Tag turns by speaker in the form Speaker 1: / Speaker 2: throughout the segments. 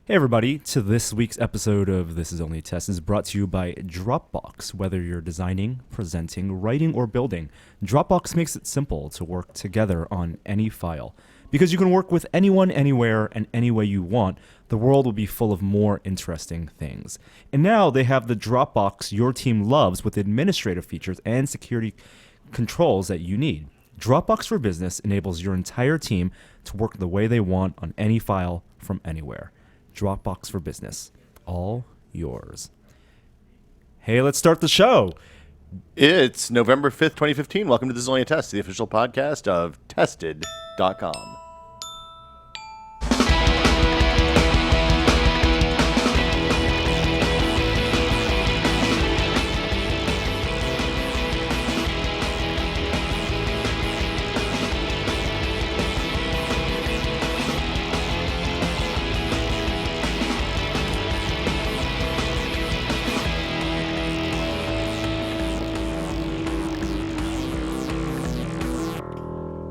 Speaker 1: Hey everybody, to this week's episode of This Is Only a Test is brought to you by Dropbox. Whether you're designing, presenting, writing, or building, Dropbox makes it simple to work together on any file. Because you can work with anyone, anywhere, and any way you want, the world will be full of more interesting things. And now they have the Dropbox your team loves with administrative features and security controls that you need. Dropbox for Business enables your entire team to work the way they want on any file from anywhere. Dropbox for Business. All yours. Hey, let's start the show.
Speaker 2: It's November 5th, 2015. Welcome to This Is Only a Test, the official podcast of Tested.com.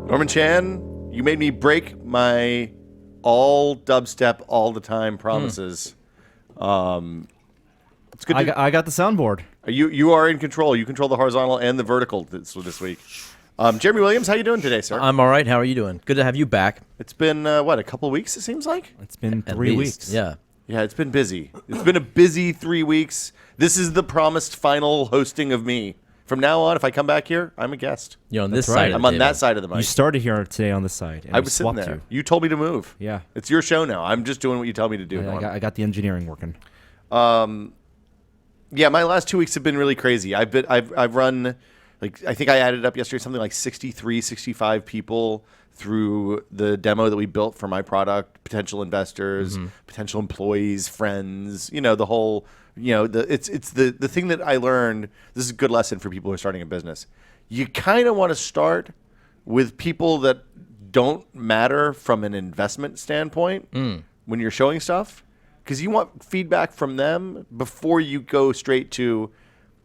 Speaker 2: Norman Chan, you made me break my all dubstep all the time promises. It's good.
Speaker 1: I got the soundboard.
Speaker 2: You are in control. You control the horizontal and the vertical this week. Jeremy Williams, how you doing today, sir?
Speaker 3: I'm all right. How are you doing? Good to have you back.
Speaker 2: It's been a couple of weeks? It seems like.
Speaker 1: It's been
Speaker 3: At
Speaker 1: 3
Speaker 3: least,
Speaker 1: weeks.
Speaker 3: Yeah.
Speaker 2: Yeah, it's been busy. It's been a busy 3 weeks. This is the promised final hosting of me. From now on, if I come back here, I'm a guest.
Speaker 3: You're on
Speaker 1: That's
Speaker 3: this
Speaker 1: right.
Speaker 3: side. Of
Speaker 2: I'm
Speaker 3: the
Speaker 2: on
Speaker 3: table.
Speaker 2: that side of the mic.
Speaker 1: You started here today on the side. And
Speaker 2: I
Speaker 1: we
Speaker 2: was sitting
Speaker 1: swapped
Speaker 2: there.
Speaker 1: You.
Speaker 2: You told me to move.
Speaker 1: Yeah.
Speaker 2: It's your show now. I'm just doing what you tell me to do.
Speaker 1: I got the engineering working.
Speaker 2: Yeah, my last 2 weeks have been really crazy. I've run, like, I think I added up yesterday something like 63, 65 people through the demo that we built for my product, potential investors, potential employees, friends, the whole, it's the thing that I learned. This is a good lesson for people who are starting a business. You kind of want to start with people that don't matter from an investment standpoint when you're showing stuff, because you want feedback from them before you go straight to,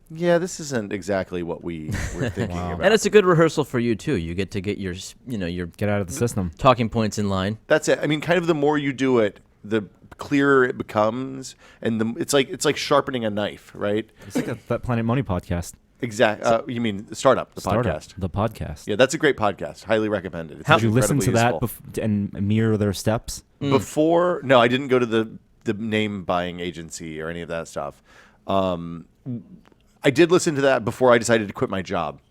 Speaker 2: yeah, this isn't exactly what we were thinking about.
Speaker 3: And it's a good rehearsal for you too. You get to get your, your
Speaker 1: Get out of the system.
Speaker 3: talking points in line.
Speaker 2: That's it. I mean, kind of the more you do it, the clearer it becomes, and it's like sharpening a knife, right?
Speaker 1: It's like that Planet Money podcast.
Speaker 2: You mean Startup, the podcast?
Speaker 1: The podcast.
Speaker 2: Yeah, that's a great podcast. Highly recommended. It's
Speaker 1: Did you listen
Speaker 2: incredibly
Speaker 1: to that
Speaker 2: useful.
Speaker 1: and mirror their steps?
Speaker 2: Before? No, I didn't go to the name buying agency or any of that stuff. I did listen to that before I decided to quit my job,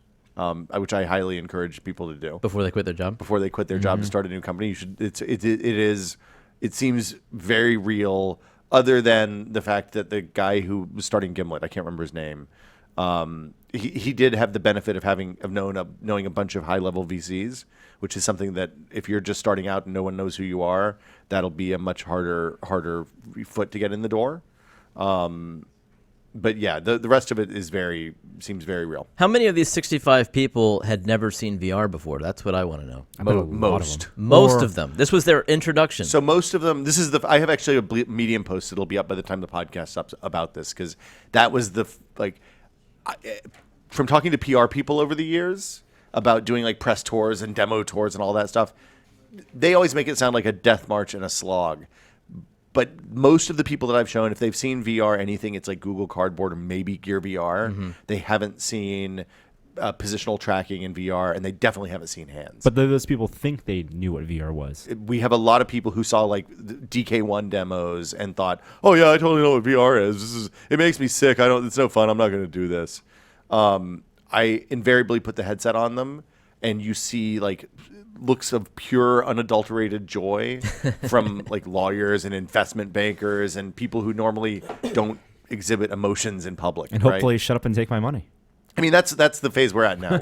Speaker 2: which I highly encourage people to do.
Speaker 3: Before they quit their job?
Speaker 2: Before they quit their job to start a new company, you should. It seems very real. Other than the fact that the guy who was starting Gimlet, I can't remember his name. He did have the benefit of knowing a bunch of high level VCs, which is something that if you're just starting out and no one knows who you are, that'll be a much harder foot to get in the door. But yeah, the rest of it seems very real.
Speaker 3: How many of these 65 people had never seen VR before? That's what I want to know.
Speaker 1: I bet a lot
Speaker 2: Most.
Speaker 1: of them.
Speaker 3: Most of them. This was their introduction.
Speaker 2: So most of them, I have actually a Medium post that'll be up by the time the podcast's up about this, because that was from talking to PR people over the years about doing like press tours and demo tours and all that stuff, they always make it sound like a death march and a slog. But most of the people that I've shown, if they've seen VR anything, it's like Google Cardboard or maybe Gear VR. They haven't seen positional tracking in VR, and they definitely haven't seen hands.
Speaker 1: But those people think they knew what VR was.
Speaker 2: We have a lot of people who saw like DK1 demos and thought, "Oh yeah, I totally know what VR is. It makes me sick. It's no fun. I'm not going to do this." I invariably put the headset on them, and you see like looks of pure unadulterated joy from like lawyers and investment bankers and people who normally don't exhibit emotions in public.
Speaker 1: And
Speaker 2: right?
Speaker 1: hopefully shut up and take my money.
Speaker 2: I mean, that's the phase we're at now.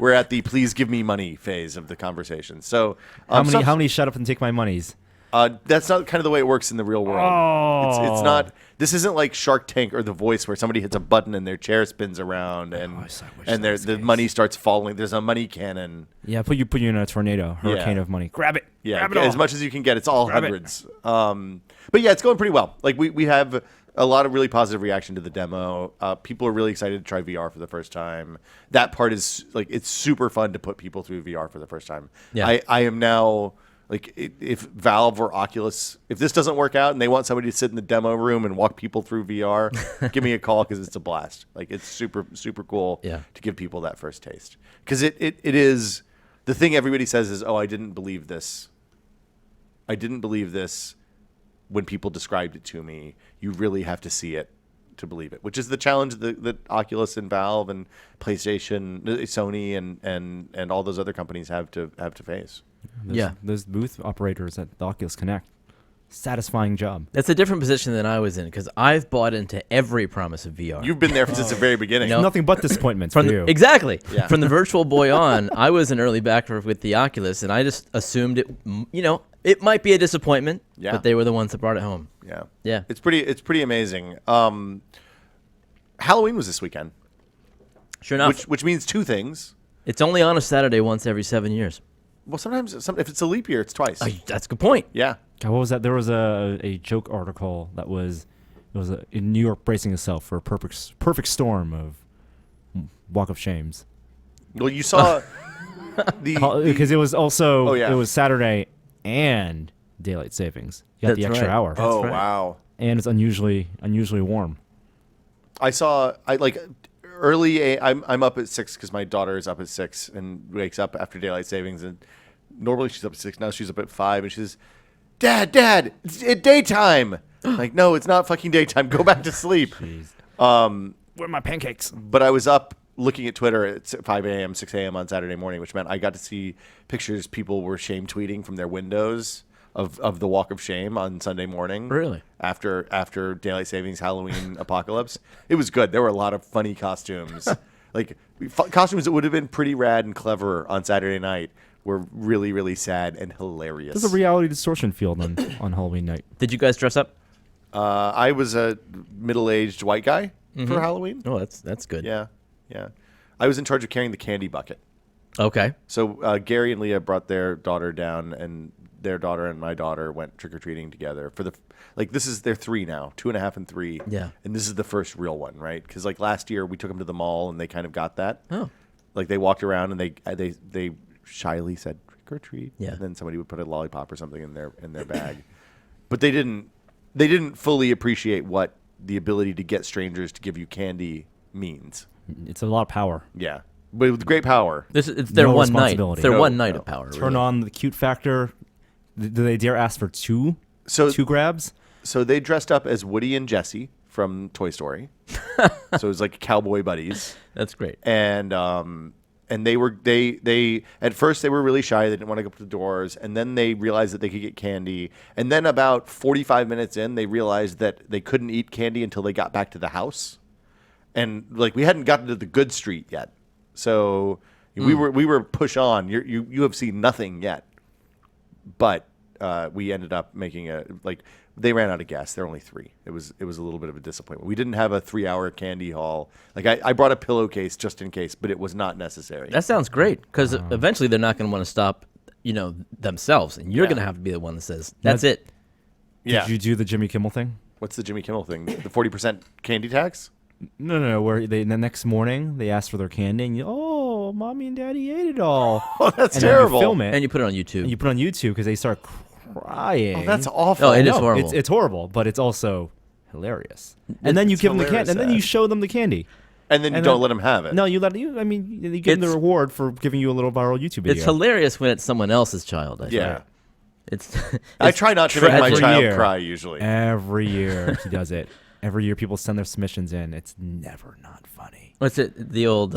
Speaker 2: We're at the please give me money phase of the conversation. So
Speaker 1: How many shut up and take my monies?
Speaker 2: That's not kind of the way it works in the real world.
Speaker 1: Oh.
Speaker 2: It's not. This isn't like Shark Tank or The Voice where somebody hits a button and their chair spins around and the money starts falling. There's a money cannon.
Speaker 1: Yeah, put you in a tornado, hurricane of money. Grab it.
Speaker 2: Yeah,
Speaker 1: Grab it all.
Speaker 2: as much as you can get. It's all
Speaker 1: Grab it.
Speaker 2: hundreds. But yeah, it's going pretty well. Like we have a lot of really positive reaction to the demo. People are really excited to try VR for the first time. That part is like, it's super fun to put people through VR for the first time.
Speaker 3: Yeah.
Speaker 2: I am now Like if Valve or Oculus, if this doesn't work out and they want somebody to sit in the demo room and walk people through VR, give me a call because it's a blast. Like it's super, super cool
Speaker 3: Yeah.
Speaker 2: to give people that first taste. Because it is the thing everybody says is, oh, I didn't believe this. I didn't believe this when people described it to me. You really have to see it to believe it, which is the challenge that Oculus and Valve and PlayStation, Sony and all those other companies have to face.
Speaker 1: Those booth operators at the Oculus Connect, satisfying job.
Speaker 3: That's a different position than I was in because I've bought into every promise of VR.
Speaker 2: You've been there since the very beginning.
Speaker 3: No.
Speaker 1: Nothing but disappointments for you.
Speaker 3: Exactly.
Speaker 2: Yeah.
Speaker 3: From the Virtual Boy on, I was an early backer with the Oculus, and I just assumed it might be a disappointment,
Speaker 2: Yeah.
Speaker 3: but they were the ones that brought it home.
Speaker 2: Yeah.
Speaker 3: Yeah.
Speaker 2: It's pretty amazing. Halloween was this weekend,
Speaker 3: Sure enough,
Speaker 2: which means two things.
Speaker 3: it's only on a Saturday once every 7 years.
Speaker 2: Well, sometimes if it's a leap year, it's twice.
Speaker 3: That's a good point.
Speaker 2: Yeah.
Speaker 1: God, what was that? There was a joke article that was in New York bracing itself for a perfect storm of walk of shames.
Speaker 2: Well, you saw
Speaker 1: Because it was also
Speaker 2: Oh, yeah.
Speaker 1: it was Saturday and daylight savings. You got the
Speaker 3: That's
Speaker 1: extra
Speaker 3: right.
Speaker 1: hour,
Speaker 2: Oh
Speaker 3: right.
Speaker 2: wow!
Speaker 1: and it's unusually warm.
Speaker 2: I like early. I'm up at 6 because my daughter is up at 6 and wakes up after daylight savings. And normally she's up at 6. Now she's up at 5, and she says, "Dad, it's daytime." I'm like, no, it's not fucking daytime. Go back to sleep.
Speaker 1: Jeez. Where are my pancakes?
Speaker 2: But I was up looking at Twitter at 5 a.m., 6 a.m. on Saturday morning, which meant I got to see pictures people were shame tweeting from their windows of the walk of shame on Sunday morning.
Speaker 3: Really?
Speaker 2: After daylight savings, Halloween apocalypse. It was good. There were a lot of funny costumes. Costumes that would have been pretty rad and clever on Saturday night were really, really sad and hilarious.
Speaker 1: There's a reality distortion field on Halloween night.
Speaker 3: Did you guys dress up?
Speaker 2: I was a middle-aged white guy for Halloween.
Speaker 3: Oh, that's good.
Speaker 2: Yeah. I was in charge of carrying the candy bucket.
Speaker 3: Okay.
Speaker 2: So Gary and Leah brought their daughter down, and their daughter and my daughter went trick-or-treating together. They're 3 now, 2.5 and 3.
Speaker 3: Yeah.
Speaker 2: And this is the first real one, right? Because last year we took them to the mall, and they kind of got that.
Speaker 3: Oh.
Speaker 2: Like they walked around, and they shyly said trick or treat.
Speaker 3: Yeah.
Speaker 2: And then somebody would put a lollipop or something in their bag. But they didn't fully appreciate what the ability to get strangers to give you candy means.
Speaker 1: It's a lot of power.
Speaker 2: Yeah. But with great power.
Speaker 3: It's their
Speaker 1: No
Speaker 3: one night.
Speaker 1: responsibility.
Speaker 3: It's their
Speaker 2: No,
Speaker 3: one night
Speaker 2: no.
Speaker 3: of power.
Speaker 1: Turn
Speaker 3: really.
Speaker 1: on the cute factor. Do they dare ask for two grabs?
Speaker 2: So they dressed up as Woody and Jesse from Toy Story. So it was like cowboy buddies.
Speaker 3: That's great.
Speaker 2: And they at first they were really shy. They didn't want to go up to the doors, and then they realized that they could get candy. And then about 45 minutes in, they realized that they couldn't eat candy until they got back to the house. And we hadn't gotten to the good street yet, so we were push on. You have seen nothing yet, but we ended up making they ran out of gas. They're only 3. It was a little bit of a disappointment. We didn't have a 3-hour candy haul. I brought a pillowcase just in case, but it was not necessary.
Speaker 3: That sounds great because eventually they're not going to want to stop, themselves, and you're going to have to be the one that says, "That's it."
Speaker 2: Yeah.
Speaker 1: Did you do the Jimmy Kimmel thing?
Speaker 2: What's the Jimmy Kimmel thing? The 40% candy tax?
Speaker 1: No. Where the next morning they asked for their candy, and mommy and daddy ate it all.
Speaker 2: Oh, that's
Speaker 1: And then
Speaker 2: terrible.
Speaker 1: you film it
Speaker 3: And you put it on YouTube.
Speaker 1: and you put it on YouTube because they start crying.
Speaker 2: Oh, that's awful.
Speaker 3: Oh, it is
Speaker 1: No,
Speaker 3: horrible.
Speaker 1: It's horrible, but it's also hilarious. And then you give them the
Speaker 2: hilarious,
Speaker 1: candy, and then you
Speaker 2: sad.
Speaker 1: show them the candy.
Speaker 2: And then you
Speaker 1: And
Speaker 2: don't
Speaker 1: then-
Speaker 2: let them have it.
Speaker 1: No, you give them the
Speaker 3: It's-
Speaker 1: reward for giving you a little viral YouTube video.
Speaker 3: It's hilarious when it's someone else's child. I
Speaker 2: Yeah.
Speaker 3: think. It's.
Speaker 2: I try not to make my
Speaker 3: tragic.
Speaker 2: child
Speaker 1: year.
Speaker 2: cry usually.
Speaker 1: Every year he does it. Every year people send their submissions in. It's never not funny.
Speaker 3: What's it? The old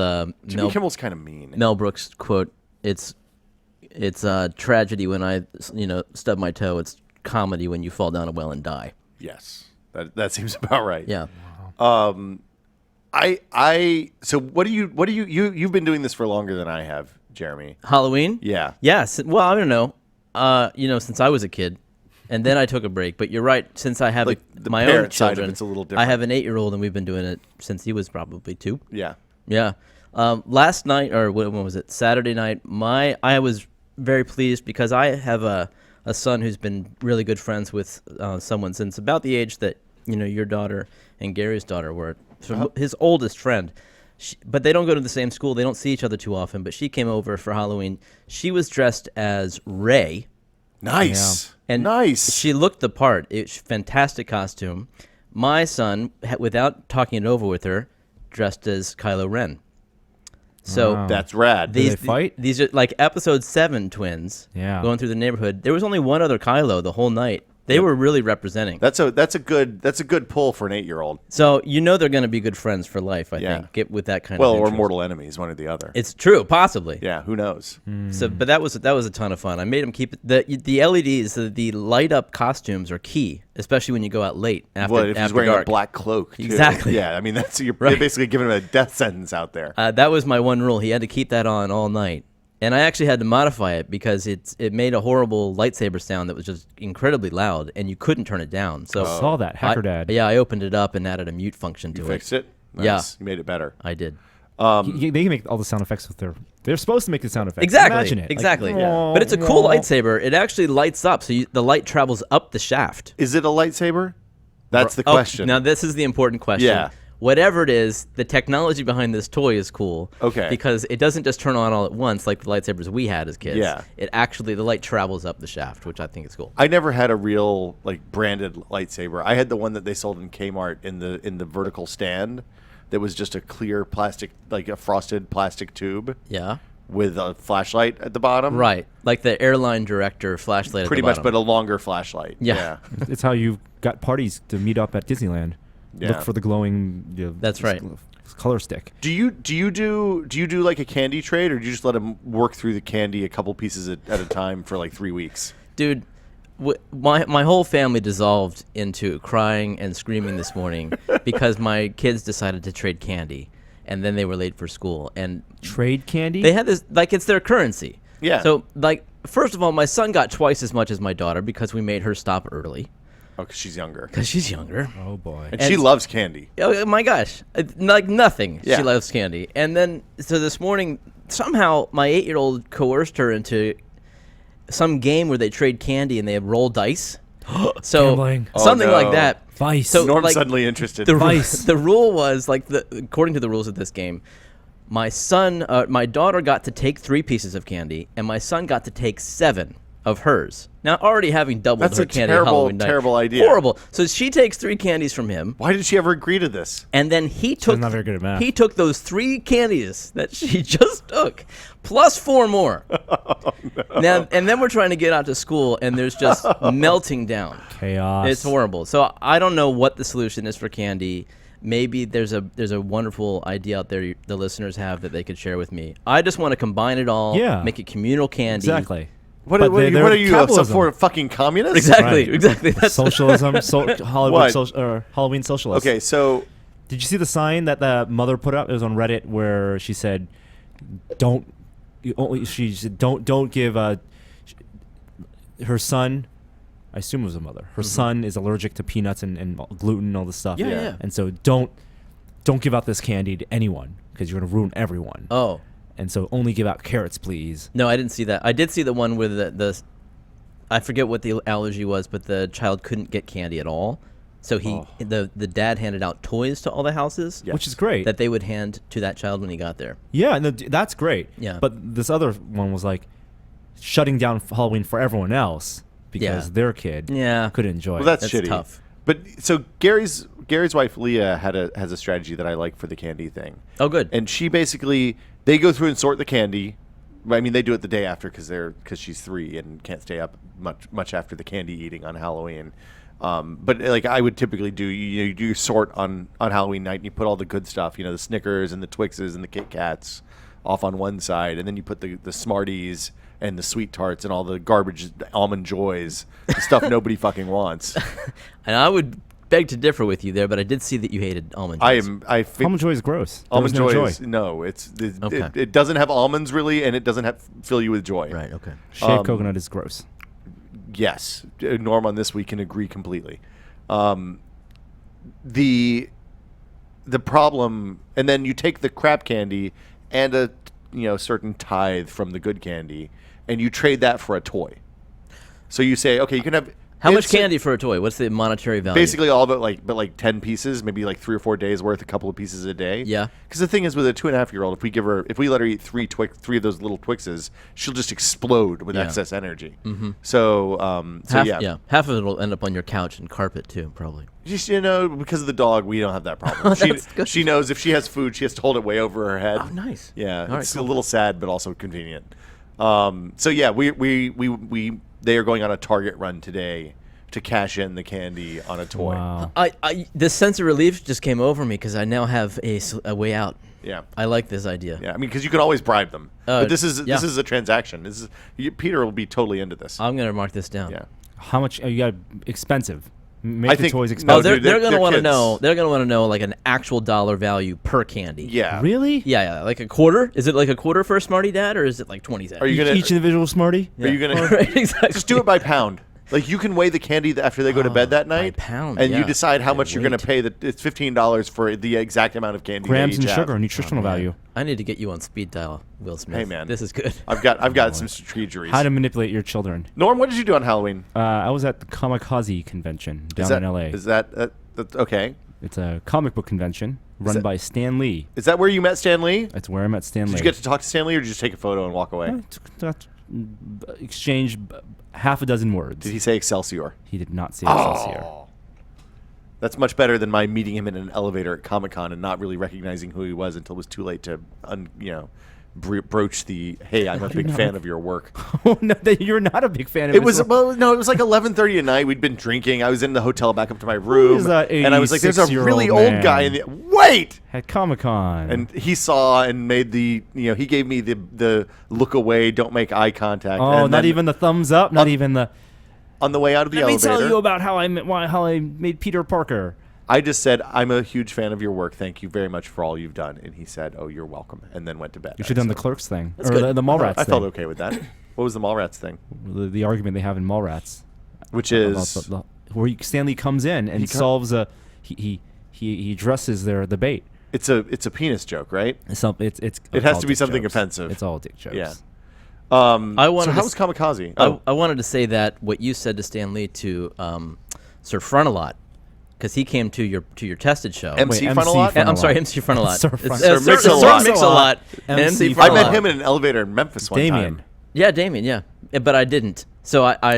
Speaker 2: Jimmy Kimmel's kind of mean.
Speaker 3: Mel Brooks quote. It's a tragedy when I stub my toe. It's comedy when you fall down a well and die.
Speaker 2: Yes. That seems about right.
Speaker 3: Yeah.
Speaker 2: So what do you've been doing this for longer than I have, Jeremy.
Speaker 3: Halloween.
Speaker 2: Yeah.
Speaker 3: Yes. Well, I don't know. Since I was a kid, and then I took a break. But you're right. Since I have
Speaker 2: The
Speaker 3: my own
Speaker 2: parent side of
Speaker 3: children,
Speaker 2: it's a little
Speaker 3: I
Speaker 2: different.
Speaker 3: have an 8-year-old, and we've been doing it since he was probably 2.
Speaker 2: Yeah.
Speaker 3: Yeah. Last night, or when was it? Saturday night. I was very pleased because I have a son who's been really good friends with someone since about the age that your daughter and Gary's daughter were. So his oldest friend. But they don't go to the same school. They don't see each other too often. But she came over for Halloween. She was dressed as Ray
Speaker 2: Nice.
Speaker 3: And
Speaker 2: nice.
Speaker 3: she looked the part. It's fantastic costume. My son, without talking it over with her, dressed as Kylo Ren. So
Speaker 1: Wow.
Speaker 2: That's rad.
Speaker 1: Did they fight?
Speaker 3: These are like episode 7 twins.
Speaker 1: Yeah.
Speaker 3: Going through the neighborhood. There was only one other Kylo the whole night. They were really representing.
Speaker 2: That's a good pull for an 8-year-old.
Speaker 3: So they're going to be good friends for life. I
Speaker 2: Yeah.
Speaker 3: think. Get with that kind
Speaker 2: Well,
Speaker 3: of.
Speaker 2: or
Speaker 3: interest.
Speaker 2: mortal enemies, one or the other.
Speaker 3: It's true, possibly.
Speaker 2: Yeah, who knows?
Speaker 3: So, but that was a ton of fun. I made them keep it. The LEDs, the light up costumes are key, especially when you go out late after
Speaker 2: What if he's
Speaker 3: after
Speaker 2: wearing
Speaker 3: dark.
Speaker 2: a black cloak? Too?
Speaker 3: Exactly.
Speaker 2: Yeah, I mean you're
Speaker 3: Right.
Speaker 2: basically giving him a death sentence out there.
Speaker 3: That was my one rule. He had to keep that on all night, and I actually had to modify it because it made a horrible lightsaber sound that was just incredibly loud, and you couldn't turn it down. So
Speaker 1: I saw that. Hacker
Speaker 3: I,
Speaker 1: Dad.
Speaker 3: Yeah, I opened it up and added a mute function to
Speaker 2: You
Speaker 3: it.
Speaker 2: fixed it. Nice.
Speaker 3: Yeah.
Speaker 2: You made it better.
Speaker 3: I did.
Speaker 1: They can make all the sound effects with they're supposed to make the sound effects.
Speaker 3: Exactly.
Speaker 1: Imagine it.
Speaker 3: Exactly.
Speaker 1: Like,
Speaker 2: Yeah.
Speaker 3: But it's a cool lightsaber. It actually lights up, so the light travels up the shaft.
Speaker 2: Is it a lightsaber? That's the
Speaker 3: Oh,
Speaker 2: question.
Speaker 3: now this is the important question.
Speaker 2: Yeah.
Speaker 3: Whatever it is, the technology behind this toy is cool.
Speaker 2: Okay.
Speaker 3: Because it doesn't just turn on all at once like the lightsabers we had as kids.
Speaker 2: Yeah.
Speaker 3: It actually, the light travels up the shaft, which I think is cool.
Speaker 2: I never had a real branded lightsaber. I had the one that they sold in Kmart in the vertical stand that was just a clear plastic, like a frosted plastic tube
Speaker 3: Yeah.
Speaker 2: with a flashlight at the bottom.
Speaker 3: Right. Like the airline director flashlight
Speaker 2: Pretty
Speaker 3: at the
Speaker 2: much,
Speaker 3: bottom.
Speaker 2: but a longer flashlight.
Speaker 3: Yeah.
Speaker 1: It's how you got parties to meet up at Disneyland.
Speaker 2: Yeah.
Speaker 1: Look for the glowing.
Speaker 3: That's right.
Speaker 1: Color stick.
Speaker 2: Do you do like a candy trade, or do you just let them work through the candy a couple pieces at a time for like 3 weeks?
Speaker 3: Dude, my whole family dissolved into crying and screaming this morning because my kids decided to trade candy, and then they were late for school, and
Speaker 1: Trade candy.
Speaker 3: they had this like it's their currency.
Speaker 2: Yeah.
Speaker 3: So like first of all, my son got twice as much as my daughter because we made her stop early
Speaker 2: Oh, 'cause she's younger,
Speaker 3: because she's younger.
Speaker 1: oh boy.
Speaker 2: and she loves candy.
Speaker 3: Oh my gosh, like nothing.
Speaker 2: Yeah.
Speaker 3: She loves candy. And then so this morning somehow my 8-year-old coerced her into some game where they trade candy and they roll dice. So
Speaker 1: Gambling.
Speaker 3: something
Speaker 2: Oh, no.
Speaker 3: like that.
Speaker 1: Vice.
Speaker 3: So
Speaker 2: Norm's
Speaker 3: like,
Speaker 2: suddenly interested.
Speaker 3: the,
Speaker 1: Vice.
Speaker 3: the rule was like according to the rules of this game, my daughter got to take 3 pieces of candy, and my son got to take 7 of hers. Now, already having doubled
Speaker 2: That's
Speaker 3: her
Speaker 2: a
Speaker 3: candy
Speaker 2: terrible,
Speaker 3: Halloween night.
Speaker 2: terrible idea.
Speaker 3: Horrible. So she takes 3 candies from him,
Speaker 2: Why did she ever agree to this?
Speaker 3: and then he took
Speaker 1: not very good at math.
Speaker 3: he took those 3 candies that she just took, plus 4 more. Now, and then we're trying to get out to school, and there's just melting down.
Speaker 1: Chaos.
Speaker 3: It's horrible. So I don't know what the solution is for candy. Maybe there's a wonderful idea out there the listeners have that they could share with me. I just want to combine it all,
Speaker 1: Yeah.
Speaker 3: make it communal candy.
Speaker 1: Exactly.
Speaker 2: What,
Speaker 1: But
Speaker 2: what,
Speaker 1: they're
Speaker 2: what are you,
Speaker 1: capitalism.
Speaker 2: support fucking communists?
Speaker 3: Exactly,
Speaker 1: Right.
Speaker 3: exactly. That's
Speaker 1: Socialism. Hollywood.
Speaker 2: What?
Speaker 1: Halloween socialist.
Speaker 2: Okay, so
Speaker 1: Did you see the sign that the mother put up? It was on Reddit where she said, "Don't." She said, "Don't give her son." I assume it was a mother. Her son is allergic to peanuts and gluten and all this stuff.
Speaker 3: Yeah, yeah.
Speaker 1: And so don't give out this candy to anyone because you're gonna ruin everyone.
Speaker 3: Oh.
Speaker 1: And so only give out carrots, please.
Speaker 3: No, I didn't see that. I did see the one where the I forget what the allergy was, but the child couldn't get candy at all. So the dad handed out toys to all the houses
Speaker 2: Yeah.
Speaker 1: Which is great.
Speaker 3: that they would hand to that child when he got there.
Speaker 1: Yeah, no, that's great.
Speaker 3: Yeah.
Speaker 1: But this other one was like shutting down Halloween for everyone else because
Speaker 3: Yeah.
Speaker 1: their kid
Speaker 3: Yeah.
Speaker 1: couldn't enjoy
Speaker 2: well,
Speaker 1: it.
Speaker 2: that's
Speaker 3: That's
Speaker 2: shitty.
Speaker 3: tough.
Speaker 2: But so Gary's wife Leah has a strategy that I like for the candy thing.
Speaker 3: Oh, good.
Speaker 2: And she basically they go through and sort the candy. I mean, they do it the day after because she's 3 and can't stay up much after the candy eating on Halloween. But like I would typically do, you do sort on Halloween night, and you put all the good stuff, the Snickers and the Twixes and the Kit Kats off on one side, and then you put the Smarties and the Sweet Tarts and all the garbage Almond Joys, the stuff nobody fucking wants.
Speaker 3: And I would beg to differ with you there, but I did see that you hated almond joys.
Speaker 1: Almond Joy is gross. There
Speaker 2: Almond
Speaker 1: was no
Speaker 2: joy
Speaker 1: joy.
Speaker 2: is no.
Speaker 3: Okay.
Speaker 2: It doesn't have almonds really, and it doesn't fill you with joy.
Speaker 3: Right, okay.
Speaker 1: Shaved coconut is gross.
Speaker 2: Yes, Norm on this we can agree completely. The problem, and then you take the crap candy and a certain tithe from the good candy, and you trade that for a toy. So you say, okay, you can have
Speaker 3: How much
Speaker 2: It's-
Speaker 3: candy for a toy? What's the monetary value?
Speaker 2: Basically all of it, but 10 pieces, maybe like 3 or 4 days worth, a couple of pieces a day.
Speaker 3: Yeah.
Speaker 2: Because the thing is, with a 2.5-year-old, if we let her eat three of those little Twixes, she'll just explode with
Speaker 3: Yeah.
Speaker 2: excess energy. Mm-hmm. So,
Speaker 3: half of it will end up on your couch and carpet too, probably.
Speaker 2: just because of the dog, we don't have that problem.
Speaker 3: That's good.
Speaker 2: She knows if she has food, she has to hold it way over her head.
Speaker 3: Oh, nice.
Speaker 2: Yeah,
Speaker 3: All right,
Speaker 2: it's
Speaker 3: cool.
Speaker 2: a little sad, but also convenient. So yeah, they are going on a Target run today to cash in the candy on a toy.
Speaker 1: Wow.
Speaker 3: This sense of relief just came over me because I now have a way out.
Speaker 2: Yeah.
Speaker 3: I like this idea.
Speaker 2: Yeah, I mean, because you can always bribe them. But this is
Speaker 3: yeah.
Speaker 2: a transaction. Peter will be totally into this.
Speaker 3: I'm gonna mark this down.
Speaker 2: Yeah.
Speaker 1: How much? You got expensive. Make
Speaker 2: I
Speaker 1: the
Speaker 2: think-
Speaker 1: toys
Speaker 2: No,
Speaker 1: expensive.
Speaker 3: they're
Speaker 2: dude,
Speaker 3: gonna
Speaker 2: they're
Speaker 3: want to
Speaker 2: kids.
Speaker 3: know. They're gonna want to know like an actual dollar value per candy.
Speaker 2: Yeah.
Speaker 1: Really?
Speaker 3: Yeah, like a quarter. Is it like a quarter for a Smarty Dad, or is it like 20 cents?
Speaker 2: Are you gonna?
Speaker 1: Each individual Smartie?
Speaker 2: Are you gonna?
Speaker 3: Right, exactly.
Speaker 2: Just do it by pound. Like you can weigh the candy after they go to bed that
Speaker 3: by
Speaker 2: night,
Speaker 3: pound,
Speaker 2: and
Speaker 3: yeah.
Speaker 2: you decide how
Speaker 3: By
Speaker 2: much you're going to pay. It's $15 for the exact amount of candy.
Speaker 1: Grams
Speaker 2: they
Speaker 1: and
Speaker 2: each
Speaker 1: sugar,
Speaker 2: have.
Speaker 1: nutritional value.
Speaker 3: I need to get you on speed dial, Will Smith.
Speaker 2: Hey, man.
Speaker 3: this is good.
Speaker 2: I've got some strategies.
Speaker 1: How to manipulate your children.
Speaker 2: Norm, what did you do on Halloween?
Speaker 1: I was at the Comikaze convention down in LA.
Speaker 2: Is that okay?
Speaker 1: It's a comic book convention run by Stan Lee.
Speaker 2: Is that where you met Stan Lee?
Speaker 1: That's where I met Stan Lee.
Speaker 2: Did you get to talk to Stan Lee, or did you just take a photo and walk away?
Speaker 1: Exchange half a dozen words.
Speaker 2: Did he say Excelsior?
Speaker 1: He did not say Excelsior.
Speaker 2: That's much better than my meeting him in an elevator at Comic-Con and not really recognizing who he was until it was too late to, broach the, hey, I'm a big fan of your work.
Speaker 1: Oh, no, you're not a big fan of
Speaker 2: It was
Speaker 1: his-
Speaker 2: it was like 11:30 at night. We'd been drinking. I was in the hotel back up to my room,
Speaker 1: is that
Speaker 2: and I was like, "There's a
Speaker 1: 86-year-old
Speaker 2: really old guy in
Speaker 1: man?
Speaker 2: the wait."
Speaker 1: at Comic-Con.
Speaker 2: And he saw and made he gave me the look away, don't make eye contact.
Speaker 1: oh,
Speaker 2: and
Speaker 1: not
Speaker 2: then
Speaker 1: even the thumbs up, not even the.
Speaker 2: on the way out of the
Speaker 1: Let me
Speaker 2: elevator.
Speaker 1: tell you about how I made Peter Parker.
Speaker 2: I just said, "I'm a huge fan of your work. Thank you very much for all you've done." And he said, "Oh, you're welcome," and then went to bed.
Speaker 1: You should have done the Clerks thing or
Speaker 3: good.
Speaker 1: the Mallrats
Speaker 2: I
Speaker 1: thing.
Speaker 2: felt okay with that. What was the Mallrats thing?
Speaker 1: The argument they have in Mallrats,
Speaker 2: Which
Speaker 1: about
Speaker 2: is
Speaker 1: where Stanley comes in and solves a he addresses the bait.
Speaker 2: it's a penis joke, right?
Speaker 1: It's
Speaker 2: It has
Speaker 1: all
Speaker 2: to be
Speaker 1: dick
Speaker 2: something
Speaker 1: jokes.
Speaker 2: offensive.
Speaker 1: It's all dick jokes.
Speaker 2: Yeah.
Speaker 3: I wanted
Speaker 2: so
Speaker 3: to
Speaker 2: how was
Speaker 3: s-
Speaker 2: Comikaze? Oh,
Speaker 3: I wanted to say that what you said to Stan Lee to Sir Frontalot, because he came to your tested show.
Speaker 2: MC
Speaker 1: Wait,
Speaker 2: Frontalot?
Speaker 1: MC
Speaker 3: I'm sorry, MC Frontalot.
Speaker 1: Sir
Speaker 3: It's,
Speaker 1: Frontalot.
Speaker 2: Sir Mix-a-Lot.
Speaker 3: Mix-a-Lot. And
Speaker 1: MC
Speaker 3: MC
Speaker 2: I
Speaker 3: Frontalot.
Speaker 2: met him in an elevator in Memphis one
Speaker 1: Damien.
Speaker 2: time.
Speaker 3: Yeah, Damien. Yeah, but I didn't. So but
Speaker 2: Well,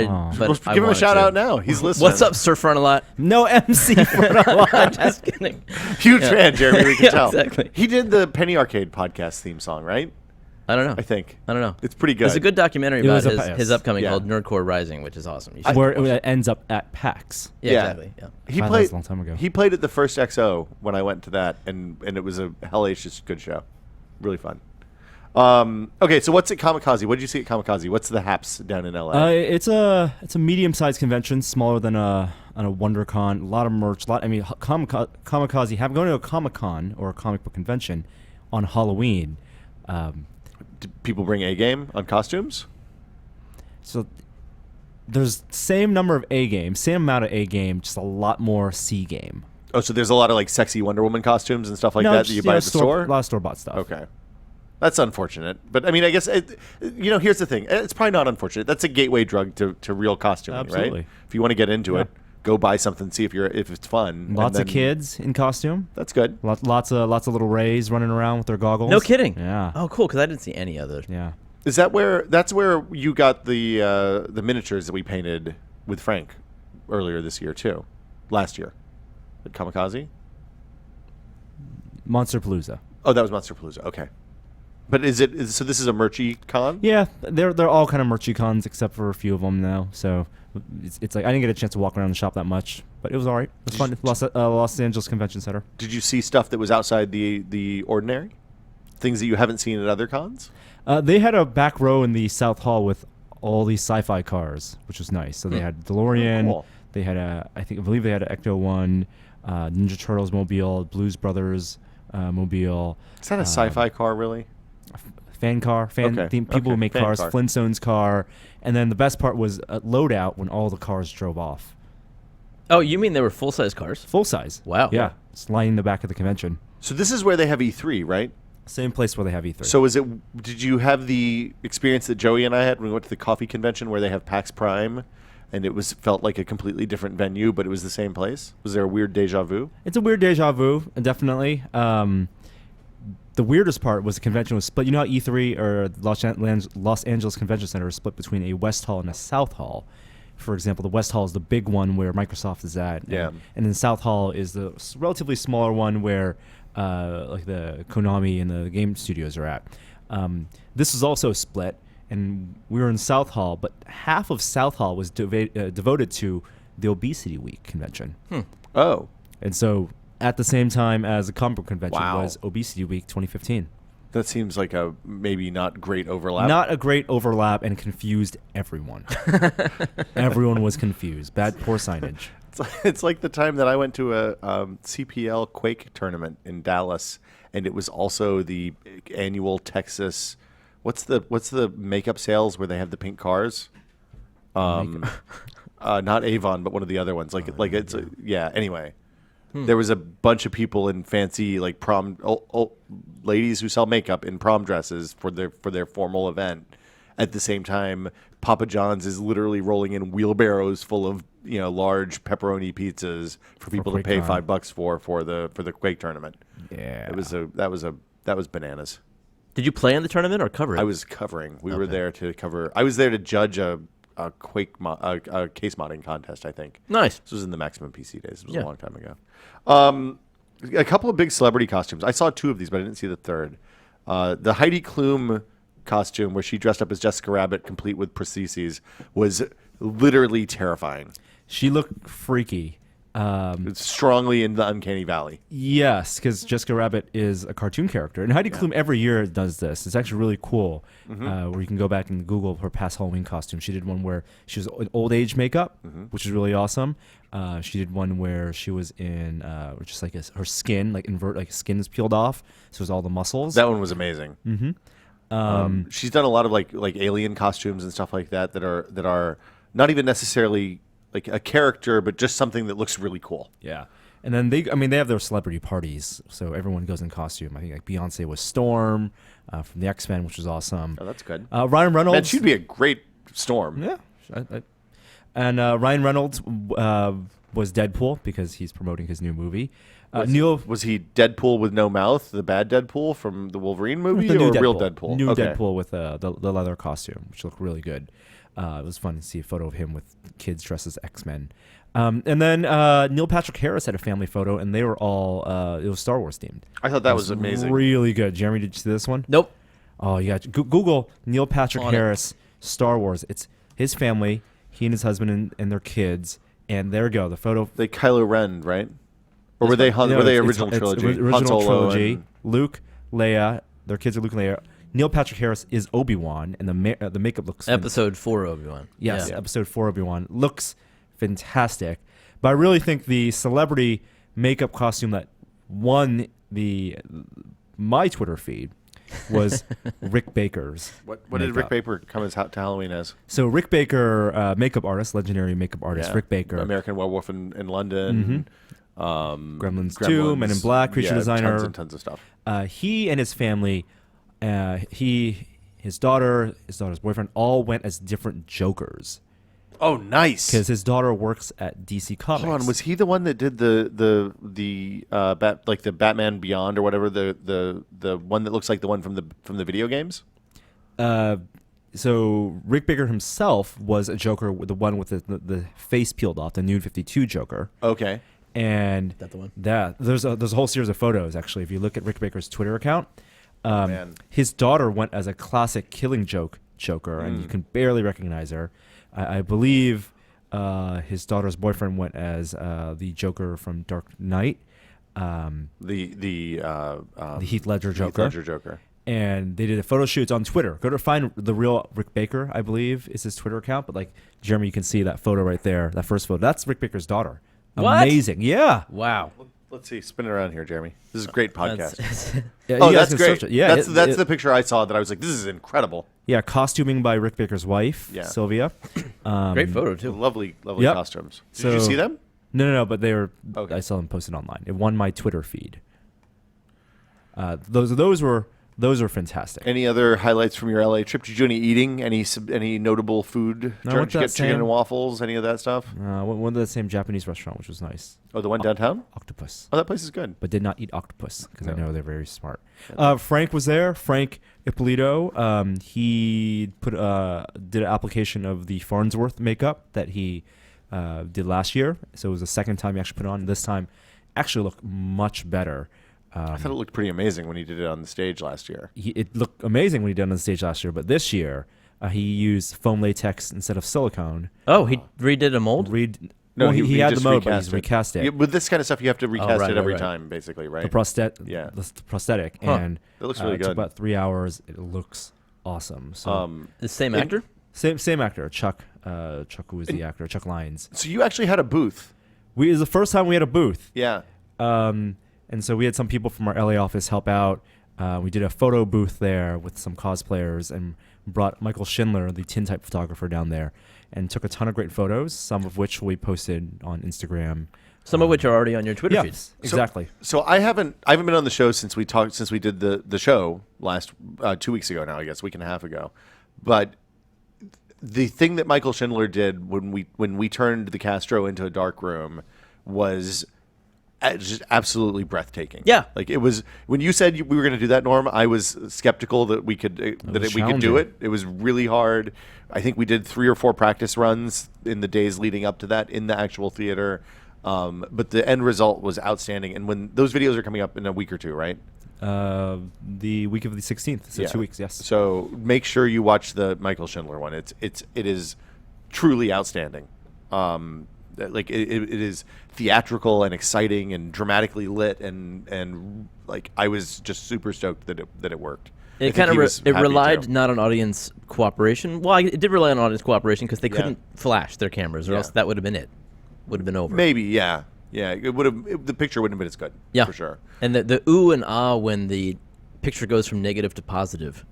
Speaker 3: I
Speaker 2: give him a
Speaker 3: wanted
Speaker 2: shout
Speaker 3: to.
Speaker 2: out now. He's listening.
Speaker 3: What's up, Sir Frontalot?
Speaker 1: No MC Frontalot.
Speaker 3: Just kidding.
Speaker 2: Huge fan, Jeremy. We can
Speaker 3: Yeah,
Speaker 2: tell.
Speaker 3: exactly.
Speaker 2: He did the Penny Arcade podcast theme song, right?
Speaker 3: I don't know.
Speaker 2: I think.
Speaker 3: I don't know.
Speaker 2: It's pretty good.
Speaker 3: There's a good documentary
Speaker 1: It
Speaker 3: about
Speaker 1: was a
Speaker 3: his upcoming
Speaker 2: Yeah.
Speaker 3: called Nerdcore Rising, which is awesome. You should
Speaker 1: Where
Speaker 3: watch
Speaker 1: it ends up at PAX.
Speaker 3: Yeah, exactly. Yeah.
Speaker 2: He
Speaker 1: Wow, that
Speaker 2: played
Speaker 1: was a long time ago.
Speaker 2: He played at the first XO when I went to that, and it was a hellacious good show, really fun. Okay, so what's at Comikaze? What did you see at Comikaze? What's the Haps down in LA?
Speaker 1: It's a medium-sized convention, smaller than a WonderCon. A lot of merch. Comikaze. Going to a Comic-Con or a comic book convention on Halloween.
Speaker 2: Did people bring A game on costumes?
Speaker 1: So there's same number of A game, same amount of A game, just a lot more C game.
Speaker 2: Oh, so there's a lot of like sexy Wonder Woman costumes and stuff like that
Speaker 1: just,
Speaker 2: you buy at the store?
Speaker 1: A lot of store-bought stuff.
Speaker 2: Okay. That's unfortunate. But I mean, I guess, here's the thing. It's probably not unfortunate. That's a gateway drug to real costuming,
Speaker 1: Absolutely.
Speaker 2: right? If you want to get into
Speaker 1: Yeah.
Speaker 2: it, go buy something, see if it's fun.
Speaker 1: Lots
Speaker 2: and
Speaker 1: of
Speaker 2: then-
Speaker 1: kids in costume.
Speaker 2: That's good.
Speaker 1: Lots of little Rays running around with their goggles.
Speaker 3: No kidding.
Speaker 1: Yeah.
Speaker 3: Oh, cool. Because I didn't see any others.
Speaker 1: Yeah.
Speaker 2: Is that that's where you got the miniatures that we painted with Frank earlier this year too, last year at Comikaze?
Speaker 1: Monsterpalooza.
Speaker 2: Oh, that was Monsterpalooza. Okay, but so this is a merchy con?
Speaker 1: Yeah, they're all kind of merchy cons except for a few of them now. So it's like I didn't get a chance to walk around the shop that much, but it was all right. It was fun. Los Angeles Convention Center.
Speaker 2: Did you see stuff that was outside the ordinary? Things that you haven't seen at other cons?
Speaker 1: They had a back row in the South Hall with all these sci-fi cars, which was nice. So they had DeLorean.
Speaker 2: Cool.
Speaker 1: They had I believe they had an Ecto One, Ninja Turtles mobile, Blues Brothers mobile.
Speaker 2: Is that a sci-fi car, really?
Speaker 1: Fan car,
Speaker 2: Okay,
Speaker 1: theme, people
Speaker 2: okay,
Speaker 1: who make
Speaker 2: fan
Speaker 1: cars,
Speaker 2: car.
Speaker 1: Flintstones car, and then the best part was a loadout when all the cars drove off,
Speaker 3: Oh, you mean they were full-size cars?
Speaker 1: full size.
Speaker 3: Wow.
Speaker 1: Yeah, just lining the back of the convention.
Speaker 2: So this is where they have E3, right?
Speaker 1: Same place where they have E3.
Speaker 2: So did you have the experience that Joey and I had when we went to the coffee convention where they have PAX Prime and it felt like a completely different venue, but it was the same place? Was there a weird deja vu?
Speaker 1: It's a weird deja vu, definitely. The weirdest part was the convention was split. You know how E3 or Los Angeles Convention Center is split between a West Hall and a South Hall. For example, the West Hall is the big one where Microsoft is at.
Speaker 2: Yeah.
Speaker 1: And then South Hall is the relatively smaller one where like the Konami and the game studios are at. This is also split, and we were in South Hall, but half of South Hall was devoted to the Obesity Week convention.
Speaker 2: Oh.
Speaker 1: And so at the same time as the comic book convention
Speaker 2: Wow.
Speaker 1: was Obesity Week 2015.
Speaker 2: That seems like a maybe not great overlap.
Speaker 1: Not a great overlap, and confused everyone. Everyone was confused. Poor signage.
Speaker 2: It's like the time that I went to a CPL Quake tournament in Dallas, and it was also the annual Texas. What's the makeup sales where they have the pink cars? Not Avon, but one of the other ones. Anyway, there was a bunch of people in fancy like prom ladies who sell makeup in prom dresses for their formal event. At the same time, Papa John's is literally rolling in wheelbarrows full of large pepperoni pizzas for people to pay
Speaker 1: QuakeCon.
Speaker 2: $5 for the Quake tournament.
Speaker 1: Yeah.
Speaker 2: That was bananas.
Speaker 3: Did you play in the tournament or cover it?
Speaker 2: I was covering. We were there to cover. I was there to judge a Quake a case modding contest. I think.
Speaker 3: Nice.
Speaker 2: This was in the Maximum PC days. It was
Speaker 3: Yeah.
Speaker 2: a long time ago. A couple of big celebrity costumes. I saw two of these, but I didn't see the third. The Heidi Klum costume, where she dressed up as Jessica Rabbit, complete with prostheses, was literally terrifying.
Speaker 1: She looked freaky.
Speaker 2: It's strongly in the uncanny valley.
Speaker 1: Yes, because Jessica Rabbit is a cartoon character, and Heidi Klum every year does this. It's actually really cool. Where you can go back and Google her past Halloween costume. She did one where she was in old age makeup, which is really awesome. She did one where she was in just like her skin, like skin is peeled off, so it was all the muscles.
Speaker 2: That one was amazing. She's done a lot of like alien costumes and stuff like that that are not even necessarily like a character, but just something that looks really cool.
Speaker 1: Yeah. And then they have their celebrity parties, so everyone goes in costume. I think like Beyonce was Storm from the X-Men, which was awesome.
Speaker 2: Oh, that's good.
Speaker 1: Ryan Reynolds.
Speaker 2: Man, she'd be a great Storm.
Speaker 1: Yeah. And Ryan Reynolds was Deadpool because he's promoting his new movie.
Speaker 2: Was he Deadpool with no mouth, the bad Deadpool from the Wolverine movie,
Speaker 1: the new
Speaker 2: or real Deadpool?
Speaker 1: New
Speaker 2: Okay.
Speaker 1: Deadpool with the leather costume, which looked really good. It was fun to see a photo of him with kids dressed as X-Men. And then Neil Patrick Harris had a family photo, and they were all it was Star Wars themed.
Speaker 2: I thought that was amazing.
Speaker 1: Really good. Jeremy, did you see this one?
Speaker 3: Nope.
Speaker 1: Oh, you got Google Neil Patrick
Speaker 3: On it.
Speaker 1: Harris Star Wars. It's his family, he and his husband and their kids, and there you go. The photo.
Speaker 2: They Kylo Ren, right? Or were they
Speaker 1: No,
Speaker 2: were they
Speaker 1: it's-
Speaker 2: original
Speaker 1: it's
Speaker 2: trilogy?
Speaker 1: Original
Speaker 2: Han Solo
Speaker 1: trilogy.
Speaker 2: and-
Speaker 1: Luke, Leia. Their kids are Luke and Leia. Neil Patrick Harris is Obi-Wan, and the makeup looks
Speaker 3: Episode 4 Obi-Wan.
Speaker 1: Yes,
Speaker 3: Yeah.
Speaker 1: episode 4 Obi-Wan looks fantastic. But I really think the celebrity makeup costume that won my Twitter feed was Rick Baker's.
Speaker 2: What did Rick
Speaker 1: makeup.
Speaker 2: Baker come to Halloween as?
Speaker 1: So Rick Baker, makeup artist, legendary makeup artist,
Speaker 2: Yeah.
Speaker 1: Rick Baker.
Speaker 2: American Werewolf in London.
Speaker 1: Gremlins 2, Men in Black, creature designer.
Speaker 2: Tons and tons of stuff.
Speaker 1: He and his family, his daughter, his daughter's boyfriend, all went as different Jokers.
Speaker 2: Oh, nice.
Speaker 1: Because his daughter works at DC Comics.
Speaker 2: Hold on, was he the one that did the Batman Beyond or whatever, the one that looks like the one from the video games?
Speaker 1: So Rick Baker himself was a Joker, the one with the face peeled off, the New 52 Joker.
Speaker 2: Okay.
Speaker 1: And
Speaker 3: That the one?
Speaker 1: there's a whole series of photos actually. If you look at Rick Baker's Twitter account,
Speaker 2: Man.
Speaker 1: his daughter went as a classic Killing Joke Joker, and you can barely recognize her. I believe his daughter's boyfriend went as the Joker from Dark Knight,
Speaker 2: The
Speaker 1: Heath Ledger Joker.
Speaker 2: Heath Ledger Joker.
Speaker 1: And they did a photo shoot on Twitter. Go to find the real Rick Baker, I believe, is his Twitter account. But like Jeremy, you can see that photo right there, that first photo. That's Rick Baker's daughter.
Speaker 3: What?
Speaker 1: Amazing, yeah.
Speaker 3: Wow.
Speaker 2: Let's see, spin it around here, Jeremy. This is a great podcast.
Speaker 1: Yeah,
Speaker 2: Oh,
Speaker 1: you guys
Speaker 2: that's
Speaker 1: can
Speaker 2: great.
Speaker 1: search it. Yeah,
Speaker 2: that's the picture I saw that I was like, this is incredible.
Speaker 1: Yeah, costuming by Rick Baker's wife,
Speaker 2: Yeah.
Speaker 1: Sylvia.
Speaker 3: Great photo, too.
Speaker 2: Lovely
Speaker 1: Yep.
Speaker 2: costumes. Did
Speaker 1: So-
Speaker 2: you see them?
Speaker 1: No, but they were.
Speaker 2: Okay.
Speaker 1: I saw them posted online. It won my Twitter feed. Those were those are fantastic.
Speaker 2: Any other highlights from your LA trip? Did you do any eating? Any notable food?
Speaker 1: No, I went
Speaker 2: Did you
Speaker 1: to
Speaker 2: get
Speaker 1: that
Speaker 2: chicken and
Speaker 1: same-
Speaker 2: waffles? Any of that stuff?
Speaker 1: Went to the same Japanese restaurant, which was nice.
Speaker 2: Oh, the one downtown?
Speaker 1: Octopus.
Speaker 2: Oh, that place is good.
Speaker 1: But did not eat octopus because I
Speaker 2: No.
Speaker 1: know they're very smart. Frank was there. Frank Ippolito. He did an application of the Farnsworth makeup that he did last year. So it was the second time he actually put it on. This time actually looked much better.
Speaker 2: I thought it looked pretty amazing when he did it on the stage last year.
Speaker 1: It looked amazing when he did it on the stage last year, but this year he used foam latex instead of silicone.
Speaker 3: Oh, he redid a mold?
Speaker 2: No,
Speaker 1: well, he had the
Speaker 2: just
Speaker 1: mold, but
Speaker 2: recast
Speaker 1: he's
Speaker 2: it.
Speaker 1: recast it.
Speaker 2: Yeah, with this kind of stuff, you have to recast
Speaker 3: right,
Speaker 2: it every
Speaker 3: right.
Speaker 2: time, basically, right?
Speaker 1: The prosthetic,
Speaker 3: Huh.
Speaker 1: and
Speaker 2: It looks really
Speaker 1: it took
Speaker 2: good.
Speaker 1: about 3 hours. It looks awesome. So
Speaker 3: The same
Speaker 2: And-
Speaker 3: actor?
Speaker 1: same actor, Chuck. Chuck, who was the actor? Chuck Lyons.
Speaker 2: So you actually had a booth.
Speaker 1: It was the first time we had a booth.
Speaker 2: Yeah.
Speaker 1: And so we had some people from our LA office help out. We did a photo booth there with some cosplayers and brought Michael Schindler, the tintype photographer, down there and took a ton of great photos, some of which we posted on Instagram.
Speaker 3: Some of which are already on your Twitter feed.
Speaker 1: Yes, exactly.
Speaker 2: So I haven't been on the show since we did the show last 2 weeks ago now, I guess, a week and a half ago. But the thing that Michael Schindler did when we turned the Castro into a dark room was just absolutely breathtaking.
Speaker 3: Yeah.
Speaker 2: Like it was when you said we were going to do that, Norm. I was skeptical that we could we could do
Speaker 1: challenging.
Speaker 2: it. It was really hard. I think we did 3 or 4 practice runs in the days leading up to that in the actual theater. But the end result was outstanding. And when those videos are coming up in a week or two, right?
Speaker 1: The week of the 16th, so 2 weeks, yes.
Speaker 2: So make sure you watch the Michael Schindler one. It is truly outstanding. Like it is theatrical and exciting and dramatically lit and like I was just super stoked that it worked. I
Speaker 3: It
Speaker 2: think
Speaker 3: kind
Speaker 2: he
Speaker 3: of
Speaker 2: was
Speaker 3: it
Speaker 2: happy
Speaker 3: relied
Speaker 2: too.
Speaker 3: not on audience cooperation. Well, it did rely on audience cooperation because they
Speaker 2: Yeah.
Speaker 3: couldn't flash their cameras, or
Speaker 2: Yeah.
Speaker 3: else that would have been it. Would have been over.
Speaker 2: Maybe, yeah. It would have the picture wouldn't have been as good.
Speaker 3: Yeah,
Speaker 2: For sure.
Speaker 3: And the ooh and ah when the picture goes from negative to positive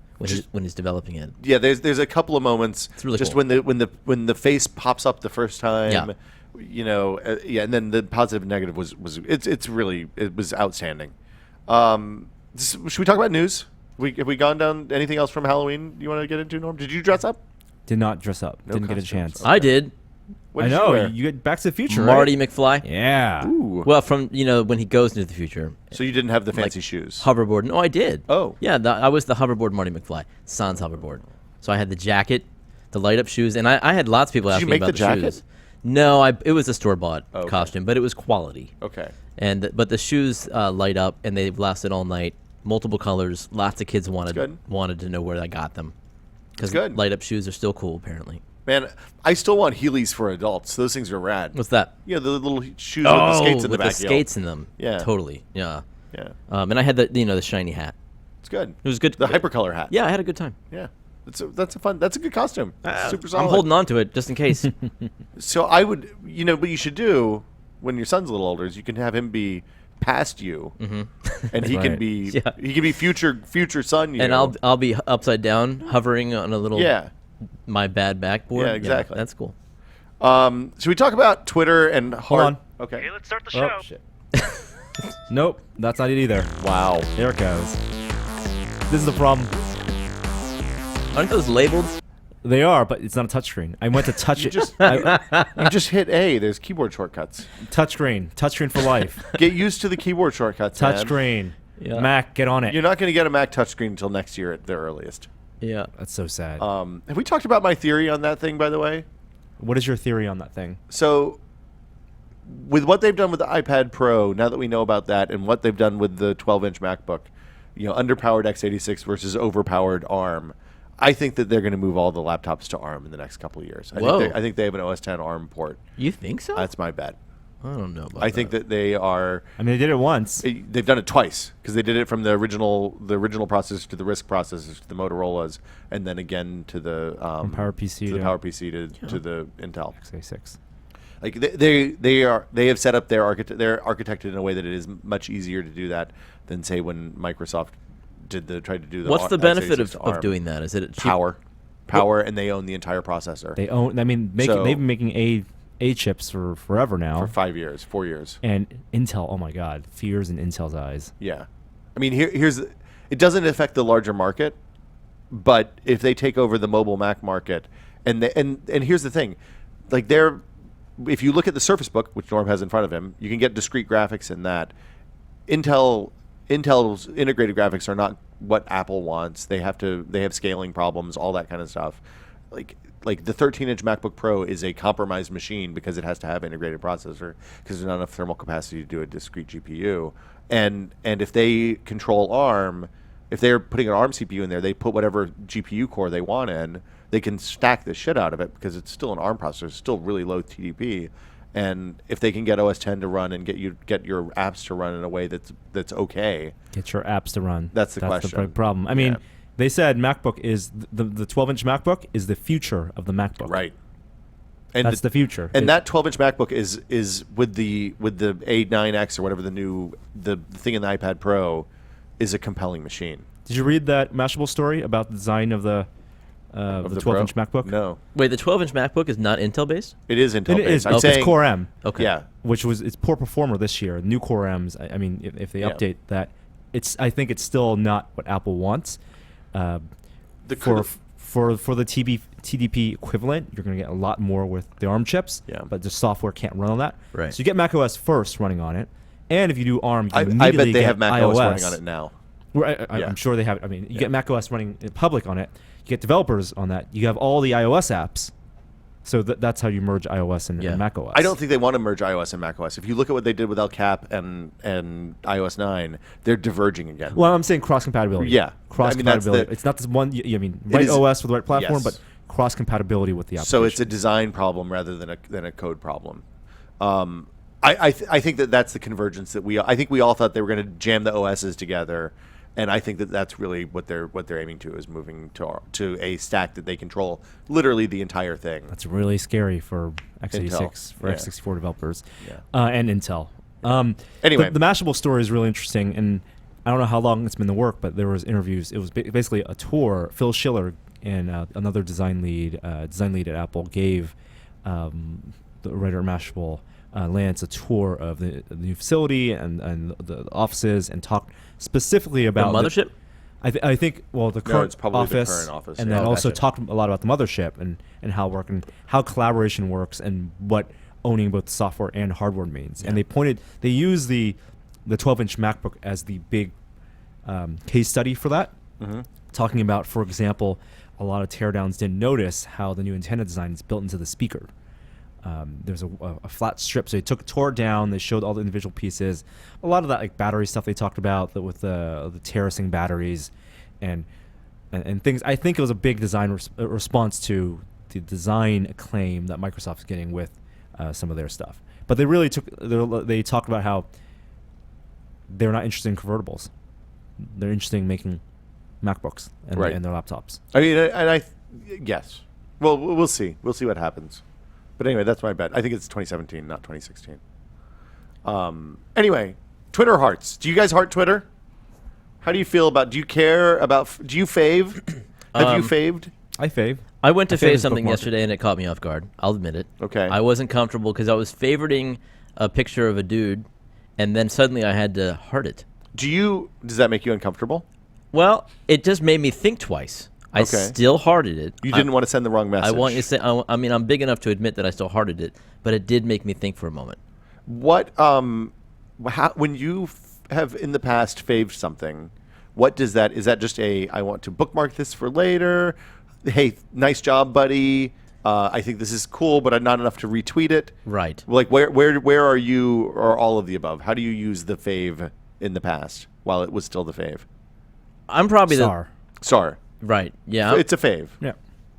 Speaker 3: when he's developing it.
Speaker 2: Yeah, there's a couple of moments
Speaker 3: really
Speaker 2: just
Speaker 3: cool.
Speaker 2: when the face pops up the first time.
Speaker 3: Yeah.
Speaker 2: You know, and then the positive and negative was it was outstanding. Should we talk about news? Have we gone down anything else from Halloween you want to get into, Norm? Did you dress up?
Speaker 1: Did not dress up.
Speaker 2: No
Speaker 1: Didn't get a
Speaker 2: costumes.
Speaker 1: chance.
Speaker 2: Okay.
Speaker 3: I did.
Speaker 2: What
Speaker 1: I
Speaker 2: did you
Speaker 1: know.
Speaker 2: wear?
Speaker 1: You get Back to the Future,
Speaker 3: Marty
Speaker 1: right?
Speaker 3: McFly.
Speaker 1: Yeah.
Speaker 2: Ooh.
Speaker 3: Well, from when he goes into the future,
Speaker 2: So you didn't have the fancy
Speaker 3: like,
Speaker 2: shoes.
Speaker 3: hoverboard. No, I did.
Speaker 2: Oh.
Speaker 3: yeah, I was the hoverboard Marty McFly, sans hoverboard. So I had the jacket, the light up shoes, and I had lots of people
Speaker 2: Did
Speaker 3: ask
Speaker 2: you
Speaker 3: me
Speaker 2: make
Speaker 3: about
Speaker 2: the
Speaker 3: the
Speaker 2: jacket?
Speaker 3: shoes. No, it was a store bought
Speaker 2: Okay.
Speaker 3: costume, but it was quality.
Speaker 2: Okay.
Speaker 3: But the shoes light up and they've lasted all night. Multiple colors. Lots of kids
Speaker 2: good.
Speaker 3: wanted to know where I got them because
Speaker 2: good.
Speaker 3: light up shoes are still cool apparently.
Speaker 2: Man, I still want Heelys for adults. Those things are rad.
Speaker 3: What's that?
Speaker 2: Yeah, the little shoes with the skates in the
Speaker 3: with
Speaker 2: back
Speaker 3: the
Speaker 2: heel.
Speaker 3: skates in them.
Speaker 2: Yeah.
Speaker 3: Totally. Yeah.
Speaker 2: Yeah,
Speaker 3: And I had the shiny hat.
Speaker 2: it's good.
Speaker 3: It was good.
Speaker 2: The hypercolor hat.
Speaker 3: Yeah, I had a good time.
Speaker 2: Yeah. That's a good costume. Super solid.
Speaker 3: I'm holding on to it just in case.
Speaker 2: So I would, what you should do when your son's a little older is you can have him be past you, and he can
Speaker 1: Right.
Speaker 2: be
Speaker 3: Yeah.
Speaker 2: he can be future son you.
Speaker 3: And I'll be upside down, hovering on a little my bad backboard.
Speaker 2: Yeah, exactly.
Speaker 3: That's cool.
Speaker 2: Should we talk about Twitter and
Speaker 1: Hold on.
Speaker 2: Okay.
Speaker 4: Okay, let's start the show.
Speaker 1: Oh, shit. Nope, that's not it either.
Speaker 2: Wow.
Speaker 1: There it goes. This is the problem.
Speaker 3: Aren't those labeled?
Speaker 1: They are, but it's not a touchscreen. I went to touch it.
Speaker 2: just- You just hit A. There's keyboard shortcuts.
Speaker 1: touchscreen for life.
Speaker 2: Get used to the keyboard shortcuts. man.
Speaker 1: Touchscreen.
Speaker 3: Yeah.
Speaker 1: Mac, get on it.
Speaker 2: You're not going to get a Mac touchscreen until next year at the earliest.
Speaker 3: Yeah.
Speaker 1: That's so sad.
Speaker 2: Have we talked about my theory on that thing, by the way?
Speaker 1: What is your theory on that thing?
Speaker 2: So, with what they've done with the iPad Pro, now that we know about that, and what they've done with the 12-inch MacBook, underpowered x86 versus overpowered ARM, I think that they're going to move all the laptops to ARM in the next couple of years.
Speaker 3: Whoa.
Speaker 2: I think they have an OS 10 ARM port.
Speaker 3: You think so?
Speaker 2: That's my bet.
Speaker 3: I don't know about
Speaker 2: I think that they are.
Speaker 1: I mean, they did it once.
Speaker 2: They've done it twice because they did it from the original processor to the RISC processors to the Motorola's, and then again to the
Speaker 1: PowerPC
Speaker 2: to the
Speaker 1: to-
Speaker 2: PowerPC to the Intel.
Speaker 1: x86.
Speaker 2: Like they have set up they're architected in a way that it is much easier to do that than say when Microsoft tried to do the.
Speaker 3: What's the benefit
Speaker 2: x86
Speaker 3: of
Speaker 2: ARM.
Speaker 3: doing that? Is it cheap?
Speaker 2: Power, and they own the entire processor
Speaker 1: They own. I mean,
Speaker 2: So-
Speaker 1: they've been making A chips for forever now.
Speaker 2: for 4 years.
Speaker 1: And Intel, oh my God, fears in Intel's eyes.
Speaker 2: Yeah, I mean here's it doesn't affect the larger market, but if they take over the mobile Mac market, and here's the thing, like if you look at the Surface Book, which Norm has in front of him, you can get discrete graphics in that. Intel's integrated graphics are not what Apple wants. They have scaling problems, all that kind of stuff. Like the 13-inch MacBook Pro is a compromised machine because it has to have integrated processor because there's not enough thermal capacity to do a discrete GPU. And if they control ARM, if they're putting an ARM CPU in there, they put whatever GPU core they want in. They can stack the shit out of it because it's still an ARM processor. It's still really low TDP. And if they can get OS 10 to run and get your apps to run in a way that's okay,
Speaker 1: get your apps to run.
Speaker 2: That's the question.
Speaker 1: That's the big problem. I mean, they said MacBook is the 12-inch MacBook is the future of the MacBook.
Speaker 2: Right. And
Speaker 1: that's the future.
Speaker 2: And that 12-inch MacBook is with the A9X or whatever the thing in the iPad Pro is a compelling machine.
Speaker 1: Did you read that Mashable story about the design of the 12-inch MacBook?
Speaker 2: No.
Speaker 3: Wait, the 12-inch MacBook is not Intel based?
Speaker 2: It is Intel based.
Speaker 1: It is.
Speaker 2: I'm
Speaker 1: It's
Speaker 2: saying,
Speaker 1: Core M.
Speaker 3: Okay.
Speaker 2: Yeah.
Speaker 1: It's poor performer this year. New Core M's. I mean, if they update that, I think it's still not what Apple wants. For the TDP equivalent, you're going to get a lot more with the ARM chips.
Speaker 2: Yeah.
Speaker 1: But the software can't run on that.
Speaker 3: Right.
Speaker 1: So you get macOS first running on it, and if you do ARM, you
Speaker 2: I
Speaker 1: immediately
Speaker 2: bet they
Speaker 1: get
Speaker 2: have macOS
Speaker 1: iOS
Speaker 2: running on it now.
Speaker 1: I'm sure they have it. I mean, you get macOS running in public on it. You get developers on that. You have all the iOS apps. So that's how you merge iOS and macOS.
Speaker 2: I don't think they want to merge iOS and macOS. If you look at what they did with El Cap and iOS 9, they're diverging again.
Speaker 1: Well, I'm saying cross compatibility.
Speaker 2: Yeah,
Speaker 1: cross compatibility. It's not this one. Right OS for the right platform, but cross compatibility with the application.
Speaker 2: So it's a design problem rather than a code problem. I think that's the convergence that I think we all thought they were going to jam the OSs together. And I think that's really what they're aiming to, is moving to a stack that they control literally the entire thing.
Speaker 1: That's really scary for x86 for x64 developers and Intel. Anyway, the Mashable story is really interesting, and I don't know how long it's been in the work, but there was interviews. It was basically a tour. Phil Schiller and another design lead at Apple gave the writer Mashable Lance a tour of the new facility and the offices, and talked specifically about
Speaker 3: the mothership.
Speaker 1: I think the current
Speaker 2: it's probably
Speaker 1: office,
Speaker 2: the current office,
Speaker 1: and then also talked a lot about the mothership and how how collaboration works and what owning both software and hardware means. And they use the 12-inch MacBook as the big case study for that, talking about, for example, a lot of teardowns didn't notice how the new antenna design is built into the speaker. There's a flat strip, so they tore it down. They showed all the individual pieces. A lot of that battery stuff they talked about with the terracing batteries and things. I think it was a big design response to the design acclaim that Microsoft is getting with some of their stuff. But they really they talked about how they're not interested in convertibles. They're interested in making MacBooks and their laptops.
Speaker 2: I mean, yes. Well, we'll see. We'll see what happens. But anyway, that's my bet. I think it's 2017, not 2016. Anyway, Twitter hearts. Do you guys heart Twitter? How do you feel about? Do you care about? Do you fave? Have you faved?
Speaker 1: I fave.
Speaker 3: I went to
Speaker 1: fave
Speaker 3: fave something yesterday, and it caught me off guard. I'll admit it.
Speaker 2: Okay.
Speaker 3: I wasn't comfortable because I was favoriting a picture of a dude, and then suddenly I had to heart it.
Speaker 2: Does that make you uncomfortable?
Speaker 3: Well, it just made me think twice. I still hearted it.
Speaker 2: You didn't want to send the wrong message.
Speaker 3: I want you to say. I mean, I'm big enough to admit that I still hearted it, but it did make me think for a moment.
Speaker 2: What? When you have in the past faved something, what does that? Is that just I want to bookmark this for later? Hey, nice job, buddy. I think this is cool, but not enough to retweet it.
Speaker 3: Right.
Speaker 2: Like where are you, or all of the above? How do you use the fave in the past while it was still the fave?
Speaker 3: I'm probably
Speaker 2: Star.
Speaker 3: Right. Yeah.
Speaker 2: It's a fave.
Speaker 1: Yeah.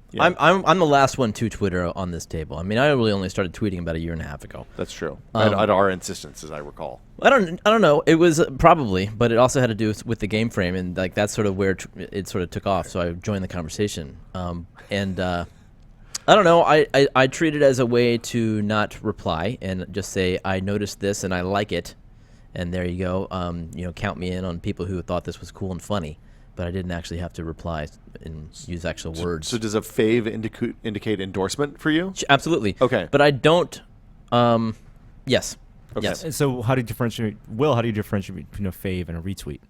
Speaker 3: Yeah. I'm the last one to Twitter on this table. I mean, I really only started tweeting about a year and a half ago.
Speaker 2: That's true. At our insistence, as I recall.
Speaker 3: I don't know. It was probably, but it also had to do with the game frame, and that's sort of where it sort of took off. So I joined the conversation, and I don't know. I treat it as a way to not reply and just say I noticed this and I like it, and there you go. Count me in on people who thought this was cool and funny. But I didn't actually have to reply and use actual words.
Speaker 2: So does a fave indicate endorsement for you?
Speaker 3: Absolutely.
Speaker 2: Okay.
Speaker 3: But I don't. Yes.
Speaker 2: Okay.
Speaker 3: Yes.
Speaker 1: So how do you differentiate? Will, how do you differentiate between a fave and a retweet?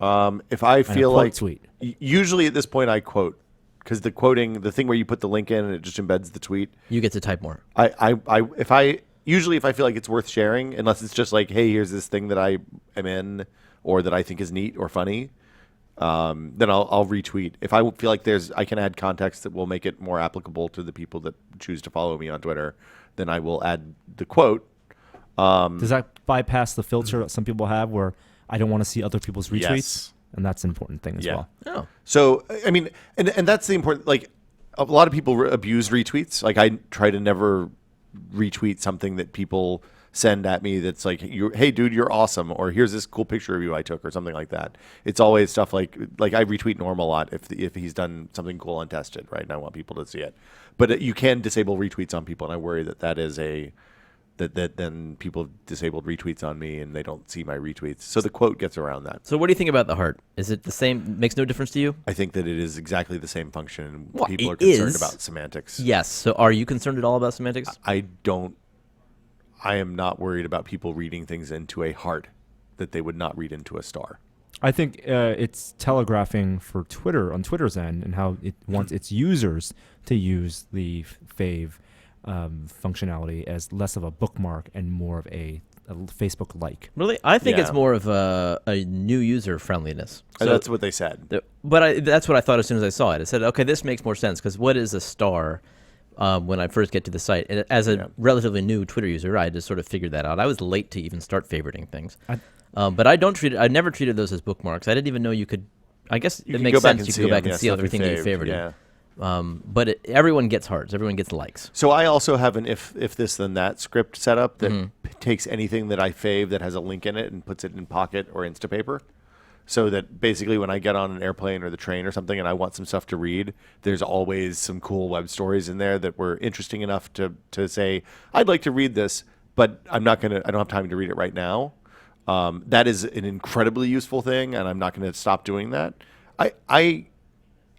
Speaker 2: If I
Speaker 1: And a
Speaker 2: feel
Speaker 1: quote
Speaker 2: like
Speaker 1: tweet.
Speaker 2: Usually at this point I quote, because the quoting, the thing where you put the link in and it just embeds the tweet.
Speaker 3: You get to type more.
Speaker 2: If I feel like it's worth sharing, unless it's just like, hey, here's this thing that I am in or that I think is neat or funny, then I'll retweet. If I feel like I can add context that will make it more applicable to the people that choose to follow me on Twitter, then I will add the quote.
Speaker 1: Does that bypass the filter that some people have where I don't want to see other people's retweets?
Speaker 2: Yes.
Speaker 1: And that's an important thing as well.
Speaker 3: Oh,
Speaker 2: So, I mean, and that's the important, like, a lot of people abuse retweets. Like, I try to never retweet something that people send at me that's like, hey, dude, you're awesome, or here's this cool picture of you I took, or something like that. It's always stuff like I retweet Norm a lot if he's done something cool untested, right? And I want people to see it. But you can disable retweets on people, and I worry that is that then people have disabled retweets on me and they don't see my retweets. So the quote gets around that.
Speaker 3: so what do you think about the heart? Is it the same? Makes no difference to you?
Speaker 2: I think that it is exactly the same function, and
Speaker 3: Well,
Speaker 2: people
Speaker 3: it
Speaker 2: are concerned
Speaker 3: is.
Speaker 2: about semantics.
Speaker 3: Yes. So are you concerned at all about semantics?
Speaker 2: I am not worried about people reading things into a heart that they would not read into a star.
Speaker 1: I think it's telegraphing for Twitter on Twitter's end and how it wants its users to use the fave functionality as less of a bookmark and more of a Facebook like.
Speaker 3: Really? I think
Speaker 2: Yeah.
Speaker 3: it's more of a new user friendliness.
Speaker 2: And that's what they said.
Speaker 3: But that's what I thought as soon as I saw it. I said, okay, this makes more sense because what is a star when I first get to the site? And as a relatively new Twitter user, I just sort of figured that out. I was late to even start favoriting things. But I never treated those as bookmarks. I didn't even know you could. I guess
Speaker 2: You
Speaker 3: it
Speaker 2: can
Speaker 3: makes
Speaker 2: go back
Speaker 3: sense.
Speaker 2: and
Speaker 3: You
Speaker 2: see
Speaker 3: can go back
Speaker 2: them,
Speaker 3: and see
Speaker 2: stuff
Speaker 3: everything that you
Speaker 2: faved,
Speaker 3: favorited.
Speaker 2: yeah.
Speaker 3: But everyone gets hearts. Everyone gets likes.
Speaker 2: So I also have an if this then that script set up that takes anything that I fave that has a link in it and puts it in Pocket or Instapaper. So that basically when I get on an airplane or the train or something and I want some stuff to read, there's always some cool web stories in there that were interesting enough to say, I'd like to read this, but I don't have time to read it right now. That is an incredibly useful thing, and I'm not going to stop doing that. I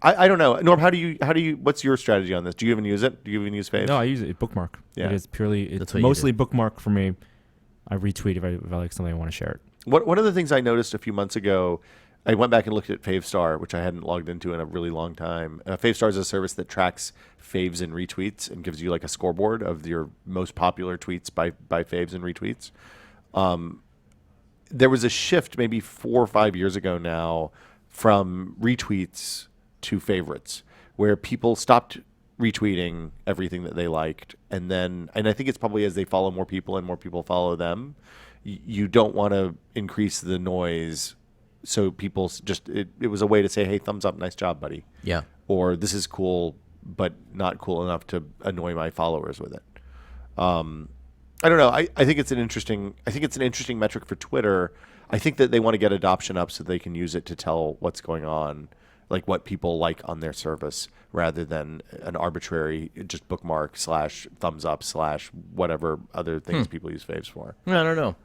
Speaker 2: don't know. Norm, how do you what's your strategy on this? Do you even use it? Do you even use Faves?
Speaker 1: No, I use it bookmark.
Speaker 2: Yeah.
Speaker 1: It is purely, it's
Speaker 3: what you
Speaker 1: mostly
Speaker 3: do.
Speaker 1: bookmark for me. I retweet if I like something I want to share it.
Speaker 2: One of the things I noticed a few months ago, I went back and looked at Favestar, which I hadn't logged into in a really long time. Favestar is a service that tracks faves and retweets and gives you like a scoreboard of your most popular tweets by faves and retweets. There was a shift maybe 4 or 5 years ago now from retweets to favorites, where people stopped retweeting everything that they liked, and I think it's probably as they follow more people and more people follow them, you don't want to increase the noise, so people just it was a way to say, hey, thumbs up, nice job, buddy.
Speaker 3: Yeah.
Speaker 2: Or this is cool but not cool enough to annoy my followers with it. I don't know. I think it's an interesting metric for Twitter. I think that they want to get adoption up so they can use it to tell what's going on, like what people like on their service, rather than an arbitrary just bookmark / thumbs up / whatever other things people use faves for.
Speaker 3: I don't know.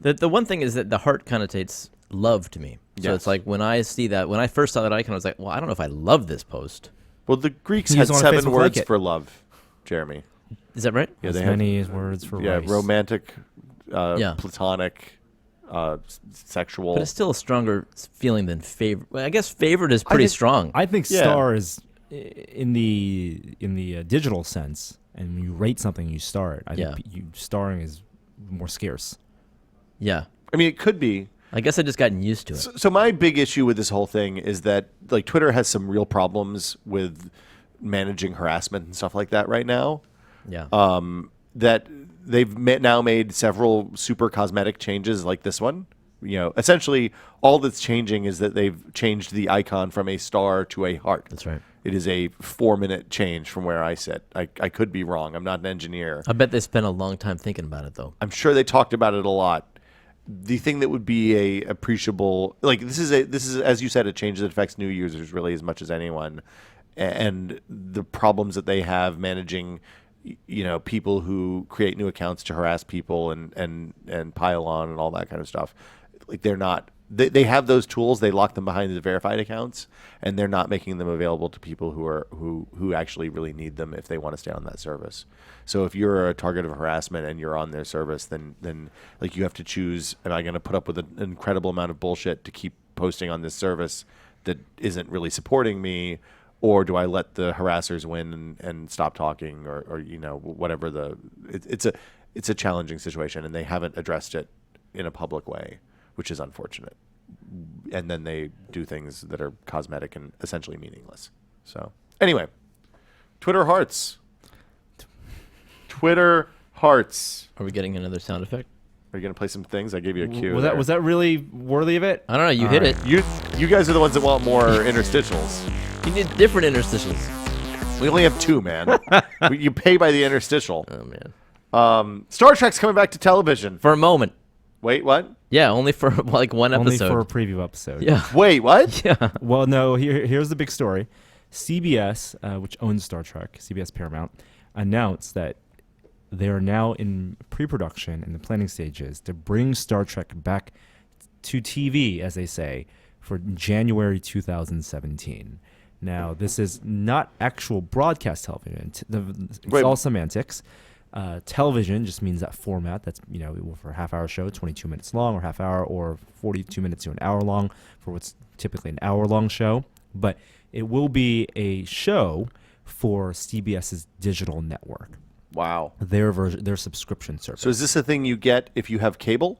Speaker 3: The one thing is that the heart connotates love to me. So
Speaker 2: Yes.
Speaker 3: it's like when I see that, when I first saw that icon, I was like, well, I don't know if I love this post.
Speaker 2: Well, the Greeks
Speaker 1: You
Speaker 2: had
Speaker 1: use it on
Speaker 2: 7
Speaker 1: Facebook,
Speaker 2: words
Speaker 1: like it.
Speaker 2: for love, Jeremy.
Speaker 3: Is that right?
Speaker 2: Yeah,
Speaker 1: As
Speaker 2: they have
Speaker 1: many words for rice.
Speaker 2: romantic,
Speaker 3: Yeah.
Speaker 2: platonic, sexual.
Speaker 3: But it's still a stronger feeling than favorite. Well, I guess favorite is pretty
Speaker 2: think-
Speaker 3: strong.
Speaker 1: I think
Speaker 2: Yeah.
Speaker 1: star is in the digital sense, and when you rate something, you star it. I
Speaker 3: Yeah.
Speaker 1: think starring is more scarce.
Speaker 3: Yeah.
Speaker 2: I mean, it could be.
Speaker 3: I guess I just gotten used to it.
Speaker 2: So my big issue with this whole thing is that like Twitter has some real problems with managing harassment and stuff like that right now.
Speaker 3: Yeah.
Speaker 2: That they've now made several super cosmetic changes like this one. You know, essentially all that's changing is that they've changed the icon from a star to a heart.
Speaker 3: That's right.
Speaker 2: It is a 4-minute change from where I sit. I could be wrong. I'm not an engineer.
Speaker 3: I bet they spent a long time thinking about it, though.
Speaker 2: I'm sure they talked about it a lot. The thing that would be a appreciable, like this is as you said, a change that affects new users really as much as anyone, and the problems that they have managing, you know, people who create new accounts to harass people and pile on and all that kind of stuff. Like they're not they have those tools. They lock them behind the verified accounts, and they're not making them available to people who actually really need them if they want to stay on that service. So if you're a target of harassment and you're on their service, then like you have to choose: am I going to put up with an incredible amount of bullshit to keep posting on this service that isn't really supporting me, or do I let the harassers win and stop talking, or whatever it's a challenging situation, and they haven't addressed it in a public way, which is unfortunate. And then they do things that are cosmetic and essentially meaningless. So anyway, Twitter hearts. Twitter hearts.
Speaker 3: Are we getting another sound effect?
Speaker 2: Are you gonna play some things? I gave you a cue.
Speaker 1: Was that really worthy of it?
Speaker 3: I don't know. You hit it.
Speaker 2: You guys are the ones that want more interstitials.
Speaker 3: You need different interstitials.
Speaker 2: We only have 2, man. You pay by the interstitial.
Speaker 3: Oh man.
Speaker 2: Star Trek's coming back to television.
Speaker 3: For a moment.
Speaker 2: Wait, what?
Speaker 3: Yeah, only for like one episode.
Speaker 1: Only for a preview episode.
Speaker 3: Yeah.
Speaker 2: Wait, what?
Speaker 3: Yeah.
Speaker 1: Well, no. Here's the big story. CBS, which owns Star Trek, CBS Paramount, announced that they are now in pre-production in the planning stages to bring Star Trek back to TV, as they say, for January 2017. Now, this is not actual broadcast television. It's all semantics. Television just means that format. That's, for a half-hour show, 22 minutes long, or half hour, or 42 minutes to an hour long for what's typically an hour-long show. But it will be a show for CBS's digital network.
Speaker 2: Wow.
Speaker 1: Their version, their subscription service.
Speaker 2: So is this a thing you get if you have cable?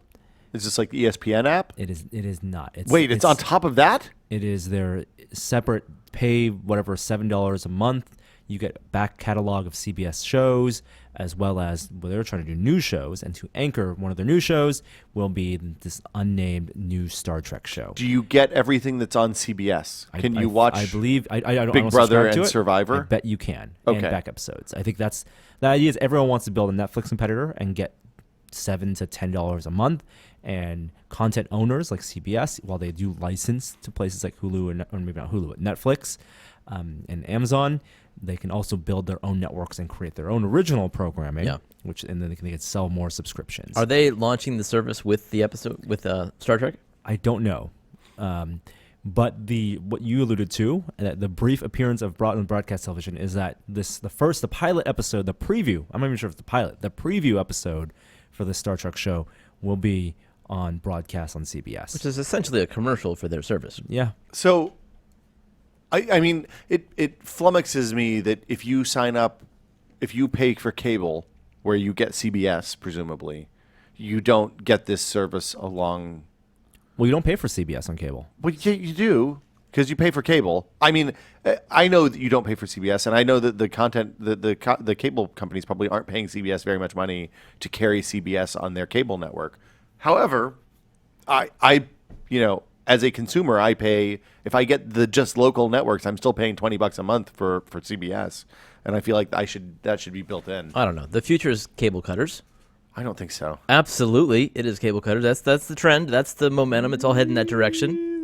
Speaker 2: Is this like the ESPN app?
Speaker 1: It is not.
Speaker 2: It's on top of that?
Speaker 1: It is their separate pay, whatever, $7 a month. You get back catalog of CBS shows, as well as they're trying to do new shows. And to anchor one of their new shows will be this unnamed new Star Trek show.
Speaker 2: Do you get everything that's on CBS? Can you watch?
Speaker 1: I believe I don't
Speaker 2: Big Brother and
Speaker 1: it.
Speaker 2: Survivor?
Speaker 1: I bet you can.
Speaker 2: Okay.
Speaker 1: And back episodes. I think the idea is everyone wants to build a Netflix competitor and get $7 to $10 a month, and content owners like CBS, while they do license to places like Hulu, or maybe not Hulu, but Netflix and Amazon, they can also build their own networks and create their own original programming, and then they can sell more subscriptions.
Speaker 3: Are they launching the service with the episode with Star Trek?
Speaker 1: I don't know. But what you alluded to, the brief appearance of broadcast television, is that the pilot episode, the preview, I'm not even sure if it's the pilot, the preview episode for the Star Trek show will be on broadcast on CBS.
Speaker 3: Which is essentially a commercial for their service.
Speaker 1: Yeah.
Speaker 2: So, I mean, it flummoxes me that if you sign up, if you pay for cable, where you get CBS, presumably, you don't get this service along.
Speaker 1: Well, you don't pay for CBS on cable.
Speaker 2: Well, yeah, you do, because you pay for cable. I mean, I know that you don't pay for CBS, and I know that the cable companies probably aren't paying CBS very much money to carry CBS on their cable network. However, I as a consumer, I pay, if I get the just local networks, I'm still paying $20 a month for CBS, and I feel like that should be built in.
Speaker 3: I don't know. The future is cable cutters.
Speaker 2: I don't think so.
Speaker 3: Absolutely, it is cable cutters. That's the trend. That's the momentum. It's all heading that direction.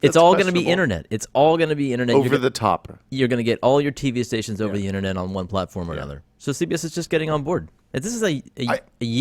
Speaker 3: It's all going to be internet. It's all going to be internet.
Speaker 2: Over the top.
Speaker 3: You're going to get all your TV stations over the internet on one platform or another. So CBS is just getting on board. This is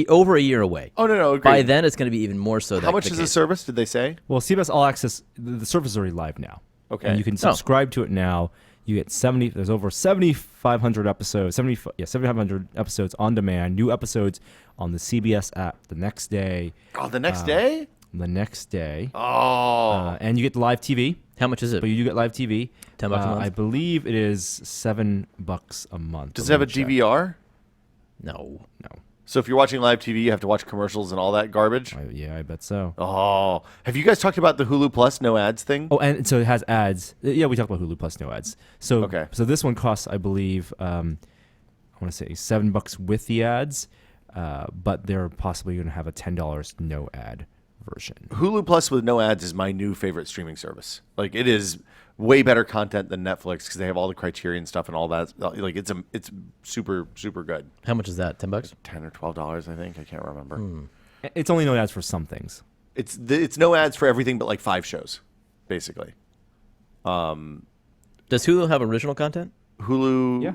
Speaker 3: over a year away.
Speaker 2: Oh, no, agreed.
Speaker 3: By then, it's going to be even more so.
Speaker 2: How much is the service, did they say?
Speaker 1: Well, CBS All Access, the service is already live now.
Speaker 2: Okay.
Speaker 1: And you can subscribe to it now. You get there's over 7,500 episodes, 7,500 episodes on demand, new episodes on the CBS app the next day.
Speaker 2: Oh, the next day?
Speaker 1: The next day.
Speaker 2: Oh.
Speaker 1: And you get live TV.
Speaker 3: How much is it?
Speaker 1: But you do get live TV.
Speaker 3: $10 a month?
Speaker 1: I believe it is $7 a month.
Speaker 2: Does it have a DVR?
Speaker 3: No.
Speaker 2: So if you're watching live TV, you have to watch commercials and all that garbage?
Speaker 1: I bet so.
Speaker 2: Oh. Have you guys talked about the Hulu Plus no ads thing?
Speaker 1: Oh, and so it has ads. Yeah, we talked about Hulu Plus no ads. So
Speaker 2: Okay.
Speaker 1: So this one costs, I believe, I want to say $7 with the ads, but they're possibly going to have a $10 no ad version.
Speaker 2: Hulu Plus with no ads is my new favorite streaming service. Like, it is way better content than Netflix because they have all the Criterion stuff and all that. Like, it's super, super good.
Speaker 3: How much is that? $10?
Speaker 2: $10 or $12, I think. I can't remember.
Speaker 1: It's only no ads for some things.
Speaker 2: It's no ads for everything but like 5 shows, basically.
Speaker 3: Does Hulu have original content?
Speaker 2: Hulu.
Speaker 1: Yeah.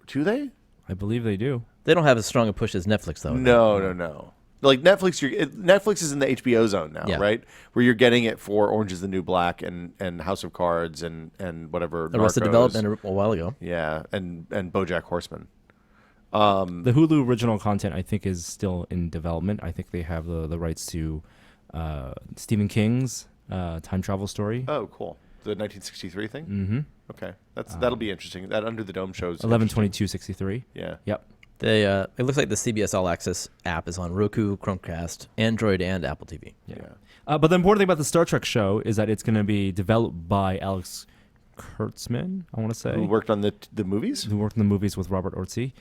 Speaker 2: Do they?
Speaker 1: I believe they do.
Speaker 3: They don't have as strong a push as Netflix, though.
Speaker 2: No. Like Netflix, Netflix is in the HBO zone now,
Speaker 3: Yeah.
Speaker 2: right? Where you're getting it for Orange is the New Black and House of Cards and whatever.
Speaker 3: Arrested
Speaker 2: Narcos.
Speaker 3: Development a while ago.
Speaker 2: Yeah, and BoJack Horseman.
Speaker 1: The Hulu original content, I think, is still in development. I think they have the rights to Stephen King's time travel story.
Speaker 2: Oh, cool. The 1963 thing.
Speaker 1: Mm-hmm.
Speaker 2: Okay, that'll be interesting. That Under the Dome shows
Speaker 1: 11/22/63.
Speaker 2: Yeah.
Speaker 1: Yep.
Speaker 3: They it looks like the CBS All Access app is on Roku, Chromecast, Android, and Apple TV.
Speaker 2: Yeah.
Speaker 1: But the important thing about the Star Trek show is that it's going to be developed by Alex Kurtzman, I want to say,
Speaker 2: Who worked on the movies?
Speaker 1: who worked in the movies with Robert Orci,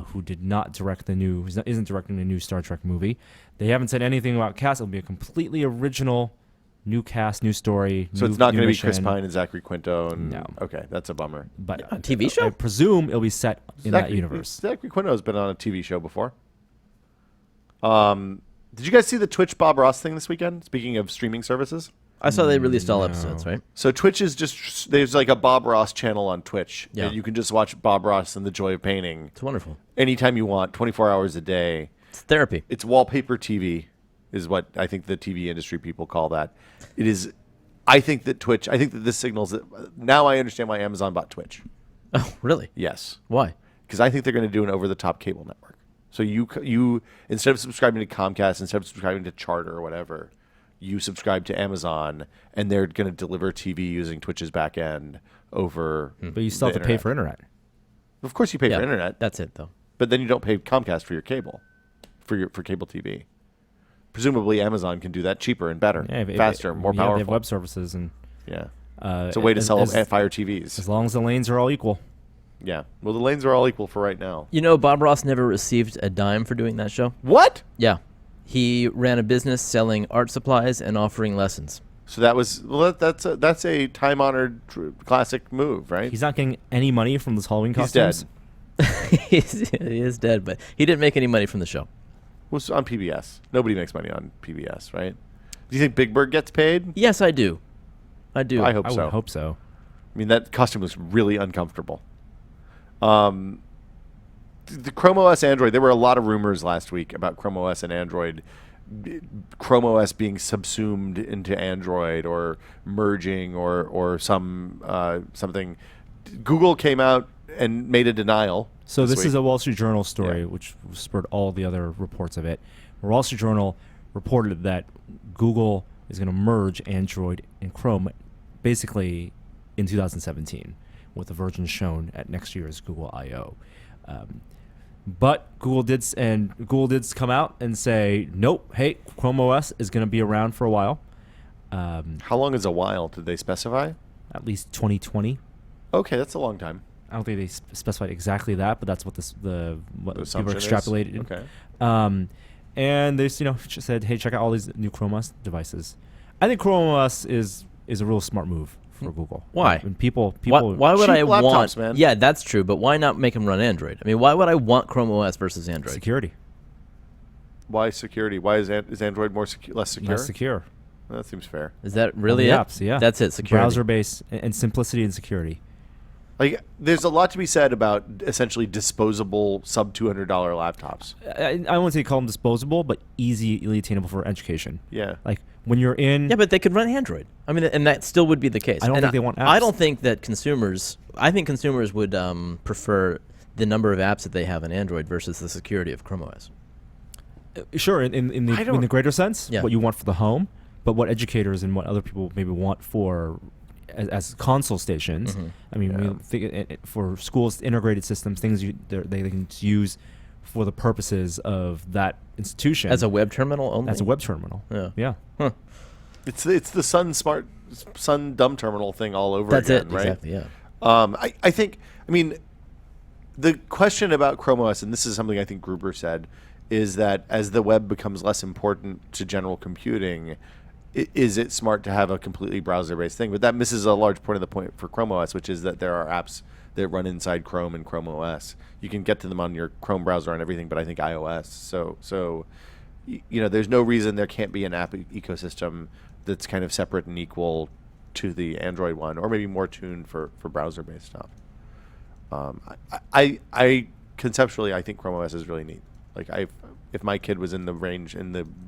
Speaker 1: who did not direct isn't directing the new Star Trek movie. They haven't said anything about cast. It'll be a completely original, new cast, new story.
Speaker 2: So
Speaker 1: new,
Speaker 2: it's not
Speaker 1: new
Speaker 2: going to be Chris
Speaker 1: mission.
Speaker 2: Pine and Zachary Quinto. And,
Speaker 1: No.
Speaker 2: Okay, that's a bummer.
Speaker 1: But
Speaker 3: A TV show?
Speaker 1: I presume it'll be set in that universe.
Speaker 2: Zachary Quinto's been on a TV show before. Did you guys see the Twitch Bob Ross thing this weekend? Speaking of streaming services.
Speaker 3: I saw they released all episodes, right?
Speaker 2: So Twitch is just, there's like a Bob Ross channel on Twitch.
Speaker 3: Yeah.
Speaker 2: And you can just watch Bob Ross and the Joy of Painting
Speaker 3: It's wonderful.
Speaker 2: anytime you want, 24 hours a day.
Speaker 3: It's therapy.
Speaker 2: It's wallpaper TV is what I think the TV industry people call that. It is, I think that this signals that, now I understand why Amazon bought Twitch.
Speaker 3: Oh, really?
Speaker 2: Yes.
Speaker 3: Why?
Speaker 2: Because I think they're going to do an over-the-top cable network. So you instead of subscribing to Comcast, instead of subscribing to Charter or whatever, you subscribe to Amazon, and they're going to deliver TV using Twitch's back end over.
Speaker 1: But you still have
Speaker 2: the
Speaker 1: to pay
Speaker 2: internet.
Speaker 1: for internet.
Speaker 2: Of course, you pay
Speaker 3: Yeah,
Speaker 2: for internet,
Speaker 3: That's it, though.
Speaker 2: but then you don't pay Comcast for your cable, for cable TV. Presumably, Amazon can do that cheaper and better, faster, more
Speaker 1: They
Speaker 2: powerful.
Speaker 1: have web services, and
Speaker 2: Yeah, it's a way to sell Fire TVs.
Speaker 1: as long as the lanes are all equal.
Speaker 2: Yeah. Well, the lanes are all equal for right now.
Speaker 3: You know, Bob Ross never received a dime for doing that show.
Speaker 2: What?
Speaker 3: Yeah. He ran a business selling art supplies and offering lessons.
Speaker 2: So that's a time-honored classic move, right?
Speaker 1: He's not getting any money from this Halloween
Speaker 2: He's
Speaker 1: costumes.
Speaker 2: dead.
Speaker 3: He is dead, but he didn't make any money from the show.
Speaker 2: Was on PBS. Nobody makes money on PBS, right? Do you think Big Bird gets paid?
Speaker 3: Yes, I do. I do.
Speaker 2: I hope
Speaker 1: I
Speaker 2: so.
Speaker 1: would hope so.
Speaker 2: I mean, that costume looks really uncomfortable. The Chrome OS Android, there were a lot of rumors last week about Chrome OS and Android, Chrome OS being subsumed into Android or merging or something. Google came out and made a denial.
Speaker 1: So this
Speaker 2: week.
Speaker 1: is a Wall Street Journal story,
Speaker 2: Yeah.
Speaker 1: which spurred all the other reports of it. The Wall Street Journal reported that Google is going to merge Android and Chrome basically in 2017, with the version shown at next year's Google I/O. But Google did come out and say, nope, hey, Chrome OS is going to be around for a while,
Speaker 2: How long is a while? Did they specify?
Speaker 1: at least 2020.
Speaker 2: Okay, that's a long time.
Speaker 1: I don't think they specified exactly that, but that's what what
Speaker 2: The
Speaker 1: people
Speaker 2: assumption is?
Speaker 1: extrapolated.
Speaker 2: Okay.
Speaker 1: And they just said, hey, check out all these new Chrome OS devices. I think Chrome OS is a real smart move for Google.
Speaker 3: Why?
Speaker 1: And people.
Speaker 3: Why would
Speaker 2: Cheap
Speaker 3: I
Speaker 2: laptops,
Speaker 3: want?
Speaker 2: man.
Speaker 3: Yeah, that's true. But why not make them run Android? I mean, why would I want Chrome OS versus Android?
Speaker 1: security,
Speaker 2: Why security? Why is Android less secure?
Speaker 1: less secure.
Speaker 2: That seems fair.
Speaker 3: Is that really
Speaker 1: the
Speaker 3: it?
Speaker 1: apps, yeah.
Speaker 3: That's it. Security.
Speaker 1: Browser based and simplicity and security.
Speaker 2: Like, there's a lot to be said about essentially disposable sub $200 laptops.
Speaker 1: I won't say call them disposable, but easily attainable for education.
Speaker 2: Yeah.
Speaker 1: Like when you're in.
Speaker 3: Yeah, but they could run Android. I mean, and that still would be the case.
Speaker 1: I don't
Speaker 3: And
Speaker 1: think they want
Speaker 3: I
Speaker 1: apps.
Speaker 3: don't think that consumers. I think consumers would prefer the number of apps that they have on Android versus the security of Chrome OS.
Speaker 1: Sure, in the greater sense,
Speaker 3: Yeah.
Speaker 1: what you want for the home, but what educators and what other people maybe want for as console stations.
Speaker 3: Mhm.
Speaker 1: I mean,
Speaker 2: Yeah.
Speaker 1: we think for schools, integrated systems, things they can use for the purposes of that institution
Speaker 3: As a web terminal only.
Speaker 1: as a web terminal.
Speaker 3: Yeah.
Speaker 1: Yeah.
Speaker 3: Huh.
Speaker 2: It's the Sun dumb terminal thing all over
Speaker 3: That's
Speaker 2: again,
Speaker 3: it.
Speaker 2: right?
Speaker 3: Exactly. Yeah.
Speaker 2: I think, I mean, the question about Chrome OS, and this is something I think Gruber said, is that as the web becomes less important to general computing, is it smart to have a completely browser-based thing? But that misses a large point of the point for Chrome OS, which is that there are apps that run inside Chrome and Chrome OS. You can get to them on your Chrome browser and everything, but I think iOS. So there's no reason there can't be an app ecosystem that's kind of separate and equal to the Android one, or maybe more tuned for browser-based stuff. I conceptually, I think Chrome OS is really neat. Like if my kid was in the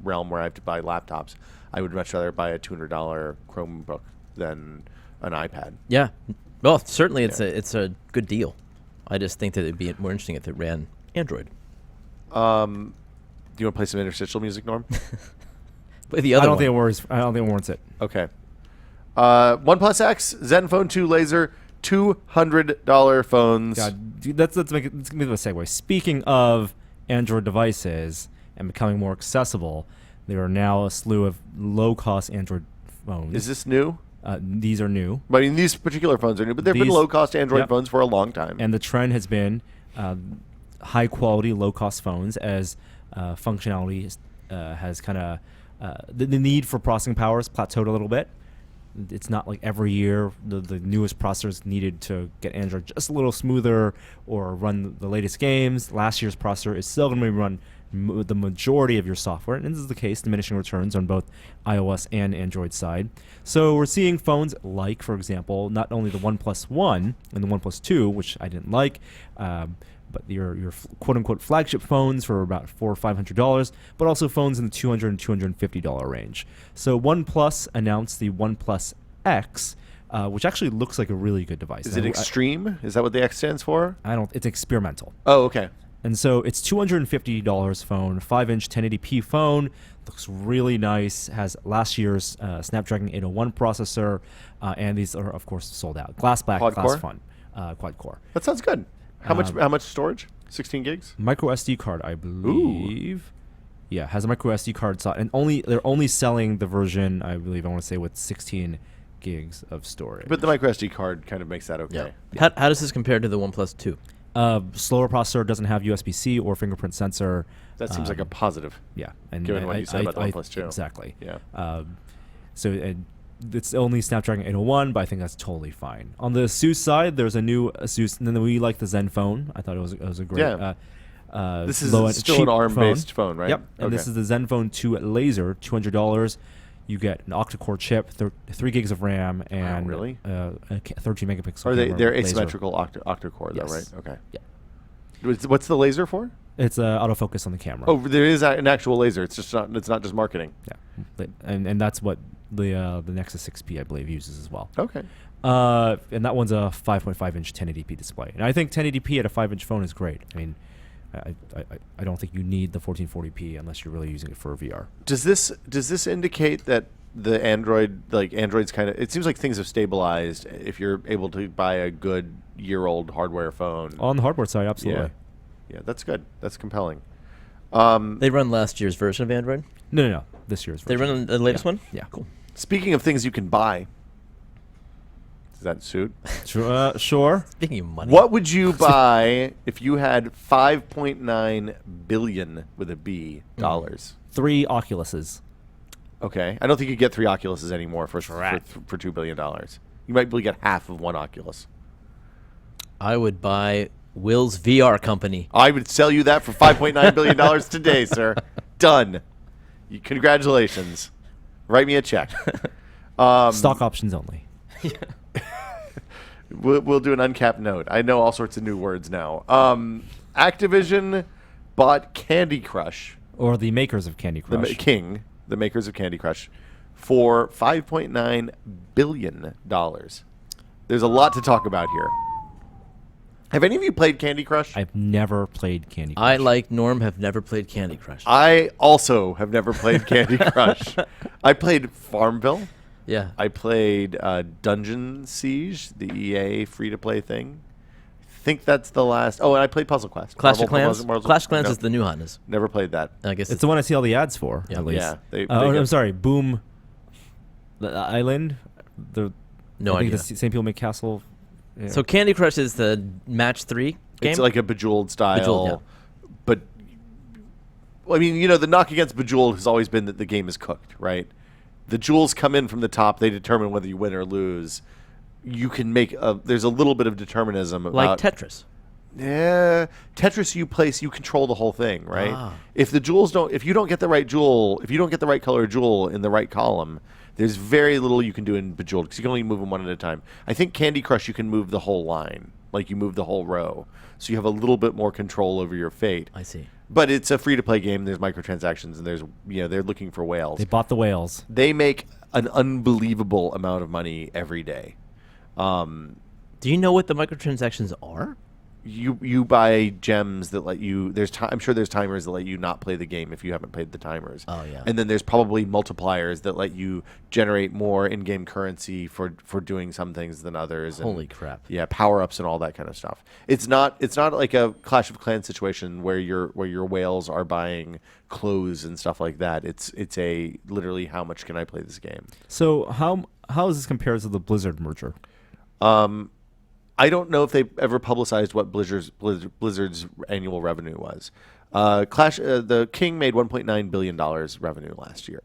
Speaker 2: realm where I have to buy laptops, I would much rather buy a $200 Chromebook than an iPad.
Speaker 3: Yeah. Well, certainly it's a good deal. I just think that it'd be more interesting if it ran Android.
Speaker 2: Do you want to play some interstitial music, Norm?
Speaker 3: But the other
Speaker 1: I don't
Speaker 3: one,
Speaker 1: think it warrants it.
Speaker 2: Okay. OnePlus X, Zenfone 2 Laser, $200 phones.
Speaker 1: God, dude, let's make a segue. Speaking of Android devices and becoming more accessible, there are now a slew of low-cost Android phones.
Speaker 2: Is this new?
Speaker 1: These are new,
Speaker 2: I mean, these particular phones are new, but there have been low-cost Android
Speaker 1: Yep.
Speaker 2: phones for a long time.
Speaker 1: and the trend has been high-quality, low-cost phones as functionality has kind of the need for processing power has plateaued a little bit. It's not like every year the newest processors needed to get Android just a little smoother or run the latest games. Last year's processor is still going to run the majority of your software, and this is the case, diminishing returns on both iOS and Android side. So we're seeing phones like, for example, not only the OnePlus One and the OnePlus Two, which I didn't like, but your quote-unquote flagship phones for about $400 or $500, but also phones in the $200 and $250 range. So OnePlus announced the OnePlus X, which actually looks like a really good device.
Speaker 2: Is it Extreme? Is that what the X stands for?
Speaker 1: It's experimental.
Speaker 2: Oh, okay.
Speaker 1: And so it's $250 phone, 5-inch 1080p phone, looks really nice, has last year's Snapdragon 801 processor, and these are, of course, sold out. Glass back,
Speaker 2: Quad
Speaker 1: glass
Speaker 2: core?
Speaker 1: front, quad core.
Speaker 2: That sounds good. How much storage? 16 gigs?
Speaker 1: Micro SD card, I believe. Yeah, has a micro SD card slot, and they're only selling the version, I believe, I want to say, with 16 gigs of storage.
Speaker 2: But the micro SD card kind of makes that okay.
Speaker 3: How does this compare to the OnePlus 2?
Speaker 1: Slower processor, doesn't have USB-C or fingerprint sensor.
Speaker 2: That seems like a positive.
Speaker 1: Yeah, and
Speaker 2: Given what you said about the OnePlus 2.
Speaker 1: Exactly.
Speaker 2: Yeah.
Speaker 1: So it's only Snapdragon 801, but I think that's totally fine. On the ASUS side, there's a new ASUS, and then we like the Zenfone. I thought it was a great.
Speaker 2: Yeah. This is
Speaker 1: low-end,
Speaker 2: still
Speaker 1: cheap
Speaker 2: an ARM-based phone, right?
Speaker 1: Yep. And this is the Zenfone 2 Laser, $200. You get an octa-core chip, 3 gigs of RAM, and
Speaker 2: really?
Speaker 1: A 13 megapixel.
Speaker 2: Or
Speaker 1: camera
Speaker 2: they're
Speaker 1: laser.
Speaker 2: asymmetrical octa-core, though,
Speaker 1: Yes.
Speaker 2: right? Okay.
Speaker 1: Yeah.
Speaker 2: What's the laser for?
Speaker 1: It's autofocus on the camera.
Speaker 2: Oh, there is an actual laser. It's not just marketing.
Speaker 1: Yeah, and that's what the Nexus 6P I believe uses as well.
Speaker 2: Okay.
Speaker 1: And that one's a 5.5-inch 1080p display, and I think 1080p at a 5-inch phone is great. I mean, I don't think you need the 1440p unless you're really using it for VR.
Speaker 2: Does this indicate that the Android's kind of, it seems like things have stabilized if you're able to buy a good year-old hardware phone.
Speaker 1: On the hardware side, absolutely.
Speaker 2: Yeah, that's good. That's compelling.
Speaker 3: They run last year's version of Android?
Speaker 1: No. This year's
Speaker 3: They
Speaker 1: version.
Speaker 3: run the latest one?
Speaker 1: Yeah.
Speaker 3: Cool.
Speaker 2: Speaking of things you can buy, does that suit?
Speaker 1: Sure.
Speaker 3: Speaking of money.
Speaker 2: What would you buy if you had 5.9 billion with a B dollars?
Speaker 1: 3 Oculuses.
Speaker 2: Okay, I don't think you get 3 Oculuses anymore for $2 billion. You might be able to get half of one Oculus.
Speaker 3: I would buy Will's VR company.
Speaker 2: I would sell you that for $5.9 billion today, sir. Done. Congratulations. Write me a check.
Speaker 1: Stock options only.
Speaker 2: We'll do an uncapped note. I know all sorts of new words now. Activision bought Candy Crush.
Speaker 1: Or the makers of Candy Crush.
Speaker 2: The makers of Candy Crush, for $5.9 billion. There's a lot to talk about here. Have any of you played Candy Crush?
Speaker 1: I've never played Candy Crush.
Speaker 3: I, like Norm, have never played Candy Crush.
Speaker 2: I also have never played Candy Crush. I played Farmville.
Speaker 3: Yeah.
Speaker 2: I played Dungeon Siege, the EA free-to-play thing. I think that's the last. Oh, and I played Puzzle Quest.
Speaker 3: Clash of Clans? Clash of Clans
Speaker 2: No,
Speaker 3: is the new hotness.
Speaker 2: never played that.
Speaker 3: I guess
Speaker 1: It's the one I see all the ads for,
Speaker 3: Yeah.
Speaker 1: at least.
Speaker 2: Yeah, they
Speaker 1: I'm
Speaker 2: get-
Speaker 1: sorry. Boom. The island.
Speaker 3: no
Speaker 1: I think
Speaker 3: idea.
Speaker 1: the same people make Castle. Yeah.
Speaker 3: So Candy Crush is the match 3 game?
Speaker 2: It's like a Bejeweled style.
Speaker 3: Bejeweled,
Speaker 2: But, well, I mean, the knock against Bejeweled has always been that the game is cooked, right? The jewels come in from the top. They determine whether you win or lose. You can there's a little bit of determinism about.
Speaker 3: like Tetris.
Speaker 2: Yeah, Tetris you control the whole thing, right?
Speaker 3: Ah.
Speaker 2: If you don't get the right jewel, if you don't get the right color jewel in the right column, there's very little you can do in Bejeweled because you can only move them one at a time. I think Candy Crush you can move the whole line. like you move the whole row, so you have a little bit more control over your fate.
Speaker 3: I see.
Speaker 2: But it's a free-to-play game. There's microtransactions, and there's they're looking for whales.
Speaker 1: They bought the whales.
Speaker 2: They make an unbelievable amount of money every day.
Speaker 3: Do you know what the microtransactions are?
Speaker 2: You buy gems that let you. I'm sure there's timers that let you not play the game if you haven't played the timers.
Speaker 3: Oh, yeah.
Speaker 2: And then there's probably multipliers that let you generate more in-game currency for doing some things than others.
Speaker 3: Holy crap!
Speaker 2: Yeah, power-ups and all that kind of stuff. It's not like a Clash of Clans situation where your whales are buying clothes and stuff like that. It's a literally how much can I play this game?
Speaker 1: So how is this compared to the Blizzard merger?
Speaker 2: I don't know if they ever publicized what Blizzard's annual revenue was. The King made $1.9 billion revenue last year,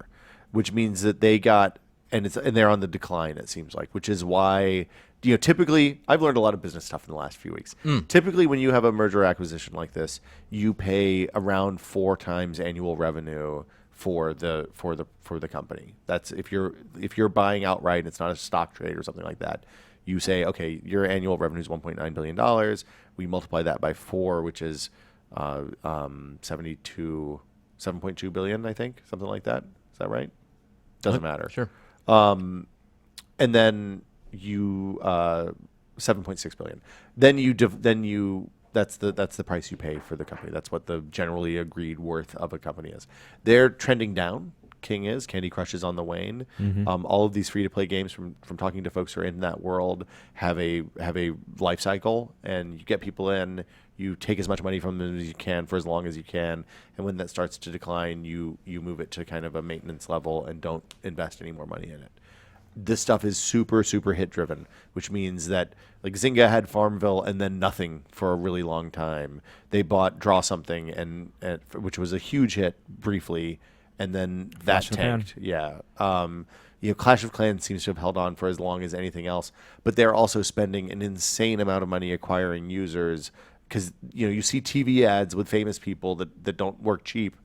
Speaker 2: which means that they got and they're on the decline. It seems like, which is why typically I've learned a lot of business stuff in the last few weeks. Typically, when you have a merger acquisition like this, you pay around 4 times annual revenue for the company. That's if you're buying outright and it's not a stock trade or something like that. You say, okay, your annual revenue is $1.9 billion. We multiply that by 4, which is 7.2 billion, I think, something like that. Is that right? Doesn't matter.
Speaker 3: Sure.
Speaker 2: And then you 7.6 billion. Then you that's the price you pay for the company. That's what the generally agreed worth of a company is. They're trending down. Candy Crush is on the wane. All of these free-to-play games, from talking to folks who are in that world, have a life cycle, and you get people in, you take as much money from them as you can for as long as you can, and when that starts to decline, you move it to kind of a maintenance level and don't invest any more money in it. This stuff is super, super hit-driven, which means that like Zynga had Farmville and then nothing for a really long time. They bought Draw Something, and which was a huge hit briefly, and then that tanked. Yeah. Clash of Clans seems to have held on for as long as anything else, but they're also spending an insane amount of money acquiring users because you see TV ads with famous people that don't work cheap.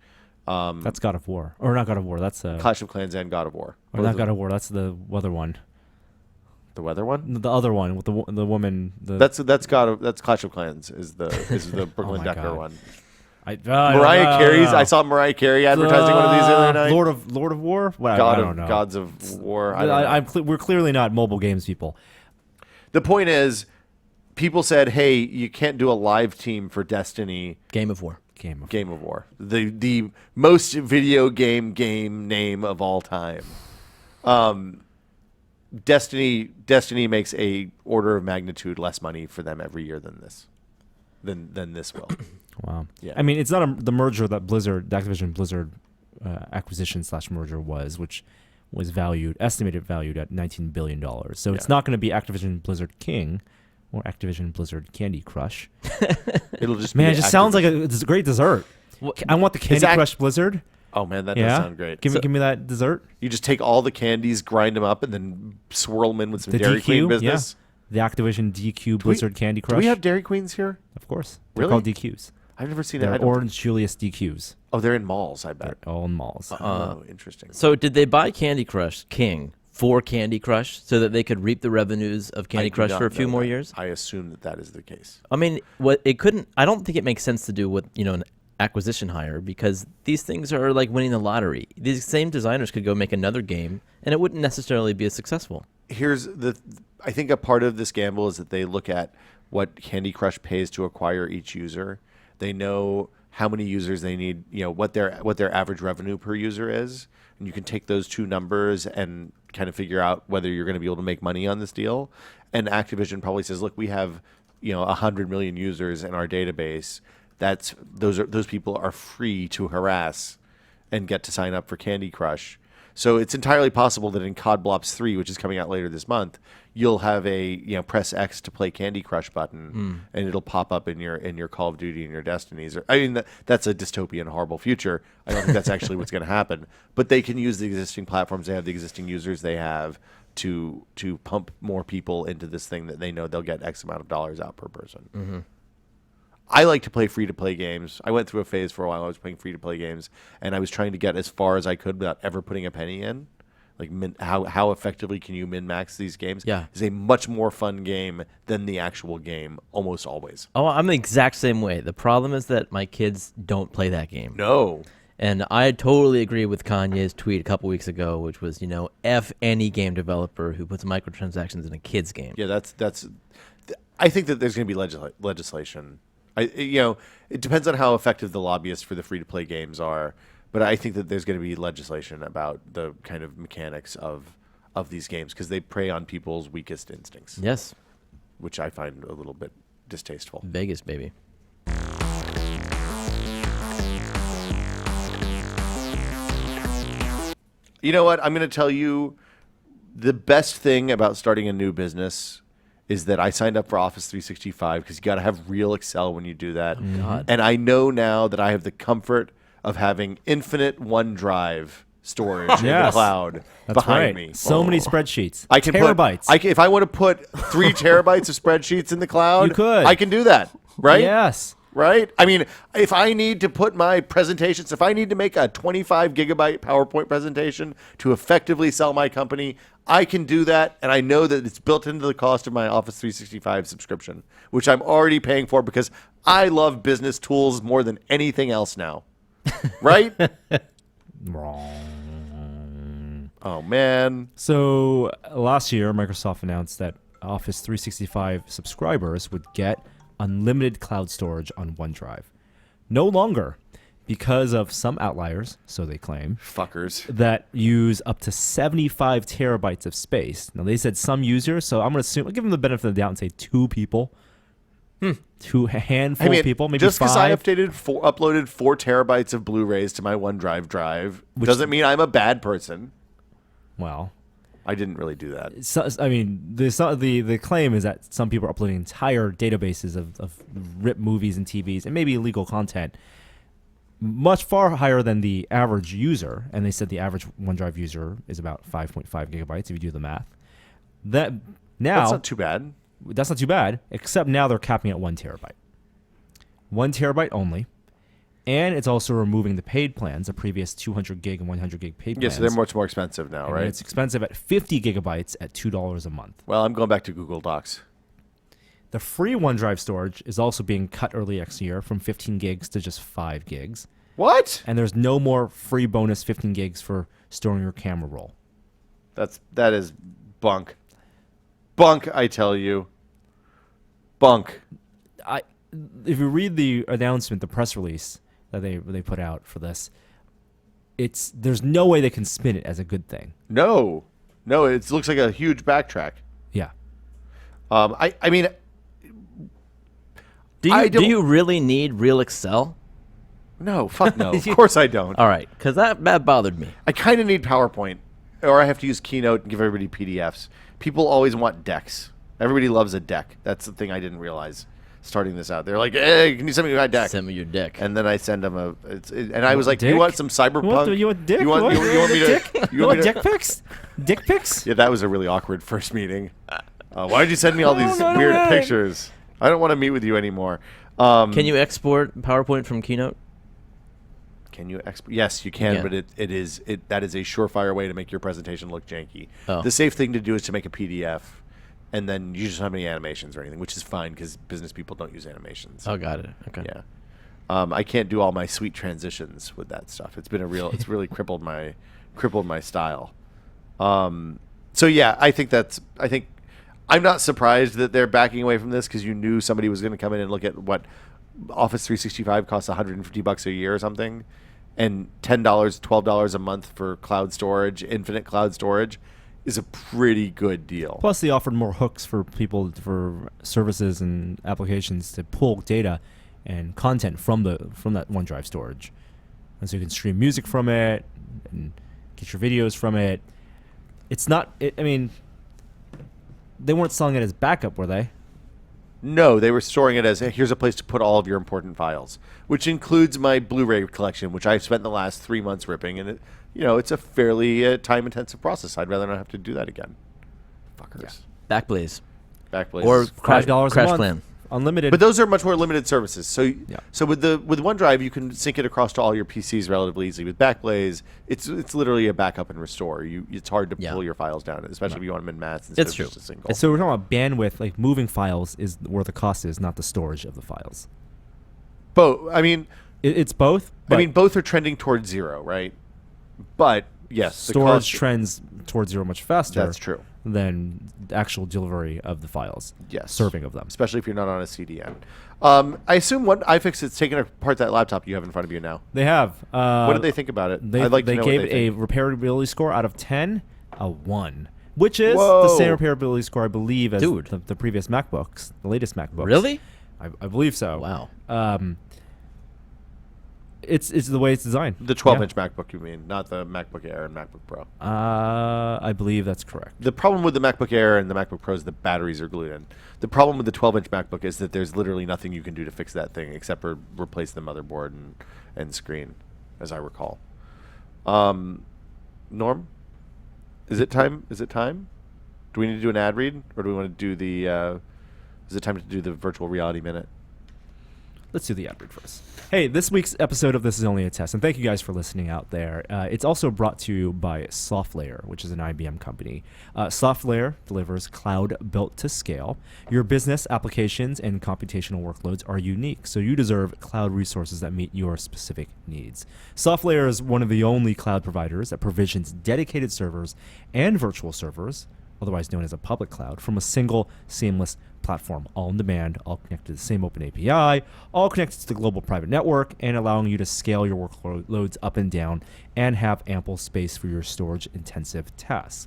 Speaker 1: That's God of War, or not God of War? That's
Speaker 2: Clash of Clans and God of War.
Speaker 1: Or not God of War. That's the other one.
Speaker 2: The weather one?
Speaker 1: The other one with the woman.
Speaker 2: That's Clash of Clans is the Brooklyn Decker
Speaker 1: God.
Speaker 2: one.
Speaker 1: Mariah
Speaker 2: Carey's. I saw Mariah Carey advertising one of these the other night.
Speaker 1: Lord of War. Well, I don't know.
Speaker 2: Gods of War. I don't know.
Speaker 1: We're clearly not mobile games people.
Speaker 2: The point is, people said, "Hey, you can't do a live team for Destiny."
Speaker 3: Game of War.
Speaker 2: Game of War. The most video game name of all time. Destiny makes a order of magnitude less money for them every year than this will.
Speaker 1: Wow.
Speaker 2: Yeah.
Speaker 1: I mean, it's not the merger that the Activision Blizzard acquisition / merger was, which was estimated valued at $19 billion. So it's not going to be Activision Blizzard King or Activision Blizzard Candy Crush.
Speaker 2: It'll just
Speaker 1: it just sounds like a great dessert. I want the Candy Crush Blizzard.
Speaker 2: Oh man, that does sound great.
Speaker 1: Give me that dessert.
Speaker 2: You just take all the candies, grind them up, and then swirl them in with some Dairy Queen business.
Speaker 1: Yeah. The Activision DQ Blizzard Candy Crush.
Speaker 2: Do we have Dairy Queens here?
Speaker 1: Of course. They're
Speaker 2: Really?
Speaker 1: called DQs.
Speaker 2: I've never seen
Speaker 1: They're
Speaker 2: it.
Speaker 1: Orange Julius DQs.
Speaker 2: Oh, they're in malls, I bet.
Speaker 1: They're all in malls.
Speaker 2: Oh, interesting.
Speaker 3: So did they buy Candy Crush King for Candy Crush so that they could reap the revenues of Candy Crush for a few more years?
Speaker 2: I assume that is the case.
Speaker 3: I mean, I don't think it makes sense to do with an acquisition hire, because these things are like winning the lottery. These same designers could go make another game and it wouldn't necessarily be as successful.
Speaker 2: I think a part of this gamble is that they look at what Candy Crush pays to acquire each user. They know how many users they need, what their average revenue per user is, and you can take those two numbers and kind of figure out whether you're going to be able to make money on this deal. And Activision probably says, look, we have 100 million users in our database. Those people are free to harass and get to sign up for Candy Crush. So it's entirely possible that in COD Blops 3, which is coming out later this month, you'll have a press X to play Candy Crush button, and it'll pop up in your Call of Duty and your Destinies. That's a dystopian, horrible future. I don't think that's actually what's going to happen. But they can use the existing platforms they have, the existing users they have, to pump more people into this thing that they know they'll get X amount of dollars out per person.
Speaker 3: Mm-hmm.
Speaker 2: I like to play free-to-play games. I went through a phase for a while. I was playing free-to-play games, and I was trying to get as far as I could without ever putting a penny in. like how effectively can you min max these games,
Speaker 3: Yeah.
Speaker 2: is a much more fun game than the actual game almost always.
Speaker 3: Oh, I'm the exact same way. The problem is that my kids don't play that game.
Speaker 2: No.
Speaker 3: And I totally agree with Kanye's tweet a couple weeks ago, which was, F any game developer who puts microtransactions in a kid's game.
Speaker 2: Yeah, that's. I think that there's going to be legislation. It depends on how effective the lobbyists for the free-to-play games are, but I think that there's going to be legislation about the kind of mechanics of these games because they prey on people's weakest instincts.
Speaker 3: Yes.
Speaker 2: Which I find a little bit distasteful.
Speaker 3: Vegas, baby.
Speaker 2: You know what? I'm going to tell you the best thing about starting a new business is that I signed up for Office 365 because you got to have real Excel when you do that.
Speaker 3: Oh, God.
Speaker 2: And I know now that I have the comfort of having infinite OneDrive storage in the
Speaker 1: Yes.
Speaker 2: cloud
Speaker 1: That's
Speaker 2: behind
Speaker 1: right.
Speaker 2: me.
Speaker 1: So many spreadsheets.
Speaker 2: I can
Speaker 1: terabytes.
Speaker 2: if I want to put 3 terabytes of spreadsheets in the cloud,
Speaker 1: You could.
Speaker 2: I can do that, right?
Speaker 1: Yes.
Speaker 2: Right? I mean, if I need to put my presentations, if I need to make a 25 gigabyte PowerPoint presentation to effectively sell my company, I can do that. And I know that it's built into the cost of my Office 365 subscription, which I'm already paying for because I love business tools more than anything else now. Right?
Speaker 1: Wrong.
Speaker 2: Oh, man.
Speaker 1: So last year, Microsoft announced that Office 365 subscribers would get unlimited cloud storage on OneDrive. No longer, because of some outliers, so they claim,
Speaker 2: Fuckers.
Speaker 1: that use up to 75 terabytes of space. Now, they said some users, so I'm going to assume, I'll give them the benefit of the doubt and say 2 people. A handful of people, maybe
Speaker 2: just
Speaker 1: 5.
Speaker 2: because I uploaded 4 terabytes of Blu-rays to my OneDrive drive doesn't mean I'm a bad person.
Speaker 1: Well,
Speaker 2: I didn't really do that.
Speaker 1: so, I mean, the claim is that some people are uploading entire databases of ripped movies and TVs and maybe illegal content, much far higher than the average user. And they said the average OneDrive user is about 5.5 gigabytes if you do the math. That's
Speaker 2: not too bad.
Speaker 1: That's not too bad, except now they're capping at 1 terabyte. 1 terabyte only. And it's also removing the paid plans, the previous 200 gig and 100 gig paid plans.
Speaker 2: Yeah, so they're much more expensive now,
Speaker 1: And
Speaker 2: right?
Speaker 1: it's expensive at 50 gigabytes at $2 a month.
Speaker 2: Well, I'm going back to Google Docs.
Speaker 1: The free OneDrive storage is also being cut early next year from 15 gigs to just 5 gigs.
Speaker 2: What?
Speaker 1: And there's no more free bonus 15 gigs for storing your camera roll.
Speaker 2: That is bunk. Bunk, I tell you. Bunk.
Speaker 1: If you read the announcement, the press release that they put out for this, there's no way they can spin it as a good thing.
Speaker 2: No, it looks like a huge backtrack.
Speaker 1: Yeah.
Speaker 2: I mean,
Speaker 3: Do you really need real Excel?
Speaker 2: no, fuck no. Of course I don't.
Speaker 3: All right, because that bothered me.
Speaker 2: I kind of need PowerPoint, or I have to use Keynote and give everybody PDFs. People always want decks. Everybody loves a deck. That's the thing I didn't realize starting this out. They're like, "Hey, can you send me my deck?"
Speaker 3: Send me your dick.
Speaker 2: And then I send them and I was like,
Speaker 1: dick?
Speaker 2: "You want some cyberpunk?
Speaker 1: You want dick?
Speaker 2: You want me to?
Speaker 1: Dick? You want dick pics? Dick pics?
Speaker 2: Yeah, that was a really awkward first meeting. Why did you send me all these
Speaker 1: no
Speaker 2: weird
Speaker 1: way.
Speaker 2: pictures? I don't want to meet with you anymore.
Speaker 3: Can you export PowerPoint from Keynote?
Speaker 2: Can you Yes, you can,
Speaker 3: Yeah.
Speaker 2: but that is a surefire way to make your presentation look janky.
Speaker 3: Oh.
Speaker 2: The safe thing to do is to make a PDF, and then you just don't have any animations or anything, which is fine because business people don't use animations.
Speaker 3: Oh, got it. Okay.
Speaker 2: Yeah. I can't do all my sweet transitions with that stuff. It's really crippled my style. So yeah, I think I'm not surprised that they're backing away from this because you knew somebody was going to come in and look at what Office 365 costs $150 a year or something, and $10, $12 a month for cloud storage, infinite cloud storage, is a pretty good deal.
Speaker 1: Plus, they offered more hooks for people, for services and applications to pull data and content from that OneDrive storage, and so you can stream music from it and get your videos from it. It's not. I mean, they weren't selling it as backup, were they?
Speaker 2: No, they were storing it as, hey, here's a place to put all of your important files, which includes my Blu-ray collection, which I've spent the last 3 months ripping, and it's a fairly time-intensive process. I'd rather not have to do that again. Fuckers.
Speaker 3: Backblaze.
Speaker 2: Backblaze.
Speaker 3: Or
Speaker 1: $5 a
Speaker 3: Crash
Speaker 1: month.
Speaker 3: Plan.
Speaker 1: unlimited.
Speaker 2: But those are much more limited services. So
Speaker 1: Yeah.
Speaker 2: so with OneDrive, you can sync it across to all your PCs relatively easily. With Backblaze, it's literally a backup and restore. It's hard to pull your files down, especially if you want them in mats instead
Speaker 3: It's
Speaker 2: of
Speaker 3: true.
Speaker 2: just a single.
Speaker 1: And so we're talking about bandwidth, like moving files is where the cost is, not the storage of the files.
Speaker 2: Both. I mean,
Speaker 1: It's both. But
Speaker 2: both are trending towards zero, right? But yes, the
Speaker 1: storage
Speaker 2: cost-
Speaker 1: trends towards zero much faster.
Speaker 2: That's true.
Speaker 1: Than actual delivery of the files.
Speaker 2: Yes.
Speaker 1: Serving of them.
Speaker 2: Especially if you're not on a CDN. I assume what iFix is taking apart that laptop you have in front of you now.
Speaker 1: They have.
Speaker 2: What did they think about it?
Speaker 1: They,
Speaker 2: I'd like to
Speaker 1: they
Speaker 2: know
Speaker 1: gave
Speaker 2: what they
Speaker 1: a
Speaker 2: think.
Speaker 1: repairability score out of 10, a 1. Which is the
Speaker 2: Whoa.
Speaker 1: same repairability score, I believe, as
Speaker 3: Dude.
Speaker 1: the previous MacBooks, the latest MacBooks.
Speaker 3: Really?
Speaker 1: I believe so.
Speaker 3: Wow.
Speaker 1: It's the way it's designed.
Speaker 2: The 12-inch MacBook, you mean, not the MacBook Air and MacBook Pro.
Speaker 1: I believe that's correct.
Speaker 2: The problem with the MacBook Air and the MacBook Pro is the batteries are glued in. The problem with the 12-inch MacBook is that there's literally nothing you can do to fix that thing except for replace the motherboard and screen, as I recall. Norm, is it time? Is it time? Do we need to do an ad read, or do we want to do the? Is it time to do the virtual reality minute?
Speaker 1: Let's do the ad read first. Hey, this week's episode of This Is Only a Test, and thank you guys for listening out there. It's also brought to you by SoftLayer, which is an IBM company. SoftLayer delivers cloud built to scale. Your business applications and computational workloads are unique, so you deserve cloud resources that meet your specific needs. SoftLayer is one of the only cloud providers that provisions dedicated servers and virtual servers, otherwise known as a public cloud, from a single seamless platform, all on demand, all connected to the same open API, all connected to the global private network, and allowing you to scale your workloads up and down and have ample space for your storage-intensive tasks.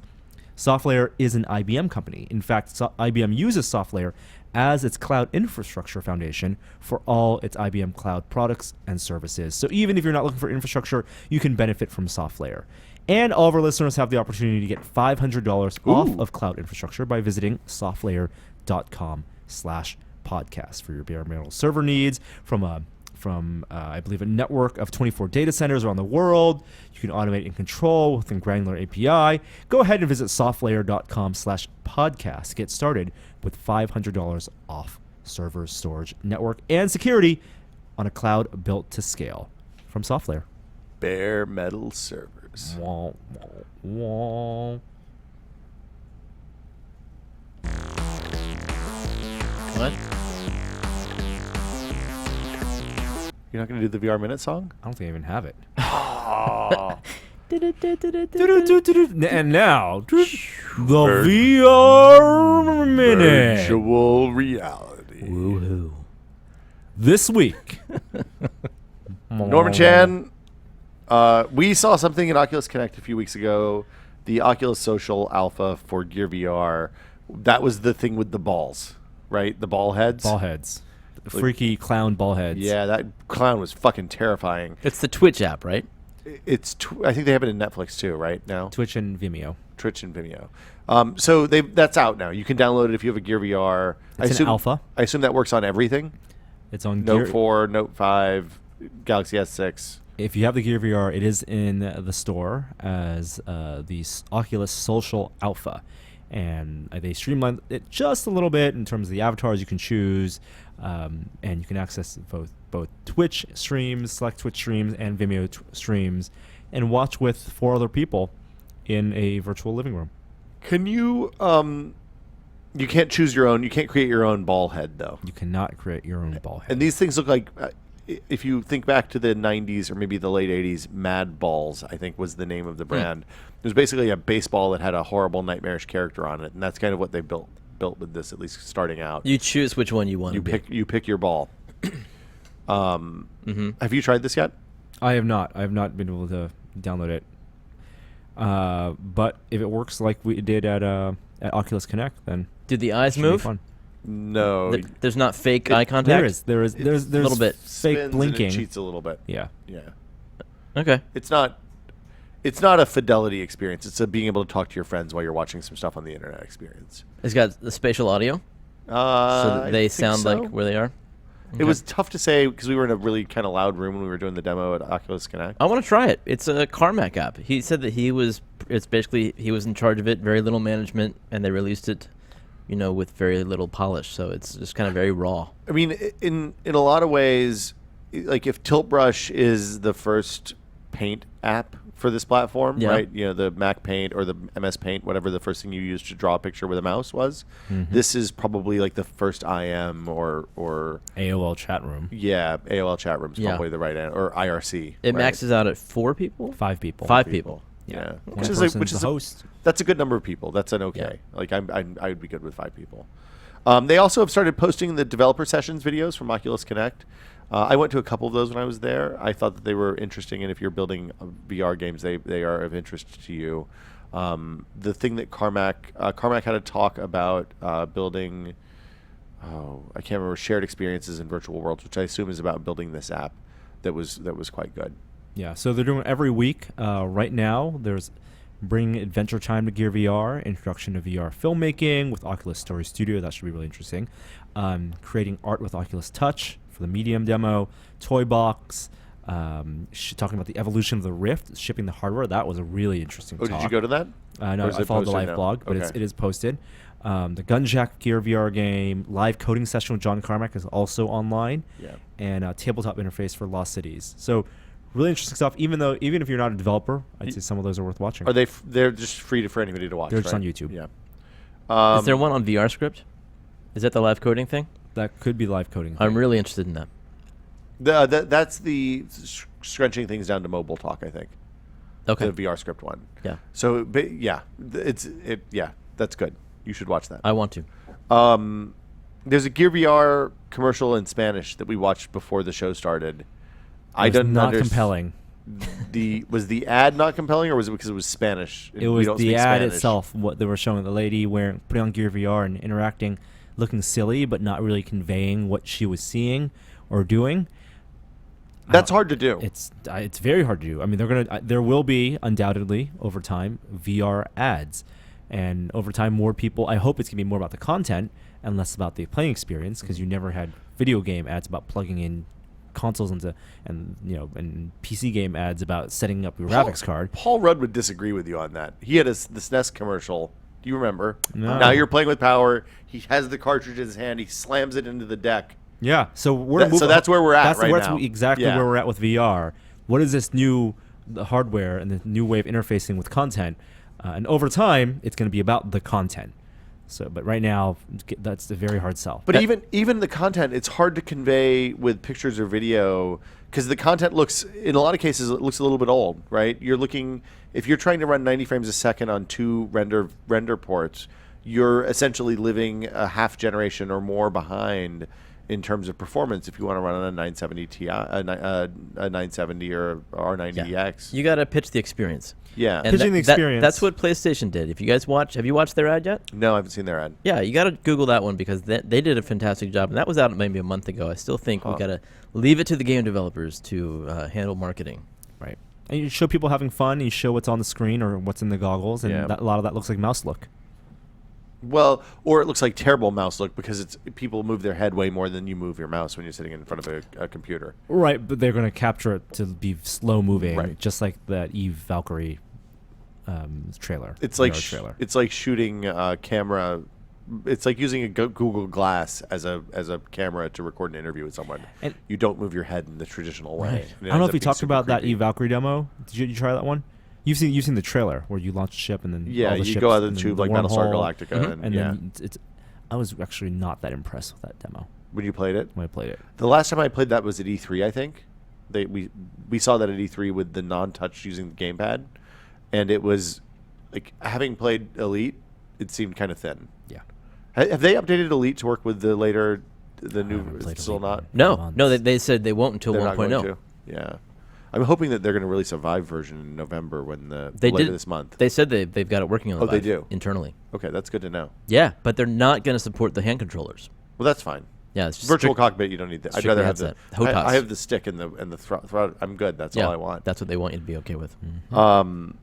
Speaker 1: SoftLayer is an IBM company. In fact, IBM uses SoftLayer as its cloud infrastructure foundation for all its IBM cloud products and services. So even if you're not looking for infrastructure, you can benefit from SoftLayer. And all of our listeners have the opportunity to get $500 off of cloud infrastructure by visiting softlayer.com/podcast for your bare metal server needs from I believe a network of 24 data centers around the world. You can automate and control within granular API. Go ahead and visit softlayer.com/podcast. Get started with $500 off server storage, network, and security on a cloud built to scale from SoftLayer.
Speaker 2: Bare metal servers.
Speaker 1: Wah, wah, wah.
Speaker 3: What?
Speaker 2: You're not going to do the VR minute song?
Speaker 1: I don't think I even have it.
Speaker 2: Oh.
Speaker 1: And now, the VR Minute.
Speaker 2: Virtual reality.
Speaker 3: Woohoo.
Speaker 1: This week.
Speaker 2: Norman Chan, we saw something in Oculus Connect a few weeks ago, the Oculus Social Alpha for Gear VR. That was the thing with the balls, right? The ball heads.
Speaker 1: Ball heads. Freaky clown ball heads.
Speaker 2: Yeah, that clown was fucking terrifying.
Speaker 3: It's the Twitch app, right?
Speaker 2: I think they have it in Netflix too, right now.
Speaker 1: Twitch and Vimeo.
Speaker 2: Twitch and Vimeo. So that's out now. You can download it if you have a Gear VR.
Speaker 1: It's an alpha.
Speaker 2: I assume that works on everything.
Speaker 1: It's on
Speaker 2: Note
Speaker 1: Gear.
Speaker 2: 4, Note 5, Galaxy S6.
Speaker 1: If you have the Gear VR, it is in the store as the Oculus Social Alpha. And they streamlined it just a little bit in terms of the avatars you can choose. And you can access both Twitch streams, select Twitch streams, and Vimeo streams, and watch with 4 other people in a virtual living room.
Speaker 2: Can you you can't choose your own, you can't create your own ball head though.
Speaker 1: You cannot create your own ball head.
Speaker 2: And these things look like, if you think back to the 90s or maybe the late 80s, Mad Balls, I think was the name of the brand. It was basically a baseball that had a horrible, nightmarish character on it, and that's kind of what they built with this, at least starting out.
Speaker 3: You choose which one you want to be.
Speaker 2: You pick your ball. Have you tried this yet?
Speaker 1: I have not. I have not been able to download it. But if it works like we did at Oculus Connect, then
Speaker 3: Did the eyes
Speaker 1: it should be
Speaker 3: move?
Speaker 1: fun.
Speaker 2: No.
Speaker 3: There's not fake eye contact?
Speaker 1: There's
Speaker 3: a little bit.
Speaker 1: fake
Speaker 2: Spins
Speaker 1: blinking.
Speaker 2: And it cheats a little bit.
Speaker 1: Yeah.
Speaker 2: Yeah.
Speaker 3: Okay.
Speaker 2: It's not a fidelity experience. It's a being able to talk to your friends while you're watching some stuff on the internet experience.
Speaker 3: It's got the spatial audio, so that
Speaker 2: I
Speaker 3: they
Speaker 2: think
Speaker 3: sound
Speaker 2: so.
Speaker 3: like where they are.
Speaker 2: It was tough to say because we were in a really kind of loud room when we were doing the demo at Oculus Connect.
Speaker 3: I want to try it. It's a Carmack app. He said that he was in charge of it, very little management, and they released it with very little polish. So it's just kind of very raw.
Speaker 2: I mean, in a lot of ways, like if Tilt Brush is the first paint app for this platform,
Speaker 3: Yeah.
Speaker 2: right? The Mac Paint or the MS Paint, whatever the first thing you used to draw a picture with a mouse was. This is probably like the first IM or
Speaker 1: AOL chat room.
Speaker 2: yeah, AOL chat room's
Speaker 3: Yeah.
Speaker 2: probably the right answer, or IRC.
Speaker 3: It
Speaker 2: right?
Speaker 3: maxes out at 4 people.
Speaker 1: 5 people.
Speaker 3: 5 people.
Speaker 2: Yeah,
Speaker 1: One
Speaker 2: which is
Speaker 1: person's
Speaker 2: which is
Speaker 1: the host.
Speaker 2: that's a good number of people. That's an okay. Like I would be good with 5 people. They also have started posting the developer sessions videos from Oculus Connect. I went to a couple of those when I was there. I thought that they were interesting, and if you're building VR games, they are of interest to you. The thing that Carmack had a talk about building, I can't remember, shared experiences in virtual worlds, which I assume is about building this app that was quite good.
Speaker 1: Yeah, so they're doing it every week. Right now, there's Bring Adventure Time to Gear VR, Introduction to VR Filmmaking with Oculus Story Studio. That should be really interesting. Creating Art with Oculus Touch for the Medium demo. Toy Box, talking about the evolution of the Rift, shipping the hardware. That was a really interesting talk.
Speaker 2: Did you go to that?
Speaker 1: No,
Speaker 2: Or is
Speaker 1: I
Speaker 2: it
Speaker 1: followed the
Speaker 2: posted
Speaker 1: live
Speaker 2: now?
Speaker 1: blog, but
Speaker 2: Okay.
Speaker 1: it is posted. The Gunjack Gear VR game, live coding session with John Carmack is also online.
Speaker 2: Yeah.
Speaker 1: And tabletop interface for Lost Cities. So really interesting stuff. Even if you're not a developer, I'd say some of those are worth watching.
Speaker 2: Are they? They're just free for anybody to watch.
Speaker 1: They're just
Speaker 2: right?
Speaker 1: on YouTube.
Speaker 2: Yeah.
Speaker 3: Is there one on VR script? Is that the live coding thing?
Speaker 1: That could be live coding.
Speaker 3: I'm really interested in that.
Speaker 2: That's the scrunching things down to mobile talk, I think.
Speaker 3: Okay.
Speaker 2: The VR script one.
Speaker 3: Yeah.
Speaker 2: So, but yeah, that's good. You should watch that.
Speaker 3: I want to.
Speaker 2: There's a Gear VR commercial in Spanish that we watched before the show started.
Speaker 1: It was not compelling.
Speaker 2: Was the ad not compelling, or was it because it was Spanish?
Speaker 1: It was the ad itself. What they were showing, the lady putting on Gear VR and interacting, looking silly, but not really conveying what she was seeing or doing.
Speaker 2: That's hard to do.
Speaker 1: It's very hard to do. I mean, there will be undoubtedly over time VR ads, and over time more people. I hope it's gonna be more about the content and less about the playing experience, because you never had video game ads about plugging in consoles and PC game ads about setting up your graphics card.
Speaker 2: Paul Rudd would disagree with you on that. He had the SNES commercial. Do you remember?
Speaker 1: No.
Speaker 2: Now you're playing with power. He has the cartridge in his hand. He slams it into the deck.
Speaker 1: Yeah, so
Speaker 2: that's where we're at
Speaker 1: that's
Speaker 2: now.
Speaker 1: Exactly
Speaker 2: Yeah.
Speaker 1: where we're at with VR. What is this the hardware and the new way of interfacing with content? And over time, it's going to be about the content. So, but right now, that's a very hard sell.
Speaker 2: But even the content, it's hard to convey with pictures or video, because the content looks, in a lot of cases, it looks a little bit old, right? If you're trying to run 90 frames a second on 2 render ports, you're essentially living a half generation or more behind in terms of performance if you want to run on a 970 Ti, a 970 or R90X.
Speaker 3: You got to pitch the experience.
Speaker 2: Yeah.
Speaker 3: And
Speaker 1: Pitching the experience.
Speaker 3: That's what PlayStation did. If you guys have you watched their ad yet?
Speaker 2: No, I haven't seen their ad.
Speaker 3: Yeah, you got to Google that one, because they did a fantastic job. And that was out maybe a month ago. I still think we got to leave it to the game developers to handle marketing.
Speaker 1: Right. And you show people having fun. You show what's on the screen or what's in the goggles, and
Speaker 2: Yeah.
Speaker 1: a lot of that looks like mouse look.
Speaker 2: Well, or it looks like terrible mouse look, because people move their head way more than you move your mouse when you're sitting in front of a computer.
Speaker 1: Right, but they're going to capture it to be slow moving,
Speaker 2: Right.
Speaker 1: just like that Eve Valkyrie trailer.
Speaker 2: It's like
Speaker 1: VR trailer.
Speaker 2: it's like shooting a camera. It's like using a Google Glass as a camera to record an interview with someone.
Speaker 1: And-
Speaker 2: you don't move your head in the traditional way.
Speaker 1: Right.
Speaker 2: And it
Speaker 1: I don't know
Speaker 2: ends
Speaker 1: if we
Speaker 2: up being
Speaker 1: talked
Speaker 2: super
Speaker 1: about that
Speaker 2: creepy.
Speaker 1: Eve Valkyrie demo. Did you try that one? You've seen the trailer where you launch a ship and then
Speaker 2: Yeah,
Speaker 1: all the
Speaker 2: you
Speaker 1: ships
Speaker 2: go out of
Speaker 1: and
Speaker 2: the
Speaker 1: then
Speaker 2: tube like Battlestar
Speaker 1: wormhole,
Speaker 2: Galactica, and,
Speaker 1: and
Speaker 2: yeah.
Speaker 1: then it's. I was actually not that impressed with that demo
Speaker 2: When you played it,
Speaker 1: when I played it.
Speaker 2: the last time I played that was at E3, I think. We saw that at E3 with the non-touch using the gamepad, and it was like, having played Elite, it seemed kind of thin.
Speaker 1: Yeah.
Speaker 2: Have they updated Elite to work with the new?
Speaker 1: haven't played
Speaker 2: Still
Speaker 1: Elite
Speaker 2: not.
Speaker 1: in
Speaker 3: No,
Speaker 1: months.
Speaker 3: they said they won't until
Speaker 2: They're not going
Speaker 3: 1.0.
Speaker 2: to. Yeah, I'm hoping that they're going to release a Vive version in November
Speaker 3: They
Speaker 2: later
Speaker 3: did
Speaker 2: this month.
Speaker 3: They said they've got it working on the
Speaker 2: Oh, they
Speaker 3: Vive
Speaker 2: do?
Speaker 3: internally.
Speaker 2: Okay, that's good to know.
Speaker 3: Yeah, but they're not going to support the hand controllers.
Speaker 2: Well, that's fine.
Speaker 3: Yeah, it's just
Speaker 2: Virtual
Speaker 3: strict-
Speaker 2: cockpit, you don't need that. I'd
Speaker 3: strictly
Speaker 2: rather have the.
Speaker 3: headset. HOTAS.
Speaker 2: I have the stick and the throttle. I'm good. That's
Speaker 3: yeah,
Speaker 2: all I want.
Speaker 3: That's what they want you to be okay with.
Speaker 2: So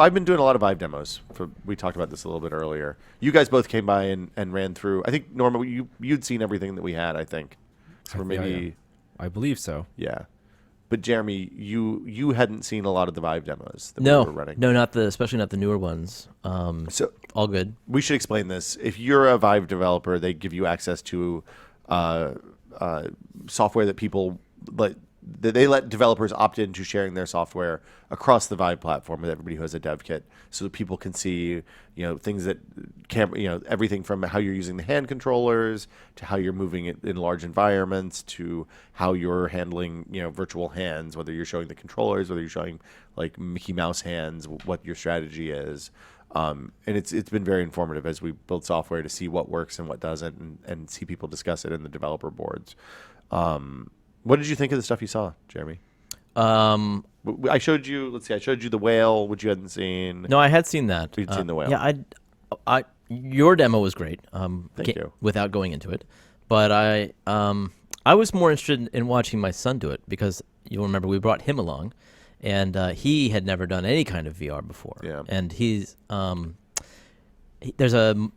Speaker 2: I've been doing a lot of Vive demos. We talked about this a little bit earlier. You guys both came by and ran through. I think, Norma, you'd seen everything that we had, I think. Or maybe,
Speaker 1: I believe so.
Speaker 2: yeah. But Jeremy, you hadn't seen a lot of the Vive demos that we
Speaker 3: No,
Speaker 2: were running.
Speaker 3: no, especially not the newer ones.
Speaker 2: So
Speaker 3: all good.
Speaker 2: We should explain this. If you're a Vive developer, they give you access to software that people they let developers opt into sharing their software across the Vive platform with everybody who has a dev kit, so that people can see, things that everything from how you're using the hand controllers to how you're moving it in large environments to how you're handling, virtual hands, whether you're showing the controllers, whether you're showing like Mickey Mouse hands, what your strategy is. And it's been very informative as we build software to see what works and what doesn't, and see people discuss it in the developer boards. What did you think of the stuff you saw, Jeremy? I showed you. Let's see. I showed you the whale, which you hadn't seen.
Speaker 3: No, I had seen that.
Speaker 2: You'd seen the whale.
Speaker 3: Yeah, your demo was great.
Speaker 2: Thank you.
Speaker 3: Without going into it, but I was more interested in watching my son do it, because you'll remember we brought him along, and he had never done any kind of VR before.
Speaker 2: Yeah.
Speaker 3: And he's there's a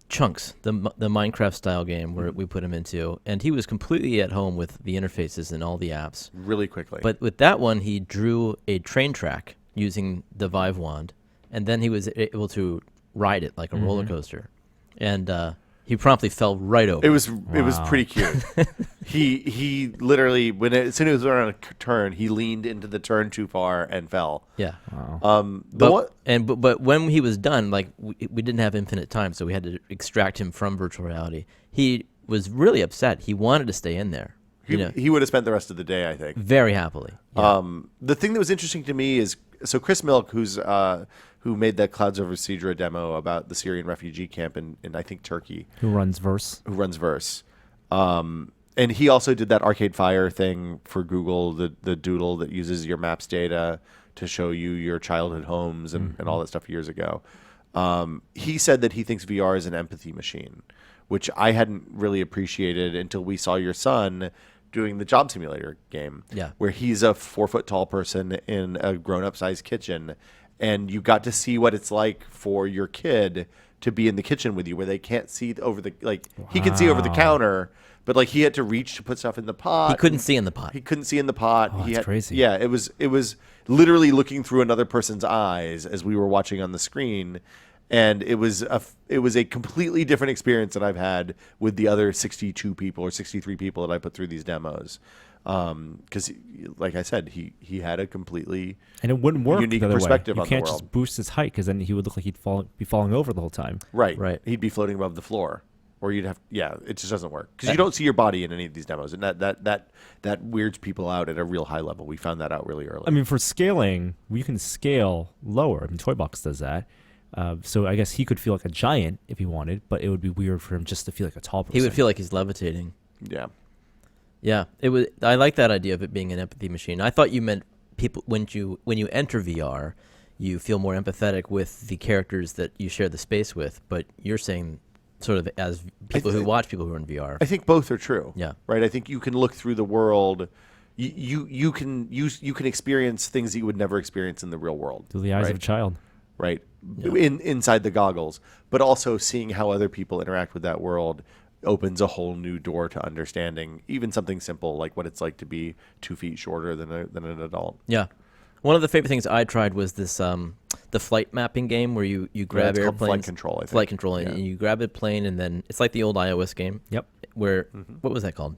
Speaker 3: Chunks, the Minecraft style game where we put him into, and he was completely at home with the interfaces and all the apps
Speaker 2: Really quickly.
Speaker 3: But with that one, he drew a train track using the Vive wand, and then he was able to ride it like a roller coaster, and he promptly fell right over.
Speaker 2: It was pretty cute. He literally, as soon as he was on a turn, he leaned into the turn too far and fell.
Speaker 3: Yeah.
Speaker 1: Wow.
Speaker 3: But when he was done, like we didn't have infinite time, so we had to extract him from virtual reality. He was really upset. He wanted to stay in there.
Speaker 2: He would have spent the rest of the day, I think.
Speaker 3: Very happily. Yeah.
Speaker 2: The thing that was interesting to me is, so Chris Milk, who made that Clouds Over Sidra demo about the Syrian refugee camp in I think Turkey.
Speaker 1: Who runs Verse.
Speaker 2: And he also did that Arcade Fire thing for Google, the doodle that uses your maps data to show you your childhood homes and all that stuff years ago. He said that he thinks VR is an empathy machine, which I hadn't really appreciated until we saw your son doing the Job Simulator game, where he's a 4-foot-tall person in a grown-up sized kitchen, and you got to see what it's like for your kid to be in the kitchen with you, where they can't see over the he can see over the counter, but like he had to reach to put stuff in the pot.
Speaker 3: He couldn't see in the pot.
Speaker 1: Oh, that's crazy.
Speaker 2: Yeah, it was literally looking through another person's eyes as we were watching on the screen. And it was a completely different experience than I've had with the other 62 people or 63 people that I put through these demos. Because, like I said, he had a completely
Speaker 1: and it wouldn't work
Speaker 2: unique
Speaker 1: the other
Speaker 2: perspective
Speaker 1: way. You
Speaker 2: on
Speaker 1: can't
Speaker 2: the world.
Speaker 1: just boost his height, because then he would look like he'd be falling over the whole time.
Speaker 2: Right. He'd be floating above the floor, or you'd have it just doesn't work because you don't see your body in any of these demos, and that weirds people out at a real high level. We found that out really early.
Speaker 1: I mean, for scaling, you can scale lower. I mean, Toybox does that. So I guess he could feel like a giant if he wanted, but it would be weird for him just to feel like a tall person.
Speaker 3: He would feel like he's levitating.
Speaker 2: Yeah.
Speaker 3: Yeah, it was. I like that idea of it being an empathy machine. I thought you meant people when you enter VR, you feel more empathetic with the characters that you share the space with. But you're saying sort of as people who watch people who are in VR.
Speaker 2: I think both are true.
Speaker 3: Yeah.
Speaker 2: Right. I think you can look through the world. You can experience things that you would never experience in the real world
Speaker 1: Through the eyes of a child.
Speaker 2: Right. Yeah. Inside the goggles, but also seeing how other people interact with that world opens a whole new door to understanding even something simple like what it's like to be 2 feet shorter than an adult.
Speaker 3: Yeah. One of the favorite things I tried was this the flight mapping game where you grab airplanes.
Speaker 2: Flight Control, I think.
Speaker 3: Flight Control, and you grab a plane, and then it's like the old iOS game.
Speaker 1: Yep.
Speaker 3: Where what was that called?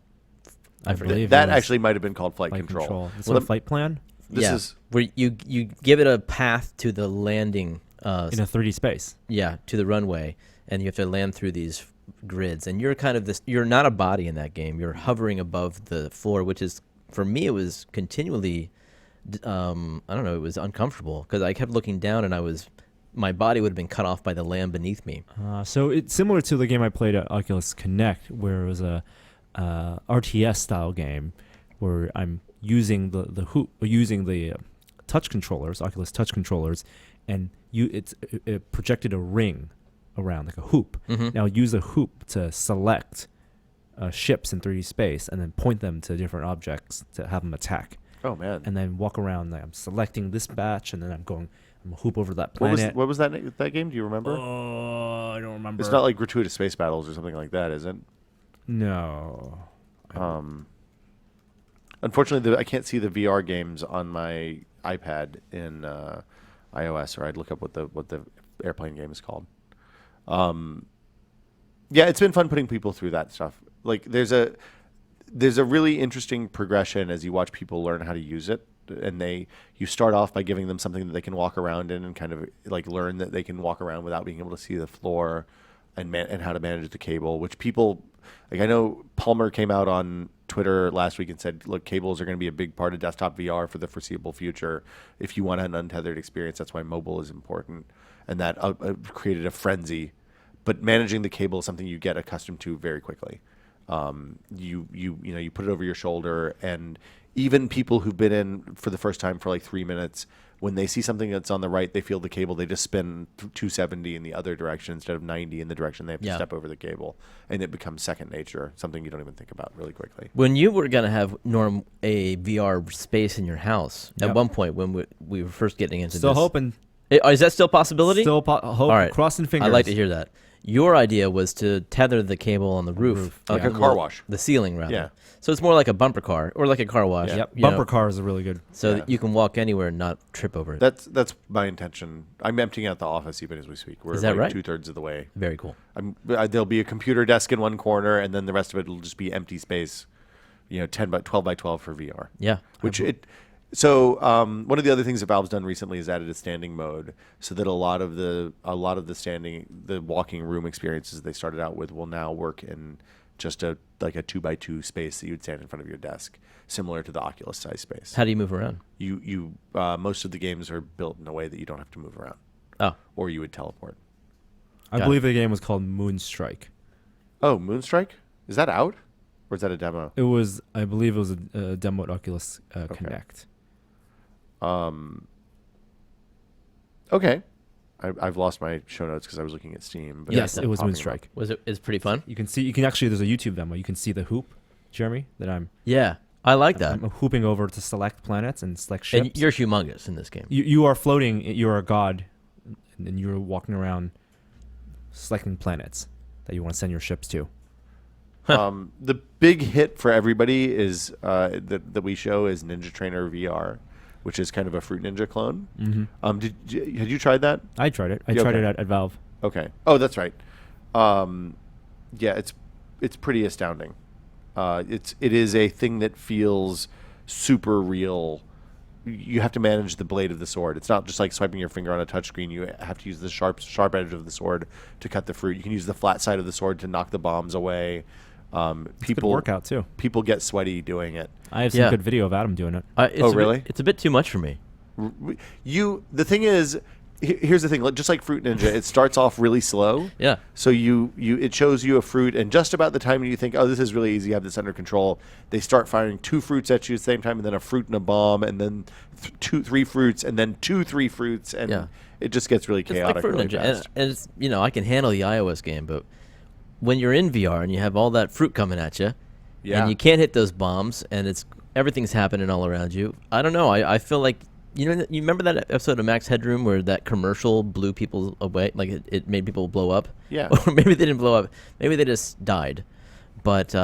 Speaker 1: I forget.
Speaker 2: That actually might have been called Flight Control.
Speaker 1: Is it a flight plan?
Speaker 2: This is
Speaker 3: where you give it a path to the landing
Speaker 1: in a 3D space.
Speaker 3: Yeah, to the runway, and you have to land through these grids, and you're kind of this. You're not a body in that game. You're hovering above the floor, which is for me it was continually. I don't know. It was uncomfortable because I kept looking down, and my body would have been cut off by the land beneath me.
Speaker 1: So it's similar to the game I played at Oculus Connect, where it was a RTS style game where I'm using the hoop, using the touch controllers, Oculus touch controllers, and it projected a ring around like a hoop.
Speaker 3: Mm-hmm.
Speaker 1: Now use a hoop to select ships in 3D space and then point them to different objects to have them attack.
Speaker 2: Oh man!
Speaker 1: And then walk around. Like I'm selecting this batch, and then I'm hoop over that planet.
Speaker 2: What was that game? Do you remember?
Speaker 1: Oh, I don't remember.
Speaker 2: It's not like Gratuitous Space Battles or something like that, is it?
Speaker 1: No.
Speaker 2: Unfortunately, I can't see the VR games on my iPad in iOS, or I'd look up what the airplane game is called. Yeah, it's been fun putting people through that stuff. Like there's a really interesting progression as you watch people learn how to use it, and you start off by giving them something that they can walk around in and kind of like learn that they can walk around without being able to see the floor, and how to manage the cable. Which people like, I know Palmer came out on Twitter last week and said, look, cables are going to be a big part of desktop VR for the foreseeable future. If you want an untethered experience, that's why mobile is important, and that created a frenzy. But managing the cable is something you get accustomed to very quickly. You put it over your shoulder, and even people who've been in for the first time for like 3 minutes, when they see something that's on the right, they feel the cable, they just spin 270 in the other direction instead of 90 in the direction they have to step over the cable, and it becomes second nature, something you don't even think about really quickly.
Speaker 3: When you were going to have, Norm, a VR space in your house, at one point when we were first getting into
Speaker 1: Still
Speaker 3: this.
Speaker 1: hoping.
Speaker 3: Is that still a possibility?
Speaker 1: Still hope.
Speaker 3: All right.
Speaker 1: Crossing fingers.
Speaker 3: I'd like to hear that. Your idea was to tether the cable on the roof.
Speaker 2: Like a car wash.
Speaker 3: The ceiling, rather.
Speaker 2: Yeah.
Speaker 3: So it's more like a bumper car, or like a car wash.
Speaker 1: Yep.
Speaker 3: you
Speaker 1: Bumper
Speaker 3: know,
Speaker 1: car is a really good.
Speaker 3: So that you can walk anywhere and not trip over it.
Speaker 2: That's my intention. I'm emptying out the office even as we speak. We're
Speaker 3: Is that right?
Speaker 2: 2/3 of the way.
Speaker 3: Very cool.
Speaker 2: There'll be a computer desk in one corner, and then the rest of it will just be empty space. 12 by 12 for VR.
Speaker 3: Yeah.
Speaker 2: So one of the other things that Valve's done recently is added a standing mode, so that a lot of the walking room experiences they started out with will now work in just a 2x2 space that you'd stand in front of your desk, similar to the Oculus size space.
Speaker 3: How do you move around?
Speaker 2: You most of the games are built in a way that you don't have to move around.
Speaker 3: Oh.
Speaker 2: Or you would teleport.
Speaker 1: I believe the game was called Moonstrike.
Speaker 2: Oh, Moonstrike? Is that out? Or is that a demo?
Speaker 1: I believe it was a demo at Oculus Connect.
Speaker 2: Okay. I've lost my show notes because I was looking at Steam. But
Speaker 1: Yes, it was Moonstrike.
Speaker 3: It's pretty fun?
Speaker 1: You can actually, there's a YouTube demo. You can see the hoop, Jeremy, that I'm
Speaker 3: I like that.
Speaker 1: I'm hooping over to select planets and select ships.
Speaker 3: And you're humongous in this game.
Speaker 1: You are floating, you're a god, and you're walking around selecting planets that you want to send your ships to.
Speaker 2: The big hit for everybody is that we show is Ninja Trainer VR, which is kind of a Fruit Ninja clone.
Speaker 1: Mm-hmm.
Speaker 2: Had you tried that?
Speaker 1: I tried it. I tried it at Valve.
Speaker 2: Okay. Oh, that's right. Yeah, it's pretty astounding. It is a thing that feels super real. You have to manage the blade of the sword. It's not just like swiping your finger on a touchscreen. You have to use the sharp edge of the sword to cut the fruit. You can use the flat side of the sword to knock the bombs away. People
Speaker 1: workout too.
Speaker 2: People get sweaty doing it.
Speaker 1: I have some good video of Adam doing it.
Speaker 2: Really?
Speaker 3: It's a bit too much for me.
Speaker 2: The thing is, here's the thing. Just like Fruit Ninja, it starts off really slow.
Speaker 3: Yeah.
Speaker 2: So it shows you a fruit, and just about the time you think, oh, this is really easy, you have this under control, they start firing 2 fruits at you at the same time, and then a fruit and a bomb, and then 3 fruits, and then 3 fruits, and it just gets really chaotic.
Speaker 3: It's like Fruit
Speaker 2: really
Speaker 3: Ninja.
Speaker 2: fast.
Speaker 3: And it's, I can handle the iOS game, but when you're in VR and you have all that fruit coming at you, and you can't hit those bombs, and everything's happening all around you. I don't know. I feel like you remember that episode of Max Headroom where that commercial blew people away, like it made people blow up.
Speaker 2: Yeah.
Speaker 3: Or maybe they didn't blow up. Maybe they just died. But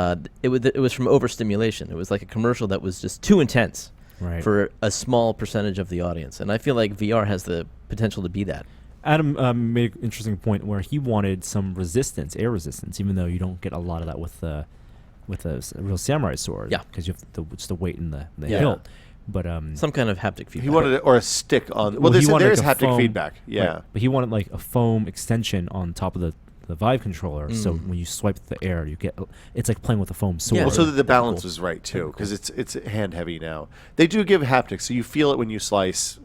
Speaker 3: it was from overstimulation. It was like a commercial that was just too intense for a small percentage of the audience. And I feel like VR has the potential to be that.
Speaker 1: Adam made an interesting point where he wanted some resistance, air resistance, even though you don't get a lot of that with a real samurai sword.
Speaker 3: Yeah.
Speaker 1: Because you have just the weight in the hilt. But
Speaker 3: some kind of haptic feedback.
Speaker 2: He wanted it, or a stick on. Well, there is haptic feedback. Yeah.
Speaker 1: Right. But he wanted like a foam extension on top of the Vive controller, so when you swipe the air, it's like playing with a foam sword.
Speaker 2: Well, so that the balance was right too, because it's hand heavy now. They do give haptics, so you feel it when you slice.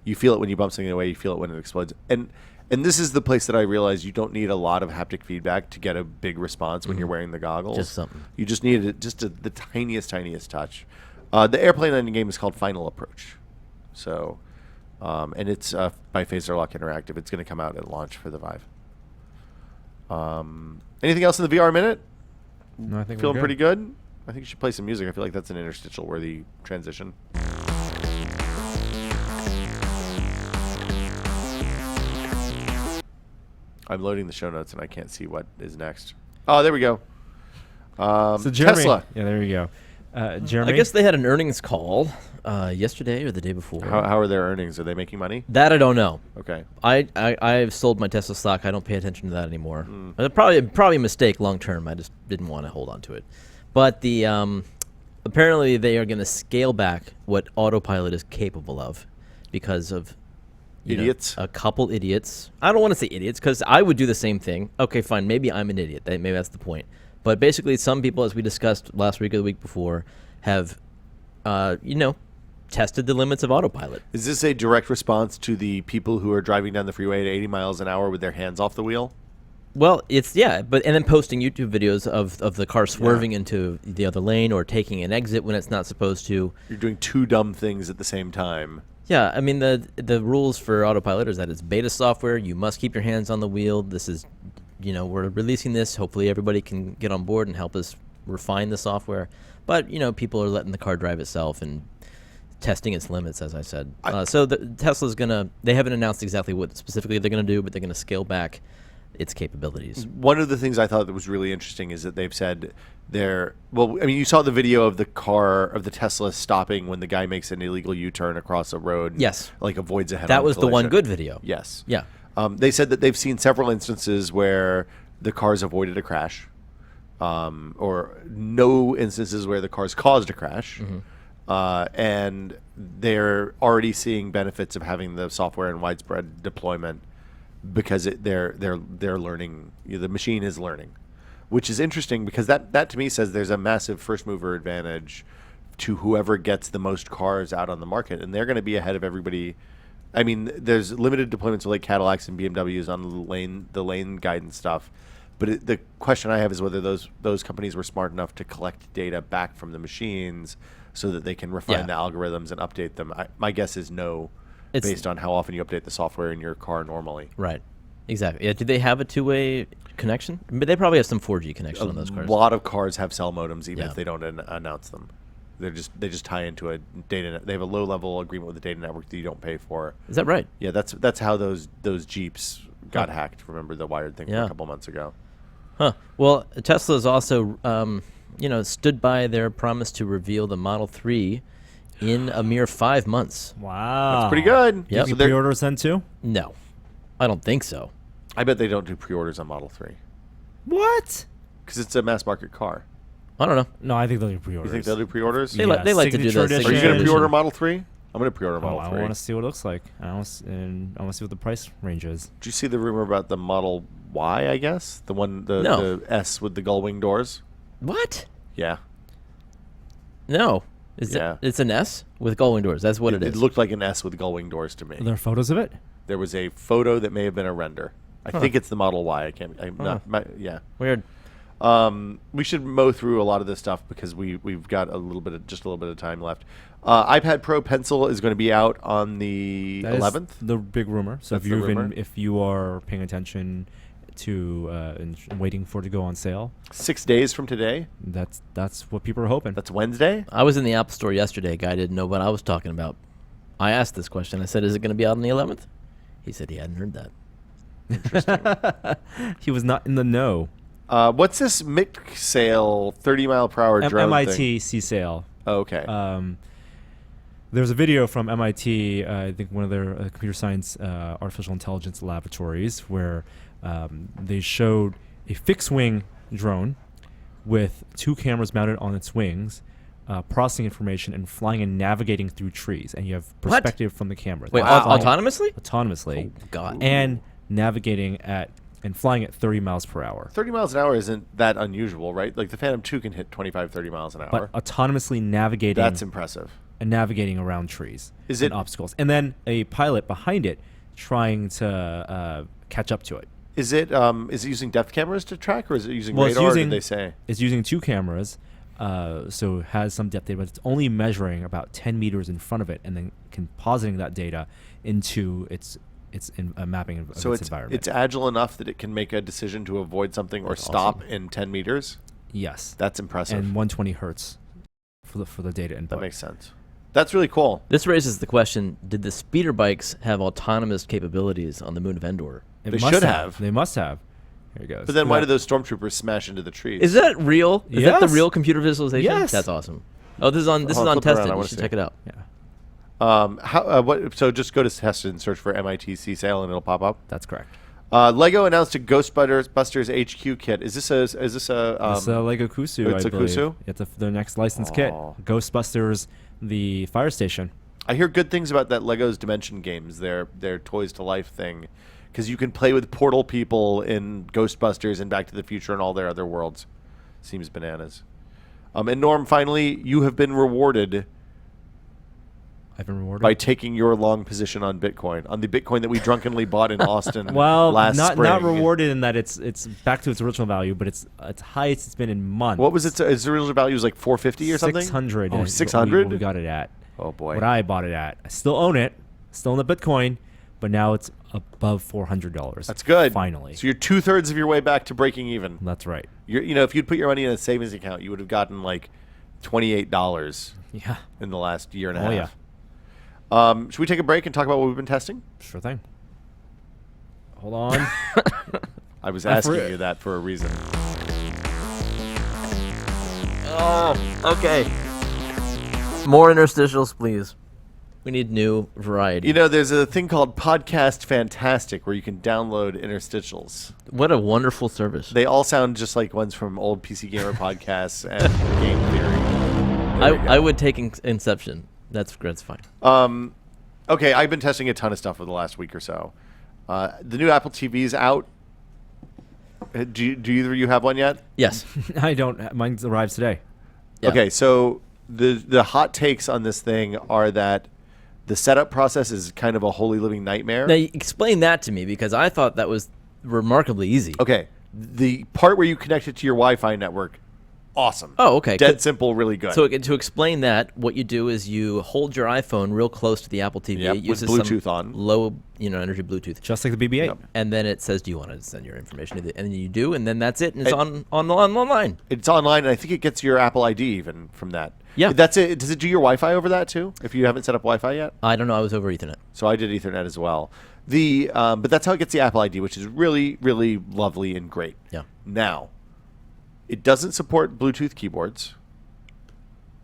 Speaker 2: You feel it when you bump something away. You feel it when it explodes. And this is the place that I realize you don't need a lot of haptic feedback to get a big response when you're wearing the goggles.
Speaker 3: Just something.
Speaker 2: You just need the tiniest touch. The airplane landing game is called Final Approach. So, and it's by Phaserlock Interactive. It's going to come out at launch for the Vive. Anything else in the VR minute?
Speaker 1: No, I think
Speaker 2: feeling
Speaker 1: we're
Speaker 2: pretty good. I think you should play some music. I feel like that's an interstitial worthy transition. I'm loading the show notes and I can't see what is next. Oh, there we go.
Speaker 1: So Jeremy,
Speaker 2: Tesla.
Speaker 1: Yeah, there you go. Jeremy?
Speaker 3: I guess they had an earnings call yesterday or the day before.
Speaker 2: How are their earnings? Are they making money?
Speaker 3: That I don't know.
Speaker 2: Okay.
Speaker 3: I've sold my Tesla stock. I don't pay attention to that anymore. Probably a mistake long term. I just didn't want to hold on to it. But the apparently they are going to scale back what autopilot is capable of because of
Speaker 2: Idiots?
Speaker 3: a couple idiots. I don't want to say idiots because I would do the same thing. Okay, fine. Maybe I'm an idiot. Maybe that's the point. But basically, some people, as we discussed last week or the week before, have, tested the limits of autopilot.
Speaker 2: Is this a direct response to the people who are driving down the freeway at 80 miles an hour with their hands off the wheel?
Speaker 3: Well, and then posting YouTube videos of the car swerving into the other lane or taking an exit when it's not supposed to.
Speaker 2: You're doing two dumb things at the same time.
Speaker 3: Yeah, I mean, the rules for autopilot is that it's beta software. You must keep your hands on the wheel. This is, we're releasing this. Hopefully everybody can get on board and help us refine the software. But, people are letting the car drive itself and testing its limits, as I said. So Tesla's they haven't announced exactly what specifically they're going to do, but they're going to scale back its capabilities.
Speaker 2: One of the things I thought that was really interesting is that they've said you saw the video of the Tesla stopping when the guy makes an illegal U-turn across a road. And,
Speaker 3: Yes.
Speaker 2: Avoids a head-on
Speaker 3: That was the one
Speaker 2: collision.
Speaker 3: good video.
Speaker 2: Yes.
Speaker 3: Yeah.
Speaker 2: They said that they've seen several instances where the cars avoided a crash, or no instances where the cars caused a crash. And they're already seeing benefits of having the software in widespread deployment because they're learning. The machine is learning, which is interesting because that to me says there's a massive first mover advantage to whoever gets the most cars out on the market, and they're going to be ahead of everybody. I mean, there's limited deployments of like Cadillacs and BMWs on the lane guidance stuff, but the question I have is whether those companies were smart enough to collect data back from the machines so that they can refine the algorithms and update them. My guess is no, based on how often you update the software in your car normally.
Speaker 3: Right. Exactly. Yeah. Do they have a two-way connection? But they probably have some 4G connection on those cars.
Speaker 2: A lot of cars have cell modems, even
Speaker 3: Yeah.
Speaker 2: if they don't announce them. They just tie into a data. They have a low-level agreement with the data network that you don't pay for.
Speaker 3: Is that right?
Speaker 2: Yeah, that's how those Jeeps got hacked. Remember the Wired thing from a couple months ago?
Speaker 3: Huh. Well, Tesla's also, stood by their promise to reveal the Model 3 in a mere 5 months.
Speaker 1: Wow.
Speaker 2: That's pretty good.
Speaker 3: Yep.
Speaker 1: You
Speaker 2: So they're-
Speaker 1: pre-orders then too?
Speaker 3: No, I don't think so.
Speaker 2: I bet they don't do pre-orders on Model 3
Speaker 1: What?
Speaker 2: because it's a mass market car.
Speaker 3: I don't know.
Speaker 1: No, I think they'll do
Speaker 2: You
Speaker 1: pre-orders.
Speaker 2: think they'll do pre-orders?
Speaker 3: They like to do
Speaker 1: signature
Speaker 3: that.
Speaker 1: edition.
Speaker 2: Are you going to
Speaker 3: edition.
Speaker 2: pre-order Model 3? I'm going to pre-order
Speaker 1: Oh,
Speaker 2: Model
Speaker 1: I
Speaker 2: 3.
Speaker 1: want to see what it looks like. I want to see what the price range is.
Speaker 2: Did you see the rumor about the Model Y, I guess? The one,
Speaker 3: No.
Speaker 2: the S with the gull wing doors?
Speaker 3: What?
Speaker 2: Yeah.
Speaker 3: No.
Speaker 2: Yeah.
Speaker 3: It's an S with gull wing doors. That's what it is.
Speaker 2: It looked like an S with gull wing doors to me.
Speaker 1: Are there photos of it?
Speaker 2: There was a photo that may have been a render. I think it's the Model Y. Yeah.
Speaker 3: Weird.
Speaker 2: We should mow through a lot of this stuff because we've got a little bit of time left. iPad Pro Pencil is going to be out on the
Speaker 1: That is
Speaker 2: 11th.
Speaker 1: the big rumor. So
Speaker 2: That's the rumor.
Speaker 1: if you are paying attention to and waiting for it to go on sale,
Speaker 2: 6 days from today.
Speaker 1: that's what people are hoping.
Speaker 2: That's Wednesday.
Speaker 3: I was in the Apple Store yesterday. A guy didn't know what I was talking about. I asked this question. I said, "Is it going to be out on the 11th?" He said he hadn't heard that.
Speaker 1: He was not in the know.
Speaker 2: What's this MIC sale 30 mile per hour drone
Speaker 1: MIT C sale.
Speaker 2: thing? Oh, okay.
Speaker 1: There's a video from MIT, I think one of their computer science artificial intelligence laboratories, where they showed a fixed wing drone with 2 cameras mounted on its wings, processing information and flying and navigating through trees. And you have
Speaker 3: What?
Speaker 1: perspective from the camera.
Speaker 3: Wait,
Speaker 1: They're flying
Speaker 3: autonomously?
Speaker 1: autonomously.
Speaker 3: Oh, God.
Speaker 1: And navigating and flying at 30 miles per hour.
Speaker 2: 30 miles an hour isn't that unusual, right? Like the Phantom 2 can hit 25, 30 miles an hour.
Speaker 1: But autonomously navigating
Speaker 2: That's impressive.
Speaker 1: and navigating around trees
Speaker 2: Is
Speaker 1: and
Speaker 2: it-
Speaker 1: obstacles. And then a pilot behind it trying to catch up to it.
Speaker 2: Is it using depth cameras to track, or is it using
Speaker 1: Well, it's
Speaker 2: radar?
Speaker 1: using-
Speaker 2: Did they say?
Speaker 1: It's using 2 cameras, so it has some depth data, but it's only measuring about 10 meters in front of it and then compositing that data into its mapping of
Speaker 2: So
Speaker 1: its
Speaker 2: it's
Speaker 1: environment.
Speaker 2: agile enough that it can make a decision to avoid something or
Speaker 3: That's
Speaker 2: stop
Speaker 3: awesome.
Speaker 2: in 10 meters.
Speaker 1: Yes.
Speaker 2: That's impressive.
Speaker 1: And 120 hertz for the data input.
Speaker 2: That makes sense. That's really cool.
Speaker 3: This raises the question, did the speeder bikes have autonomous capabilities on the moon of Endor?
Speaker 1: It
Speaker 2: They
Speaker 1: must
Speaker 2: should have.
Speaker 1: They must have. Here it goes.
Speaker 2: But then why did those stormtroopers smash into the trees?
Speaker 3: Is that real? Is that the
Speaker 1: Yes.
Speaker 3: real computer visualization?
Speaker 1: Yes.
Speaker 3: That's awesome. Oh, this is on
Speaker 2: Hold on, flip it around,
Speaker 3: Tested.
Speaker 2: I
Speaker 3: You
Speaker 2: wanna
Speaker 3: should
Speaker 2: see.
Speaker 3: check it out.
Speaker 1: Yeah,
Speaker 2: What? So just go to Tested and search for MITC sale, and it'll pop up.
Speaker 1: that's correct.
Speaker 2: Lego announced a Ghostbusters HQ kit. Is this a?
Speaker 1: It's Lego Kusu,
Speaker 2: it's
Speaker 1: I
Speaker 2: a
Speaker 1: believe.
Speaker 2: Kusu?
Speaker 1: It's their next licensed kit.
Speaker 2: Aw.
Speaker 1: Ghostbusters, the fire station.
Speaker 2: I hear good things about that Lego's Dimension games. Their Toys to Life thing, because you can play with portal people in Ghostbusters and Back to the Future and all their other worlds. Seems bananas. And Norm, finally, you have been rewarded
Speaker 1: I've been rewarded.
Speaker 2: by taking your long position on Bitcoin, on the Bitcoin that we drunkenly bought in Austin
Speaker 1: well,
Speaker 2: last
Speaker 1: not
Speaker 2: spring.
Speaker 1: rewarded in that it's back to its original value, but it's highest it's been in months.
Speaker 2: What was its original value? Was like 450 or something?
Speaker 1: 600.
Speaker 2: Oh,
Speaker 1: is what
Speaker 2: 600?
Speaker 1: we got it at.
Speaker 2: Oh boy.
Speaker 1: What I bought it at. I still own it. Still own the Bitcoin, but now it's above $400.
Speaker 2: That's good.
Speaker 1: Finally.
Speaker 2: So you're 2/3 of your way back to breaking even.
Speaker 1: That's right.
Speaker 2: If you'd put your money in a savings account, you would have gotten like $28
Speaker 1: Yeah.
Speaker 2: in the last year and a
Speaker 1: Oh,
Speaker 2: half. Should we take a break and talk about what we've been testing?
Speaker 1: Sure thing. Hold on.
Speaker 2: I was
Speaker 1: I
Speaker 2: asking
Speaker 1: for-
Speaker 2: you that for a reason.
Speaker 3: Oh, okay. More interstitials, please. We need new variety.
Speaker 2: There's a thing called Podcast Fantastic where you can download interstitials.
Speaker 3: What a wonderful service.
Speaker 2: They all sound just like ones from old PC Gamer podcasts and Game Theory. There we go.
Speaker 3: I would take Inception. That's fine.
Speaker 2: Okay, I've been testing a ton of stuff for the last week or so. The new Apple TV's out. Do either of you have one yet?
Speaker 3: Yes.
Speaker 1: I don't. Mine arrives today.
Speaker 3: Yeah.
Speaker 2: Okay, so the hot takes on this thing are that the setup process is kind of a holy living nightmare.
Speaker 3: Now, explain that to me, because I thought that was remarkably easy.
Speaker 2: Okay, the part where you connect it to your Wi-Fi network, awesome.
Speaker 3: Oh, okay.
Speaker 2: Dead
Speaker 3: Good.
Speaker 2: simple, really good.
Speaker 3: So to explain that, what you do is you hold your iPhone real close to the Apple TV.
Speaker 2: Yep,
Speaker 3: It
Speaker 2: with
Speaker 3: uses
Speaker 2: Bluetooth
Speaker 3: some
Speaker 2: on.
Speaker 3: low, energy Bluetooth.
Speaker 1: Just like the BB-8.
Speaker 2: Yep.
Speaker 3: And then it says, "Do you want to send your information?" And then you do, and then that's it, and it's online.
Speaker 2: It's online, and I think it gets your Apple ID even from that.
Speaker 3: Yeah.
Speaker 2: That's it. Does it do your Wi-Fi over that too? If you haven't set up Wi-Fi yet?
Speaker 3: I don't know. I was over Ethernet.
Speaker 2: So I did Ethernet as well. But that's how it gets the Apple ID, which is really, really lovely and great.
Speaker 3: Yeah.
Speaker 2: Now, it doesn't support Bluetooth keyboards.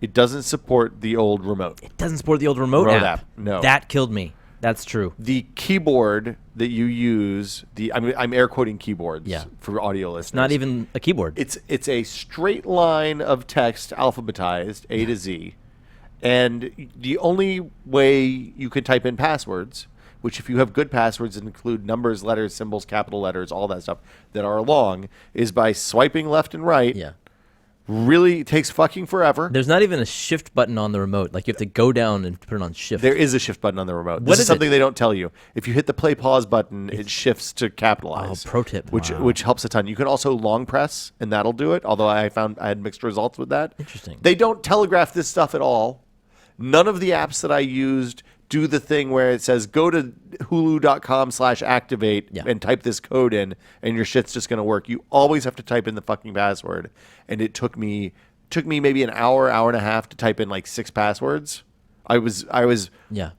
Speaker 2: It doesn't support the old remote.
Speaker 3: It doesn't support the old remote app.
Speaker 2: No.
Speaker 3: That killed me. That's true.
Speaker 2: The keyboard that you use, I'm air quoting keyboards
Speaker 3: Yeah.
Speaker 2: for audio listeners.
Speaker 3: It's not even a keyboard.
Speaker 2: It's a straight line of text, alphabetized A to Z, and the only way you can type in passwords, which if you have good passwords that include numbers, letters, symbols, capital letters, all that stuff that are long, is by swiping left and right.
Speaker 3: Yeah.
Speaker 2: Really takes fucking forever.
Speaker 3: There's not even a shift button on the remote. Like, you have to go down and put it on shift.
Speaker 2: There is a shift button on the remote.
Speaker 3: What
Speaker 2: This
Speaker 3: is
Speaker 2: is something
Speaker 3: it?
Speaker 2: they don't tell you. If you hit the play pause button, it shifts to capitalize.
Speaker 3: Oh, pro tip.
Speaker 2: Which helps a ton. You can also long press, and that'll do it. Although I found I had mixed results with that.
Speaker 3: Interesting.
Speaker 2: They don't telegraph this stuff at all. None of the apps that I used do the thing where it says go to hulu.com/activate
Speaker 3: Yeah.
Speaker 2: and type this code in, and your shit's just gonna work. You always have to type in the fucking password, and it took me maybe an hour and a half to type in like 6 passwords. I was
Speaker 3: Yeah.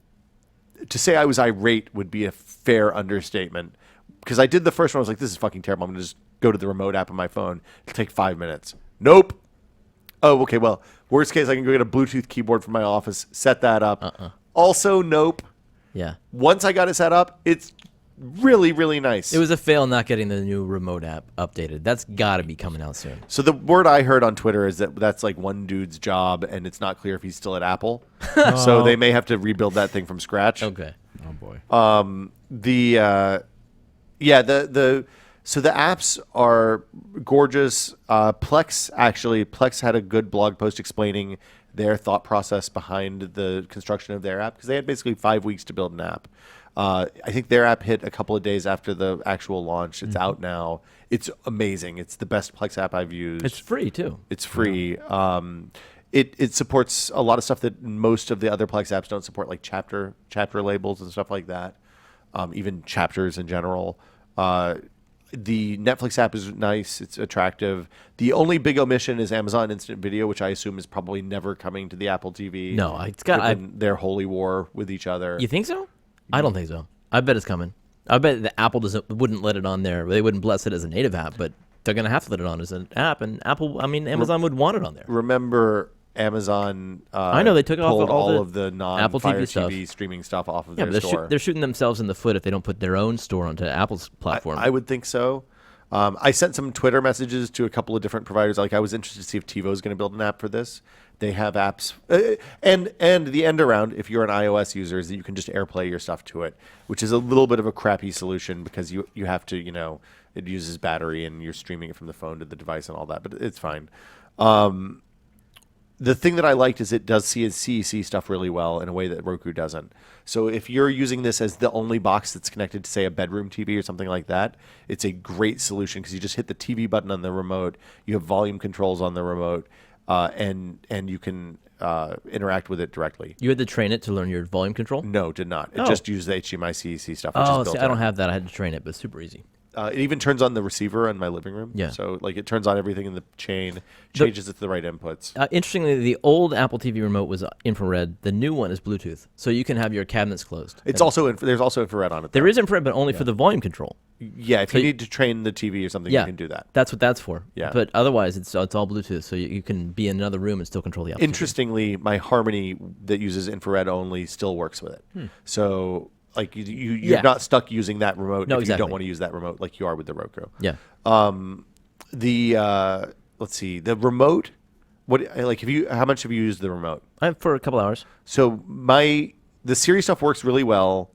Speaker 2: to say I was irate would be a fair understatement, because I did the first one. I was like, this is fucking terrible. I'm going to just go to the remote app on my phone. It'll take 5 minutes. Nope. Oh, okay. Well, worst case, I can go get a Bluetooth keyboard from my office, set that up. Also, nope.
Speaker 3: Yeah.
Speaker 2: Once I got it set up, it's really, really nice.
Speaker 3: It was a fail not getting the new remote app updated. That's got to be coming out soon.
Speaker 2: So the word I heard on Twitter is that that's like one dude's job, and it's not clear if he's still at Apple. So they may have to rebuild that thing from scratch.
Speaker 3: Okay.
Speaker 1: Oh boy.
Speaker 2: So the apps are gorgeous. Plex had a good blog post explaining their thought process behind the construction of their app, because they had basically 5 weeks to build an app. I think their app hit a couple of days after the actual launch. It's out now. It's amazing. It's the best Plex app I've used.
Speaker 3: It's free, too.
Speaker 2: It's free. It supports a lot of stuff that most of the other Plex apps don't support, like chapter labels and stuff like that. Even chapters in general. The Netflix app is nice. It's attractive. The only big omission is Amazon Instant Video, which I assume is probably never coming to the Apple TV.
Speaker 3: No, it's got.
Speaker 2: Given their holy war with each other.
Speaker 3: You think so? I don't think so. I bet it's coming. I bet the Apple wouldn't let it on there. They wouldn't bless it as a native app, but they're gonna have to let it on as an app. And Amazon would want it on there.
Speaker 2: Remember, Amazon.
Speaker 3: I know they took off
Speaker 2: pulled
Speaker 3: all the
Speaker 2: of the
Speaker 3: Apple
Speaker 2: non-Fire
Speaker 3: TV stuff.
Speaker 2: TV streaming stuff off of
Speaker 3: Yeah,
Speaker 2: their
Speaker 3: but
Speaker 2: store.
Speaker 3: they're shooting themselves in the foot if they don't put their own store onto Apple's platform.
Speaker 2: I would think so. I sent some Twitter messages to a couple of different providers. Like I was interested to see if TiVo is going to build an app for this. They have apps, and the end around, if you're an iOS user, is that you can just AirPlay your stuff to it, which is a little bit of a crappy solution because you have to, it uses battery and you're streaming it from the phone to the device and all that, but it's fine. The thing that I liked is it does CEC stuff really well in a way that Roku doesn't. So if you're using this as the only box that's connected to, say, a bedroom TV or something like that, it's a great solution because you just hit the TV button on the remote, you have volume controls on the remote, and you can interact with it directly.
Speaker 3: You had to train it to learn your volume control?
Speaker 2: No, did not. It
Speaker 3: Oh.
Speaker 2: just used the HDMI CEC stuff, which is
Speaker 3: Oh,
Speaker 2: built
Speaker 3: see, I don't
Speaker 2: in.
Speaker 3: have that. I had to train it, but it's super easy.
Speaker 2: It even turns on the receiver in my living room.
Speaker 3: Yeah.
Speaker 2: So like it turns on everything in the chain, changes it to the right inputs.
Speaker 3: Interestingly, the old Apple TV remote was infrared. The new one is Bluetooth, so you can have your cabinets closed.
Speaker 2: It's also there's also infrared on it.
Speaker 3: There is infrared, but only for the volume control.
Speaker 2: Yeah, if you need to train the TV or something,
Speaker 3: Yeah,
Speaker 2: you can do that.
Speaker 3: That's what that's for.
Speaker 2: Yeah.
Speaker 3: But otherwise, it's all Bluetooth, so you can be in another room and still control the Apple TV.
Speaker 2: Interestingly, my Harmony that uses infrared only still works with it. So like you're
Speaker 3: Yeah.
Speaker 2: not stuck using that remote
Speaker 3: No,
Speaker 2: if you
Speaker 3: exactly.
Speaker 2: don't want to use that remote like you are with the Roku.
Speaker 3: Yeah.
Speaker 2: Let's see, the remote. How much have you used the remote?
Speaker 3: For a couple hours.
Speaker 2: So the Siri stuff works really well.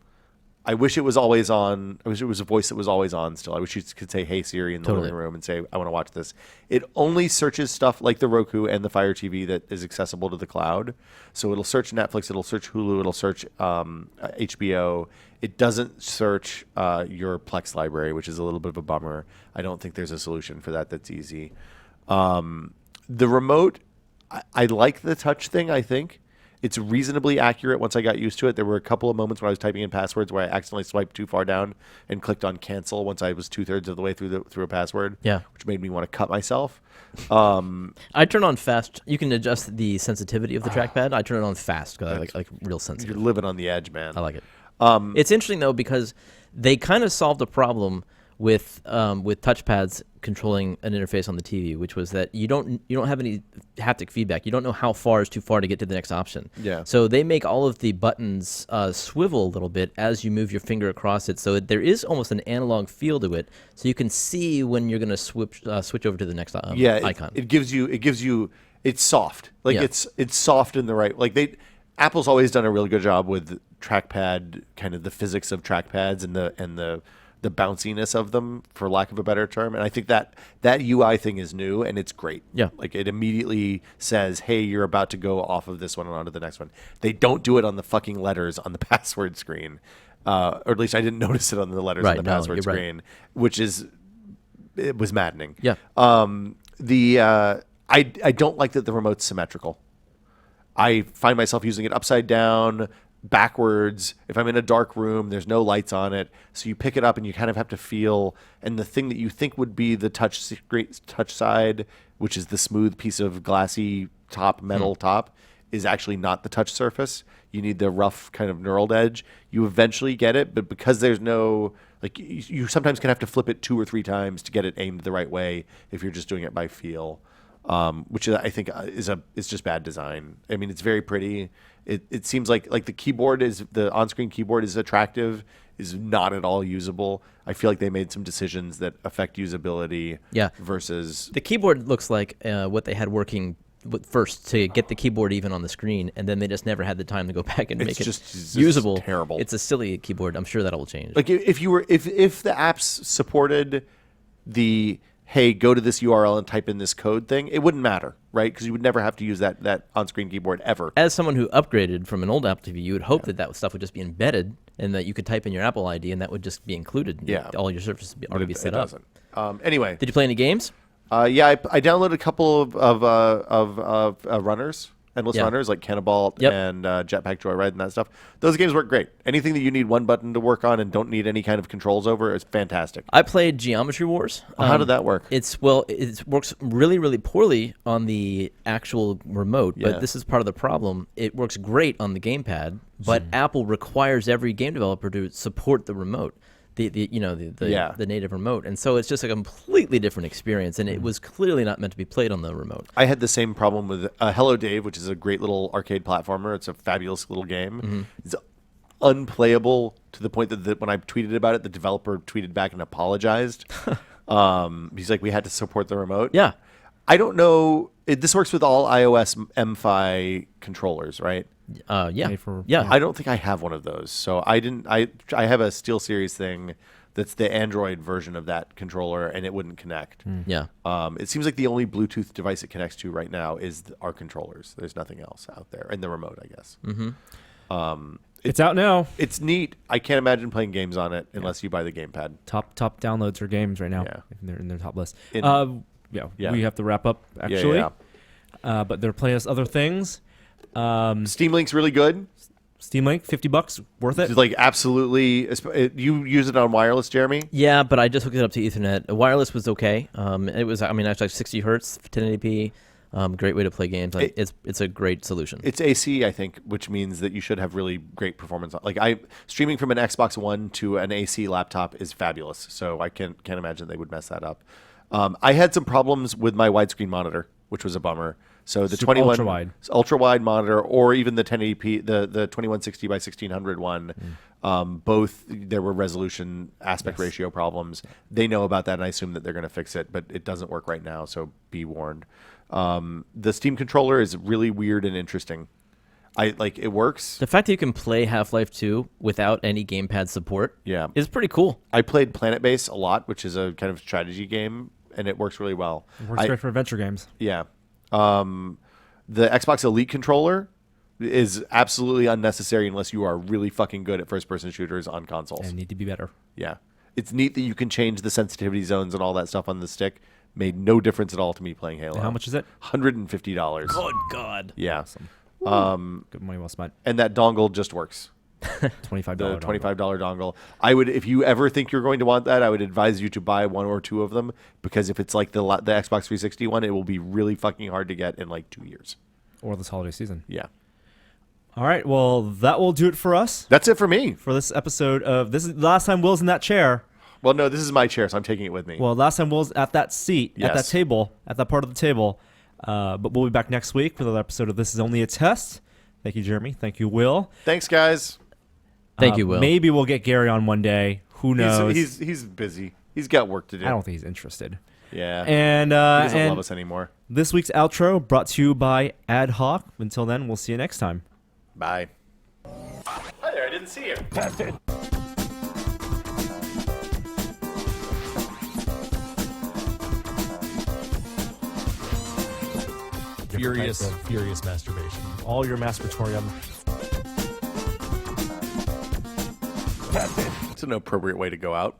Speaker 2: I wish it was always on. I wish it was a voice that was always on still. I wish you could say, "Hey Siri" in the
Speaker 3: Totally.
Speaker 2: living room and say, "I want to watch this." It only searches stuff like the Roku and the Fire TV that is accessible to the cloud. So it'll search Netflix, it'll search Hulu, it'll search HBO. It doesn't search your Plex library, which is a little bit of a bummer. I don't think there's a solution for that that's easy. The remote, I like the touch thing, I think. It's reasonably accurate once I got used to it. There were a couple of moments when I was typing in passwords where I accidentally swiped too far down and clicked on cancel once I was 2/3 of the way through a password.
Speaker 3: Yeah.
Speaker 2: Which made me want to cut myself.
Speaker 3: I turn on fast. You can adjust the sensitivity of the trackpad. I turn it on fast because I like real
Speaker 2: You're
Speaker 3: sensitive.
Speaker 2: living on the edge, man.
Speaker 3: I like it. It's interesting though because they kind of solved a problem with touchpads controlling an interface on the TV, which was that you don't have any haptic feedback. You don't know how far is too far to get to the next option.
Speaker 2: Yeah.
Speaker 3: So they make all of the buttons swivel a little bit as you move your finger across it. So there is almost an analog feel to it. So you can see when you're going to switch over to the next icon.
Speaker 2: It gives you. It's soft. Like
Speaker 3: Yeah.
Speaker 2: it's soft in the right. Like Apple's always done a really good job with trackpad, kind of the physics of trackpads and the bounciness of them, for lack of a better term. And I think that UI thing is new and it's great.
Speaker 3: Yeah.
Speaker 2: Like it immediately says, hey, you're about to go off of this one and onto the next one. They don't do it on the fucking letters on the password screen. Or at least I didn't notice it on the letters on the password
Speaker 3: you're right.
Speaker 2: screen, which it was maddening.
Speaker 3: Yeah.
Speaker 2: I don't like that the remote's symmetrical. I find myself using it upside down, backwards. If I'm in a dark room, there's no lights on it. So you pick it up and you kind of have to feel, and the thing that you think would be the touch side, which is the smooth piece of glassy top, metal top, is actually not the touch surface. You need the rough kind of knurled edge. You eventually get it, but because there's no, like you sometimes can have to flip it 2 or 3 times to get it aimed the right way if you're just doing it by feel. Which I think is just bad design. I mean, it's very pretty. It seems like the on-screen keyboard is attractive, is not at all usable. I feel like they made some decisions that affect usability.
Speaker 3: Yeah.
Speaker 2: Versus
Speaker 3: The keyboard looks like what they had working first to get the keyboard even on the screen, and then they just never had the time to go back and make it
Speaker 2: just
Speaker 3: usable.
Speaker 2: terrible.
Speaker 3: It's a silly keyboard. I'm sure that'll change.
Speaker 2: like if the apps supported the hey, go to this URL and type in this code thing, it wouldn't matter, right? Because you would never have to use that on-screen keyboard ever.
Speaker 3: As someone who upgraded from an old Apple TV, you would hope that stuff would just be embedded and that you could type in your Apple ID and that would just be included.
Speaker 2: Yeah.
Speaker 3: All your surfaces would already be set up.
Speaker 2: Doesn't. Anyway.
Speaker 3: Did you play any games?
Speaker 2: I downloaded a couple of runners, endless runners like Cannonball and Jetpack Joyride and that stuff. Those games work great. Anything that you need one button to work on and don't need any kind of controls over is fantastic.
Speaker 3: I played Geometry Wars.
Speaker 2: How did that work?
Speaker 3: It works really, really poorly on the actual remote, but this is part of the problem. It works great on the gamepad, but Apple requires every game developer to support the remote. the native remote, and so it's just a completely different experience, and it was clearly not meant to be played on the remote.
Speaker 2: I had the same problem with Hello Dave, which is a great little arcade platformer. It's a fabulous little game. It's unplayable to the point that when I tweeted about it, the developer tweeted back and apologized. He's like, we had to support the remote.
Speaker 3: Yeah.
Speaker 2: I don't know. This works with all iOS MFI controllers, right?
Speaker 3: Yeah.
Speaker 1: Made for-
Speaker 3: Yeah.
Speaker 2: I don't think I have one of those. So I didn't. I have a SteelSeries thing that's the Android version of that controller, and it wouldn't connect.
Speaker 3: Yeah.
Speaker 2: It seems like the only Bluetooth device it connects to right now is our controllers. There's nothing else out there, and the remote, I guess.
Speaker 1: It's out now.
Speaker 2: It's neat. I can't imagine playing games on it unless you buy the gamepad.
Speaker 1: Top downloads for games right now.
Speaker 2: Yeah.
Speaker 1: They're in their top list.
Speaker 2: Yeah.
Speaker 1: We have to wrap up actually.
Speaker 2: Yeah.
Speaker 1: But they're playing us other things.
Speaker 2: Steam Link's really good.
Speaker 1: Steam Link, $50, worth it.
Speaker 2: It's like absolutely. You use it on wireless, Jeremy?
Speaker 3: Yeah, but I just hooked it up to Ethernet. Wireless was okay. It was, actually 60 hertz, 1080p. Great way to play games. It's a great solution.
Speaker 2: It's AC, I think, which means that you should have really great performance. Like streaming from an Xbox One to an AC laptop is fabulous. So I can't imagine they would mess that up. I had some problems with my widescreen monitor, which was a bummer. So the 21 ultra wide monitor, or even the 1080p, the 2160 by 1600 one, both there were resolution aspect ratio problems. They know about that, and I assume that they're going to fix it, but it doesn't work right now. So be warned. The Steam controller is really weird and interesting. It works.
Speaker 3: The fact that you can play Half-Life 2 without any gamepad support is pretty cool.
Speaker 2: I played Planet Base a lot, which is a kind of strategy game, and it works really well.
Speaker 1: It works great for adventure games.
Speaker 2: Yeah. The Xbox Elite controller is absolutely unnecessary unless you are really fucking good at first-person shooters on consoles.
Speaker 1: And need to be better.
Speaker 2: Yeah. It's neat that you can change the sensitivity zones and all that stuff on the stick. Made no difference at all to me playing Halo.
Speaker 1: And how much is it?
Speaker 2: $150.
Speaker 3: Good God.
Speaker 2: Yeah.
Speaker 1: Awesome. Good money well spent.
Speaker 2: And that dongle just works.
Speaker 1: $25.
Speaker 2: The $25 dongle. I would, if you ever think you're going to want that, I would advise you to buy one or two of them, because if it's like the Xbox 360 one, it will be really fucking hard to get in like 2 years.
Speaker 1: Or this holiday season.
Speaker 2: Yeah.
Speaker 1: All right. Well, that will do it for us.
Speaker 2: That's it for me.
Speaker 1: For this episode of This is the last time Will's in that chair.
Speaker 2: Well, no, this is my chair, so I'm taking it with me.
Speaker 1: Well, last time Will's at that seat,
Speaker 2: Yes.
Speaker 1: at that table, at that part of the table. But we'll be back next week with another episode of This Is Only a Test. Thank you, Jeremy. Thank you, Will.
Speaker 2: Thanks, guys.
Speaker 3: Thank you, Will.
Speaker 1: Maybe we'll get Gary on one day. Who knows?
Speaker 2: He's busy. He's got work to do.
Speaker 1: I don't think he's interested.
Speaker 2: Yeah.
Speaker 1: And
Speaker 2: he doesn't
Speaker 1: and
Speaker 2: love us anymore.
Speaker 1: this week's outro brought to you by Ad Hoc. Until then, we'll see you next time.
Speaker 2: Bye. Hi there. I didn't see you.
Speaker 4: Furious masturbation.
Speaker 1: All your masturbatorium.
Speaker 2: It's an appropriate way to go out.